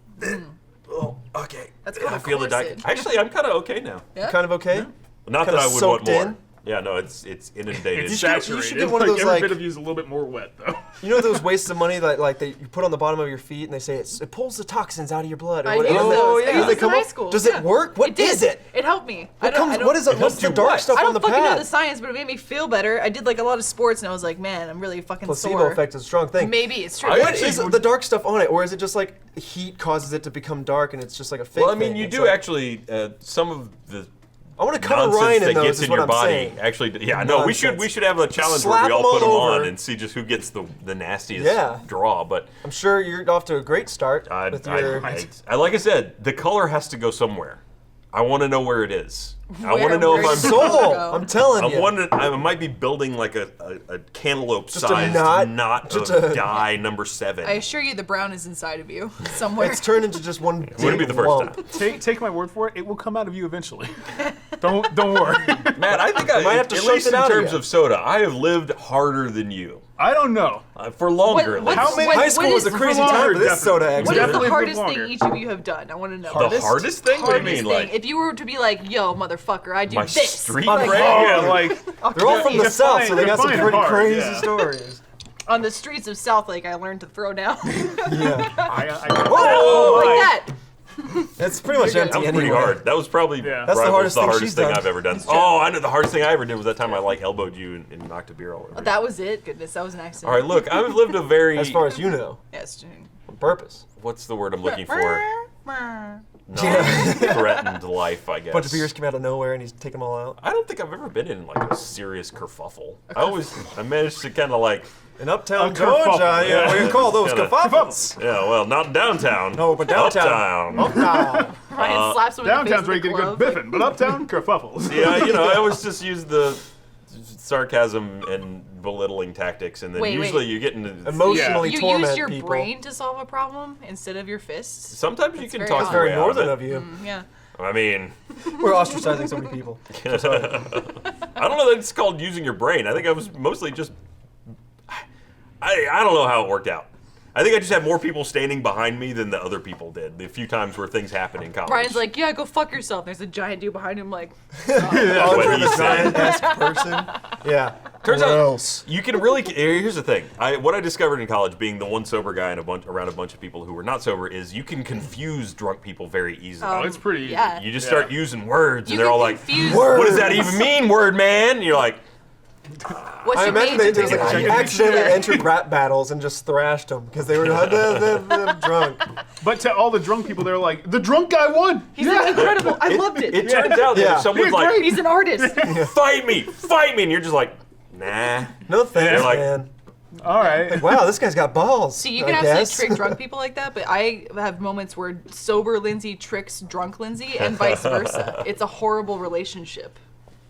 Oh, okay. That's called I a feel the corset. Actually, I'm kind of okay now. Yeah? Kind of okay. Not that Kinda I would want soaked more. in? Yeah, no, it's inundated. It's should get- saturated. you should get one of those, every like- bit of you is a little bit more wet, though. You know those wastes of money that like you put on the bottom of your feet and they say it pulls the toxins out of your blood. Or I what- use oh, those. yeah. I Do used they those in come high up- school. Does Yeah. it work? What did. is it? It helped me. What comes? What is it? What's helps the you dark what? stuff I on don't the fucking know pad? the science, but it made me feel better. I did like a lot of sports, and I was like, man, I'm really fucking Placebo sore. effect is a strong thing. Maybe it's true. What is the dark stuff on it, or is it just like heat causes it to become dark and it's just like a fake Well, I mean, thing? you It's do like- actually some of the I want to cover nonsense Ryan in that those. gets Is in what your I'm body saying. actually. Yeah, no, we Nonsense. should have a challenge Slap where we all them put them all on over. and see just who gets the nastiest Yeah. draw. But I'm sure you're off to a great start with your. I like I said, the color has to go somewhere. I want to know where it is. I want to Where- know if where's I'm the color soul. go? I'm telling you. I might be building like a cantaloupe-sized knot? knot Just of a- dye number 7. I assure you, the brown is inside of you somewhere. It's turned into just one. Wouldn't be big the first lump. time. Take my word for it. It will come out of you eventually. Don't worry. Matt, I think might have to at shunt least it in out of terms you. of soda, I have lived harder than you. I don't know. For longer, at What- least. How many- High school was a crazy time for this soda What exit. is Definitely the hardest live thing longer. each of you have done? I want to know. The hardest thing? What do you Hardest mean, thing. like If you were to be like, yo, motherfucker, I do my this. street like, cred? Oh, like They're all from the Define- south, so they got some define pretty hard, crazy yeah. stories. on the streets of South Lake, I learned to throw down. Yeah, I like that. it's pretty much You're empty That was anyway. pretty hard. That was probably Yeah. That's the rivals hardest thing she's done. I've ever done. Oh, I know the hardest thing I ever did was that time I like elbowed you and knocked a beer all over. you. That was it. Goodness, that was an accident. All right, look, I've lived a very As far as you know, Yes. on purpose. what's the word I'm looking for? Yeah. Threatened life, I guess. Bunch of beers come out of nowhere and he's taking them all out. I don't think I've ever been in like a serious kerfuffle. I managed to kind of like, In Uptown A Georgia, kerfuffle, yeah, yeah. we call those Kinda- kerfuffles. yeah, well, not downtown. No, but downtown. Uptown. Uptown. Ryan slaps him in the face Downtown's where you with get a a good glove. biffing, but uptown kerfuffles. Yeah, I always just use the sarcasm and belittling tactics, and then Wait. usually you get into Emotionally You torment use your people. brain to solve a problem instead of your fists. Sometimes you That's can very talk odd. your Very way out of northern it. of you. Yeah. I mean, We're ostracizing so many people. I don't know that it's called using your brain. I think I was mostly just. I don't know how it worked out. I think I just had more people standing behind me than the other people did. The few times where things happened in college. Brian's like, yeah, go fuck yourself. There's a giant dude behind him, like, what Andre he the said. giant-esque person. Yeah. Turns What out else? you can really. Here's the thing. What I discovered in college, being the one sober guy and around a bunch of people who were not sober, is you can confuse drunk people very easily. Oh, it's pretty easy. yeah. You just start using words, You and they're can all like, confuse- "What does that even mean, word man?" And you're like, What's I your imagine name? they just like accidentally entered rap battles and just thrashed them because they were drunk. But to all the drunk people, they're like, the drunk guy won. He's incredible. I loved it. it turns out that Yeah. if someone's You're like, great. He's an artist. fight me, and you're just like, nah. No thanks, They're like- man. All right. Wow, this guy's got balls. See, you I can absolutely guess. trick drunk people like that, but I have moments where sober Lindsay tricks drunk Lindsay and vice versa. It's a horrible relationship.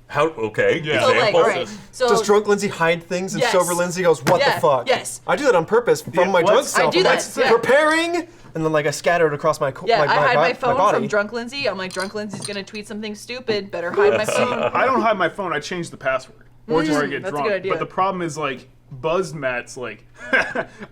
How? Okay. Yeah. So, like, Example. all right. So, Does drunk Lindsay hide things and Yes. sober Lindsay goes, what Yeah, the fuck? yes. I do that on purpose from my let's- drunk self. I do I'm like, that, yeah. preparing, and then like I scatter it across my yeah, like, I hide my phone body. from drunk Lindsay. I'm like, drunk Lindsay's gonna tweet something stupid. Better hide my phone. I don't hide my phone. I change the password before I get that's a drunk. good idea. But the problem is like Buzzed Matt's like,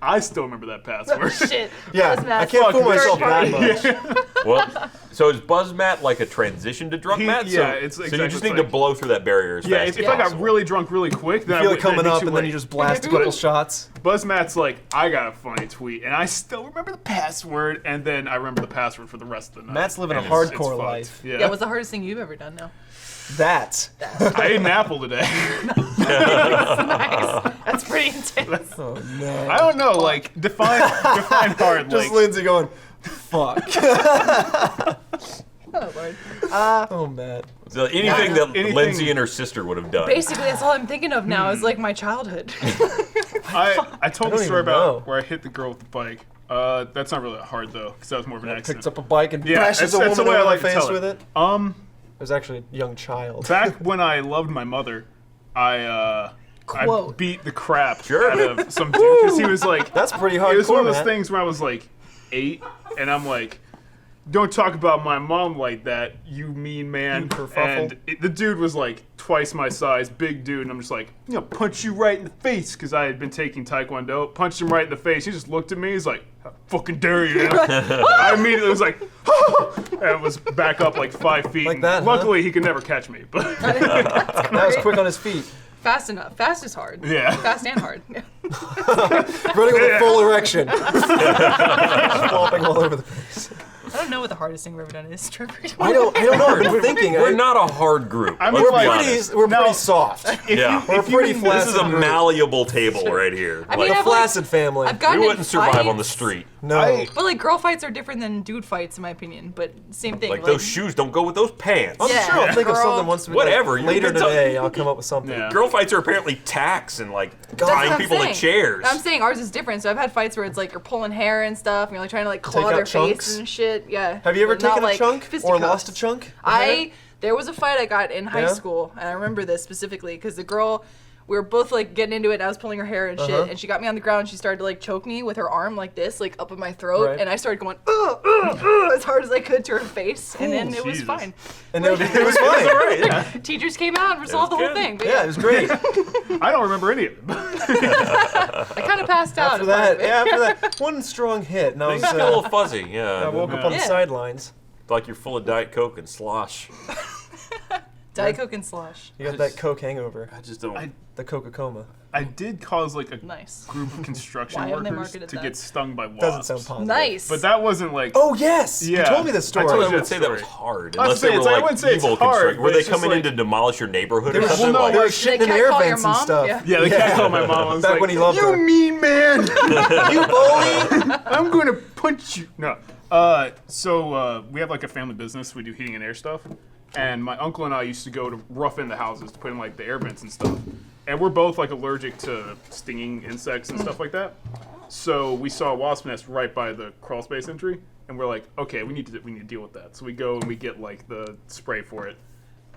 I still remember that password. Shit. Yeah, Buzz I Matt. can't fool Third myself party. that much. Well, so is Buzz Matt like a transition to drunk Matt? So, yeah, it's so you exactly- just it's need to like- blow through that barrier as Yeah, fast if as I got possible. really drunk really quick, then Feel I it coming that'd be up, too and then late. you just blast a couple shots. Buzz Matt's like, I got a funny tweet, and I still remember the password, and then I remember the password for the rest of the night. Matt's living a And it's hardcore fucked. life. Yeah. Yeah, what's the hardest thing you've ever done now? That. I ate an apple today. Nice. That's pretty intense. Oh no. I don't know, like define hard. Just Like Lindsay going, fuck. Oh, Lord. Oh, Matt. So anything that Anything- Lindsay and her sister would have done. Basically, that's all I'm thinking of now is like my childhood. I told I the don't story even about know. where I hit the girl with the bike. That's not really that hard though, because that was more of an accident. Picks up a bike and Yeah, bashes a that's the woman way I over like the to face tell with it. it. It was actually a young child. Back when I loved my mother, I Quote. beat the crap Sure. out of some dude because he was like, That's pretty it was hardcore, one of those Matt. things where I was like 8, and I'm like, don't talk about my mom like that, you mean man. You kerfuffle. And the dude was like twice my size, big dude, and I'm just like, punch you right in the face, because I had been taking Taekwondo. Punched him right in the face. He just looked at me. He's like, how fucking dare you? I immediately was like, and was back up like 5 feet. Like that, huh? Luckily, he could never catch me. But That was quick on his feet. Fast enough. Fast is hard. Yeah. Fast and hard. Running with a full erection. Flopping all over the place. I don't know what the hardest thing we've ever done is, Trevor. I don't know. I've been thinking. We're not a hard group. I mean, let's like- be Pretty, honest. we're Now- pretty soft. Yeah. We're pretty This flaccid. is a group. malleable table right here. I mean, Like, I've, The like, flaccid family. I've gotten we in wouldn't survive on the fights, street. No. But like girl fights are different than dude fights, in my opinion. But same thing. Like those shoes don't go with those pants. I'm Yeah. sure I'll think of Girl. something once we Whatever, you later can tell- today. I'll come up with something. Yeah. Girl fights are apparently tax and like That's what tying I'm people saying. to chairs. I'm saying ours is different. So I've had fights where it's like you're pulling hair and stuff, and you're like trying to like claw out their chunks? face and shit. Yeah. Have you ever But not, taken a like, chunk or fisticuffs. lost a chunk? of hair? There was a fight I got in high Yeah? school, and I remember this specifically because the girl, we were both like getting into it. And I was pulling her hair and shit, Uh-huh. and she got me on the ground. And she started to like choke me with her arm like this, like up in my throat, Right. and I started going as hard as I could to her face, and then it was Jesus. fine. And it was fine. All right. Yeah. Teachers came out and resolved the whole good. thing. But Yeah, it was great. I don't remember any of it. I kind of passed out. After at part of that, it. yeah, after that, one strong hit, and I was, Things get a little fuzzy. Yeah. I woke up on the Yeah. sidelines. Like you're full of Diet Coke and slosh. Diet Coke and slosh. You got that Coke hangover, I just don't. the Coca-Coma. I did cause like a Nice. group of construction Why haven't they workers marketed to that? get stung by wasps. Doesn't sound positive. Nice. But that wasn't like. Oh yes, Yeah. you told me this I story. told I you wouldn't that say that was story. hard. I was Unless they saying, were it's- I like wouldn't say it's evil hard, construction. but Were they it's just coming in like- to demolish your neighborhood or Well, something? no, like, They were They shitting in can't air call your vents and mom? stuff. Yeah. Yeah, they can't call my mom. I was Back like, when he loved you her. mean man. You bully! I'm gonna punch you. No. So we have like a family business. We do heating and air stuff. And my uncle and I used to go to rough in the houses to put in like the air vents and stuff. And we're both like allergic to stinging insects and stuff like that. So we saw a wasp nest right by the crawl space entry, and we're like, okay, we need to deal with that. So we go and we get like the spray for it.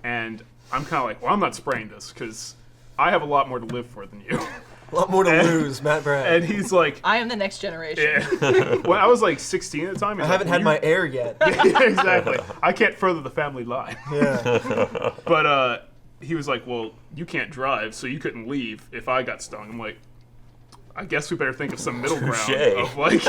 And I'm kind of like, well, I'm not spraying this because I have a lot more to live for than you. A lot more to lose, Matt Brad. And he's like, I am the next generation. yeah. When I was like 16 at the time, I haven't had my air yet. Yeah, exactly. I can't further the family line. Yeah. But he was like, well, you can't drive, so you couldn't leave if I got stung. I'm like, I guess we better think of some middle ground of like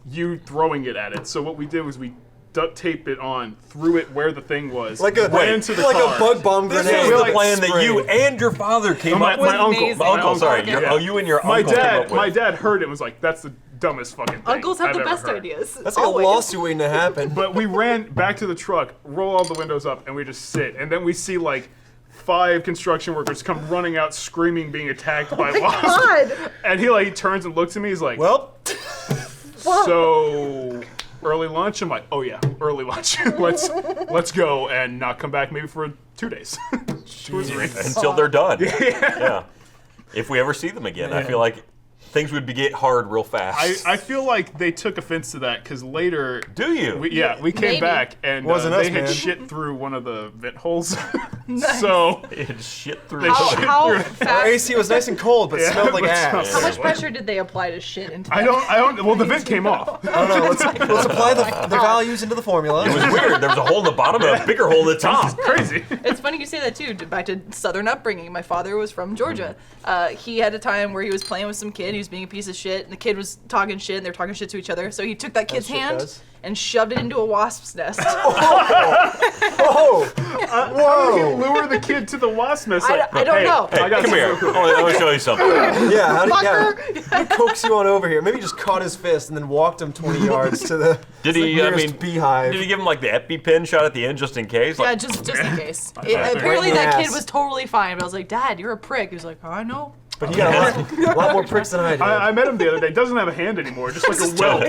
you throwing it at it. So what we did was we duct taped it on, threw it where the thing was, Like a ran to the like car. a bug bomb grenade. This was the like plan that sprayed. you and your father came My up with. uncle. Amazing. My uncle, sorry. Yeah. You and your uncle came up with. My dad heard it and was like, that's the dumbest fucking thing Uncles have I've the ever best heard. ideas. That's like Always. a lawsuit waiting to happen. But we ran back to the truck, roll all the windows up, and we just sit. And then we see like 5 construction workers come running out screaming, being attacked by wasps. God. And he turns and looks at me. He's like, Well, so early lunch? I'm like, oh yeah, early lunch. let's go and not come back maybe for 2 days. 2 or 3. Until they're done. Yeah. If we ever see them again, I feel like things would get hard real fast. I feel like they took offense to that because later. Do you? We came Maybe. back and Wasn't us, they had man. shit through one of the vent holes. Nice. So It shit through. They the- shit How through- our fast? AC was nice and cold, but Yeah, smelled like but ass. smelled- How much pressure did they apply to shit into I don't. Well, the vent came off. I don't know. Let's apply the values into the formula. It was weird. There was a hole in the bottom and a bigger hole at the top. Crazy. It's funny you say that too. Back to Southern upbringing. My father was from Georgia. He had a time where he was playing with some kid. He was being a piece of shit, and the kid was talking shit, and they were talking shit to each other. So he took that kid's shit hand does. and shoved it into a wasp's nest. Whoa! How did he lure the kid to the wasp nest? I don't know. Hey, I got come some here. real quick. Let me show you something. Yeah, how did Fucker. he coax you on over here? Maybe he just caught his fist and then walked him 20 yards to the Did he? I nearest mean, beehive. did he give him like the EpiPen shot at the end just in case? Yeah, Like, just in case. Right Apparently in the that kid ass. was totally fine. But I was like, Dad, you're a prick. He was like, I know. But he got a lot more pricks than I did. I met him the other day. Doesn't have a hand anymore. Just like a welt.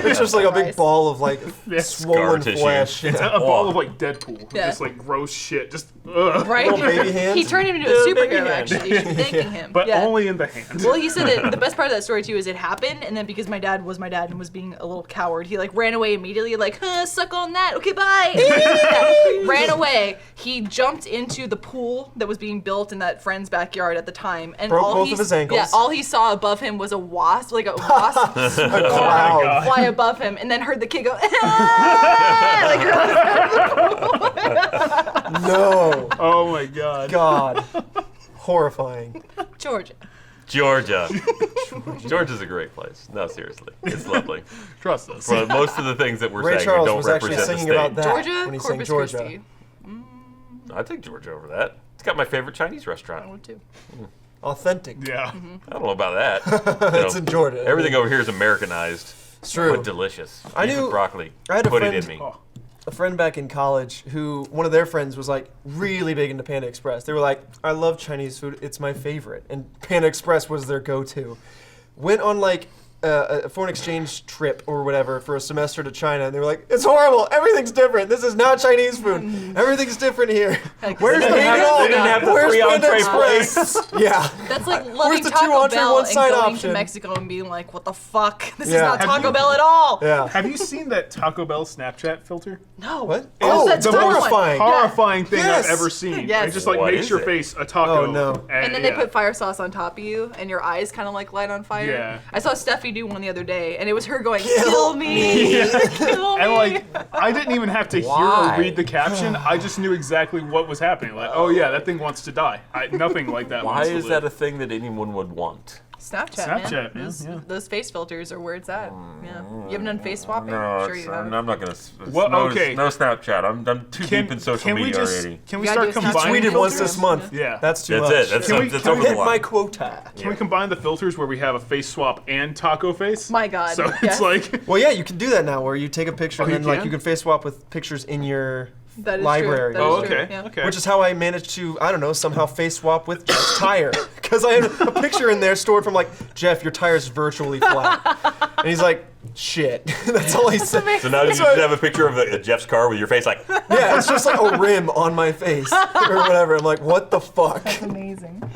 It's just like a big Christ. ball of like Yeah. swollen Scar tissue. flesh. It's Yeah. a ball of like Deadpool. Yeah. Just like gross shit. Just ugh. Right? Little baby hands. He turned him into a Yeah, baby superhero, hand. actually. You should be thanking him. But Yeah. only in the hand. Well, he said that the best part of that story too is it happened, and then because my dad was my dad and was being a little coward, he like ran away immediately, like, suck on that, okay, bye. Yeah. Ran away. He jumped into the pool that was being built in that friend's backyard at the time, and Broke all both he of his ankles. Yeah, all he saw above him was a wasp, like a wasp Cloud. fly above him, and then heard the kid go, like, No. Oh my god. God. Horrifying. Georgia. Georgia. Georgia's a great place. No, seriously, it's lovely. Trust us. But most of the things that we're Ray saying Charles don't was actually represent the singing state. about that Georgia, when he sang Corpus Georgia. Christi. I take Georgia over that. It's got my favorite Chinese restaurant. I would too. Authentic. Yeah. I don't know about that. It's in Georgia. Everything over here is Americanized, It's true. but delicious. I Beef knew- with broccoli. I had a Put friend- it in me. Oh. A friend back in college who one of their friends was like really big into Panda Express. They were like, I love Chinese food, it's my favorite. And Panda Express was their go-to. Went on like a foreign exchange trip or whatever for a semester to China, and they were like, it's horrible, everything's different, this is not Chinese food, everything's different here. Where's the They meat? didn't have the Where's free Panda entree Express? Yeah. That's like Where's loving the two Taco entree, Bell one and side going option? to Mexico and being like, what the fuck? This is Yeah. not Have Taco you- Bell at all. Yeah. Have you seen that Taco Bell Snapchat filter? No. What? Oh, Oh, that's the the one. horrifying. Horrifying thing Yes. I've ever seen. Yes. It just like What makes is your it? face a taco. Oh, no. And then they put fire sauce on top of you, and your eyes kind of like light on fire. Yeah. I saw Steffi do one the other day, and it was her going, "Kill me, kill me." And like, I didn't even have to hear Why? or read the caption. I just knew exactly what was happening. Like, oh yeah, that thing wants to die. Nothing like that. Why wants to is live. that a thing that anyone would want? Snapchat, man. Snapchat, yeah. Those face filters are where it's at. Yeah. You haven't done face swapping? No, Sure you have. I'm not gonna. Well, okay. No Snapchat. I'm too deep in social media already. Can we You gotta start do a combining? Snapchat Tweeted once filters? this month. Yeah. That's too That's much. it. That's over Hit the my line. quota. Can we combine the filters where we have a face swap and taco face? My God, So yes. it's like, Well, yeah, you can do that now, where you take a picture and you then like can? you can face swap with pictures in your That is library. True. That oh is true. okay, Yeah. okay. Which is how I managed to, I don't know, somehow face swap with Jeff's tire. Because I had a picture in there stored from like, Jeff, your tire's virtually flat. And he's like, shit. That's all he said. So now you just have a picture of Jeff's car with your face like. Yeah, it's just like a rim on my face or whatever. I'm like, what the fuck? Amazing.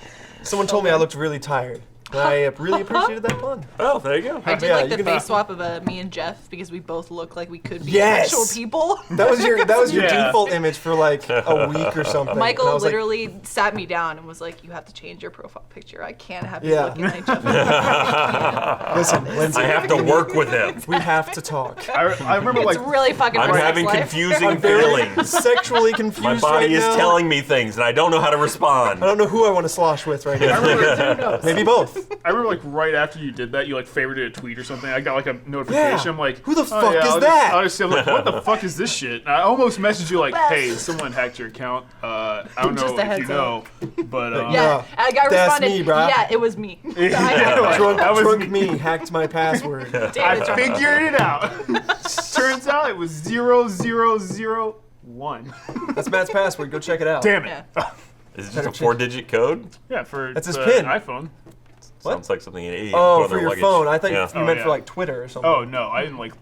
Someone told me I looked really tired. I really appreciated that pun. Oh, there you go. I did Yeah, like you the can- face swap of me and Jeff because we both look like we could be Yes! actual people. That was your Yeah. default image for like a week or something. And I Michael was like, literally sat me down and was like, "You have to change your profile picture. I can't have you Yeah. looking like Jeff." listen, Lindsay, I have to work with him. we have to talk. I remember It's like really fucking. I'm hard having life. confusing feelings. Sexually confused My body right is now. telling me things, and I don't know how to respond. I don't know who I want to slosh with right now. Maybe both. I remember like right after you did that, you like favorited a tweet or something. I got like a notification. Yeah. I'm like, Who the oh, fuck yeah, is I'll that? I'll just say, like, what the fuck is this shit? And I almost messaged you like, hey, someone hacked your account. I don't Just know a if you heads know, but Yeah, No, I got that's responded. me, brah. Yeah, it was me. I Drunk, That was drunk me hacked my password. Damn it, I Trevor. figured it out. Turns out it was 0001. That's Matt's password. Go check it out. Damn it. Yeah. Is it just a 4-digit code? Yeah, for That's his the pin. iPhone. Sounds like something an idiot Oh, put on for their your luggage. phone. I thought Yeah. you meant yeah. for like Twitter or something. Oh no, I didn't like.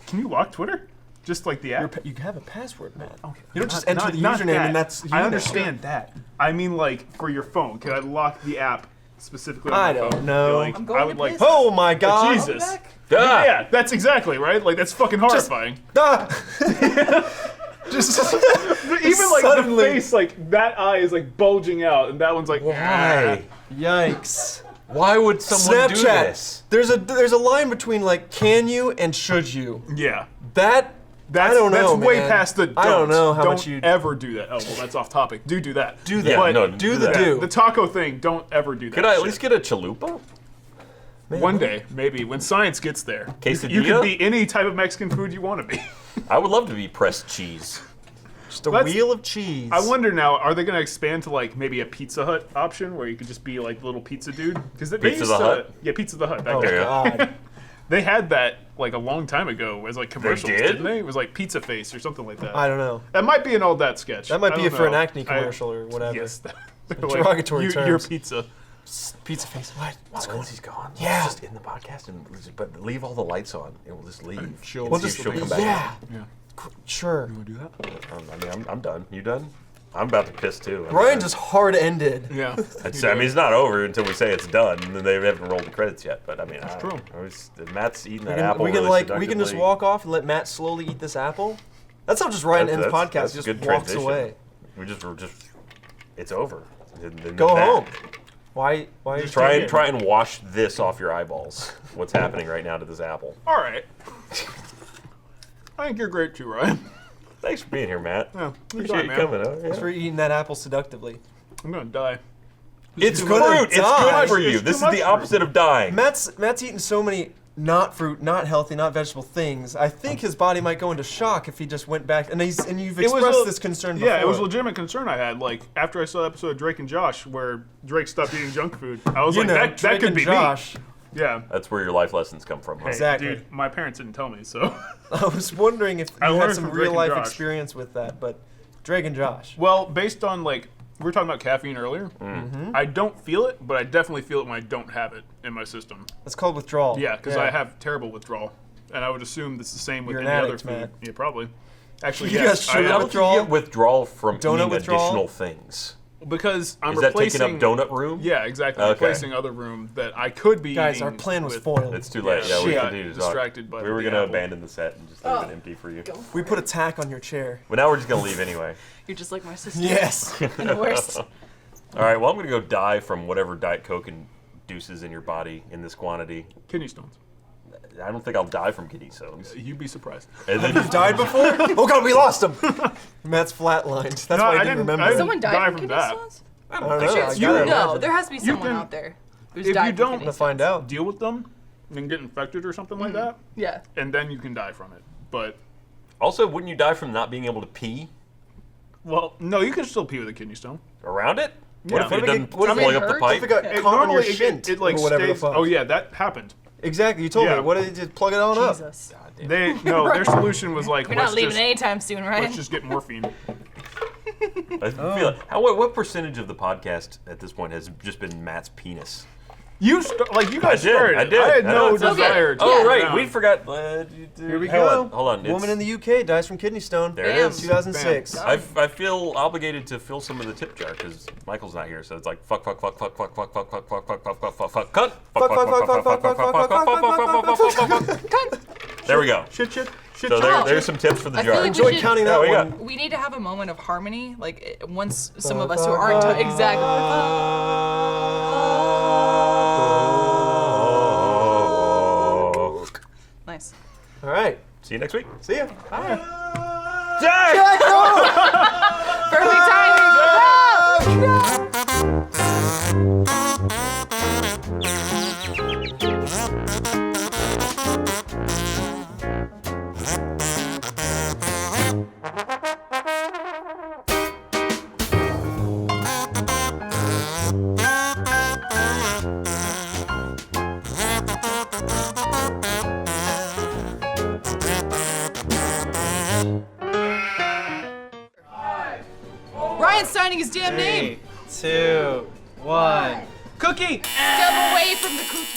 Can you lock Twitter? Just like the app. You have a password, Matt. Okay, You don't just not- enter the not username that. and that's you I now. understand that. I mean, like for your phone, can I lock the app specifically on I my don't phone? know. Like, I'm going I to would like. piss. Oh my God! Jesus. Ah! Yeah, that's exactly right. Like that's fucking horrifying. Ah! Just Even like suddenly- the face, like that eye is like bulging out, and that one's like. Why? Yikes! Why would someone do Snapchat. this? There's a line between like can you and should you. Yeah. That That's, I don't know, that's way man. past the. I don't know how don't much you ever do that. Oh well, that's off topic. Do that. do that. Yeah, But no, do the do. The taco thing. Don't ever do that. Could I at shit. least get a chalupa? Man, One day, maybe, when science gets there. Quesadilla? You can be any type of Mexican food you want to be. I would love to be pressed cheese. Just a That's- wheel of cheese. I wonder now, are they going to expand to like maybe a Pizza Hut option where you could just be like the little pizza dude? Because they Pizza used the to, Hut? Yeah, Pizza the Hut. That Oh guy. God! They had that like a long time ago as like commercials, did? didn't they? It was like Pizza Face or something like that. I don't know. That might be an old that sketch. That might I be don't for an know. acne commercial or whatever. Yes. Derogatory Your terms. pizza. Pizza face. What? What's going? Lindsay's gone. Yeah. Just in the podcast, but leave all the lights on, and we'll just leave. And She'll- We'll see just if she'll come back. yeah. Yeah. Sure. Do that? I mean, I'm done. You done? I'm about to piss too. I mean, Ryan just hard ended. Yeah. I mean, it's not over until we say it's done, and they haven't rolled the credits yet. But I mean, true. Matt's eating that We apple. can really like we can just seductively. walk off and let Matt slowly eat this apple. That's how just Ryan ends podcast. That's He a just good walks transition. away. We're just, it's over. And Go that- home. Why? Are you Try staying and wash this off your eyeballs. What's happening right now to this apple? All right. I think you're great too, Ryan. Thanks for being here, Matt. Yeah, Appreciate you man. coming. Huh? Thanks for eating that apple seductively. I'm gonna die. It's gonna fruit. It's die. good for you. It's This too is the much opposite of dying. Matt's eaten so many not fruit, not healthy, not vegetable things. I think his body might go into shock if he just went back. And you've It was expressed a- this concern before. Yeah, it was a legitimate concern I had. Like after I saw the episode of Drake and Josh, where Drake stopped eating junk food, I was You like, know, that Drake could and be Josh. me. Yeah. That's where your life lessons come from. Huh? Exactly. Dude, my parents didn't tell me, so. I was wondering if I you had learned some from Drake real life and Josh. experience with that, but Drake and Josh. Well, based on like we were talking about caffeine earlier, Mm-hmm. I don't feel it, but I definitely feel it when I don't have it in my system. That's called withdrawal. Yeah, because I have terrible withdrawal, and I would assume it's the same with You're an any other addict, food. man. Yeah, probably. Actually, You yes. got sugar I How am, would you Withdrawal? get withdrawal from Donut eating withdrawal? additional things? because I'm Is that replacing. taking up donut room? Yeah, exactly. Okay. Replacing other room that I could be. Guys, eating our plan was with- foiled. It's too late. Yeah, Yeah, we shit. continue to talk. Distracted by We were the gonna apple. abandon the set and just leave it empty for you. We put a tack on your chair. But now we're just gonna leave anyway. You're just like my sister. Yes. And worse. All right. Well, I'm gonna go die from whatever Diet Coke induces in your body in this quantity. Kidney stones. I don't think I'll die from kidney stones. You'd be surprised. And then You've died before? Oh god, we lost him. Matt's flatlined. That's No, why I I didn't didn't- remember. I didn't- Someone died die from from kidney that. stones? I don't know. I You- gotta No, imagine. there has to be someone can- out there who's if died you from don't- kidney To find stones. out. Deal with them and get infected or something like that, Yeah. and then you can die from it. But also, wouldn't you die from not being able to pee well, no, you can still pee with a kidney stone. around it? Yeah. What if What it if it doesn't get- what if plug it up the hurts? pipe? If it got It caught on your normally shint it like or whatever stays. the fuck. Oh yeah, that happened. Exactly. You told Yeah. me. What did you just plug it on up? Jesus. Their solution was like We're not leaving just, anytime soon, right? let's just get morphine. I feel like, what percentage of the podcast at this point has just been Matt's penis? You guys started. I did. I had I no know. desire to. Oh, go right. down. We forgot. Here we Hold go. on. Hold on. Woman in the UK dies from kidney stone. There it Bam. is. 2006. I feel obligated to fill some of the tip jar because Michael's not here, so it's like fuck, cunt, fuck, There we go. Shit. So there's some tips for the I feel jar. like Enjoy should- counting Yeah, that we one. got- We need to have a moment of harmony, like once some of us who aren't exactly. Nice. All right. See you next week. See ya. Perfect Ryan's signing his damn name. 3, 2, 1. Cookie! Step away from the cookie.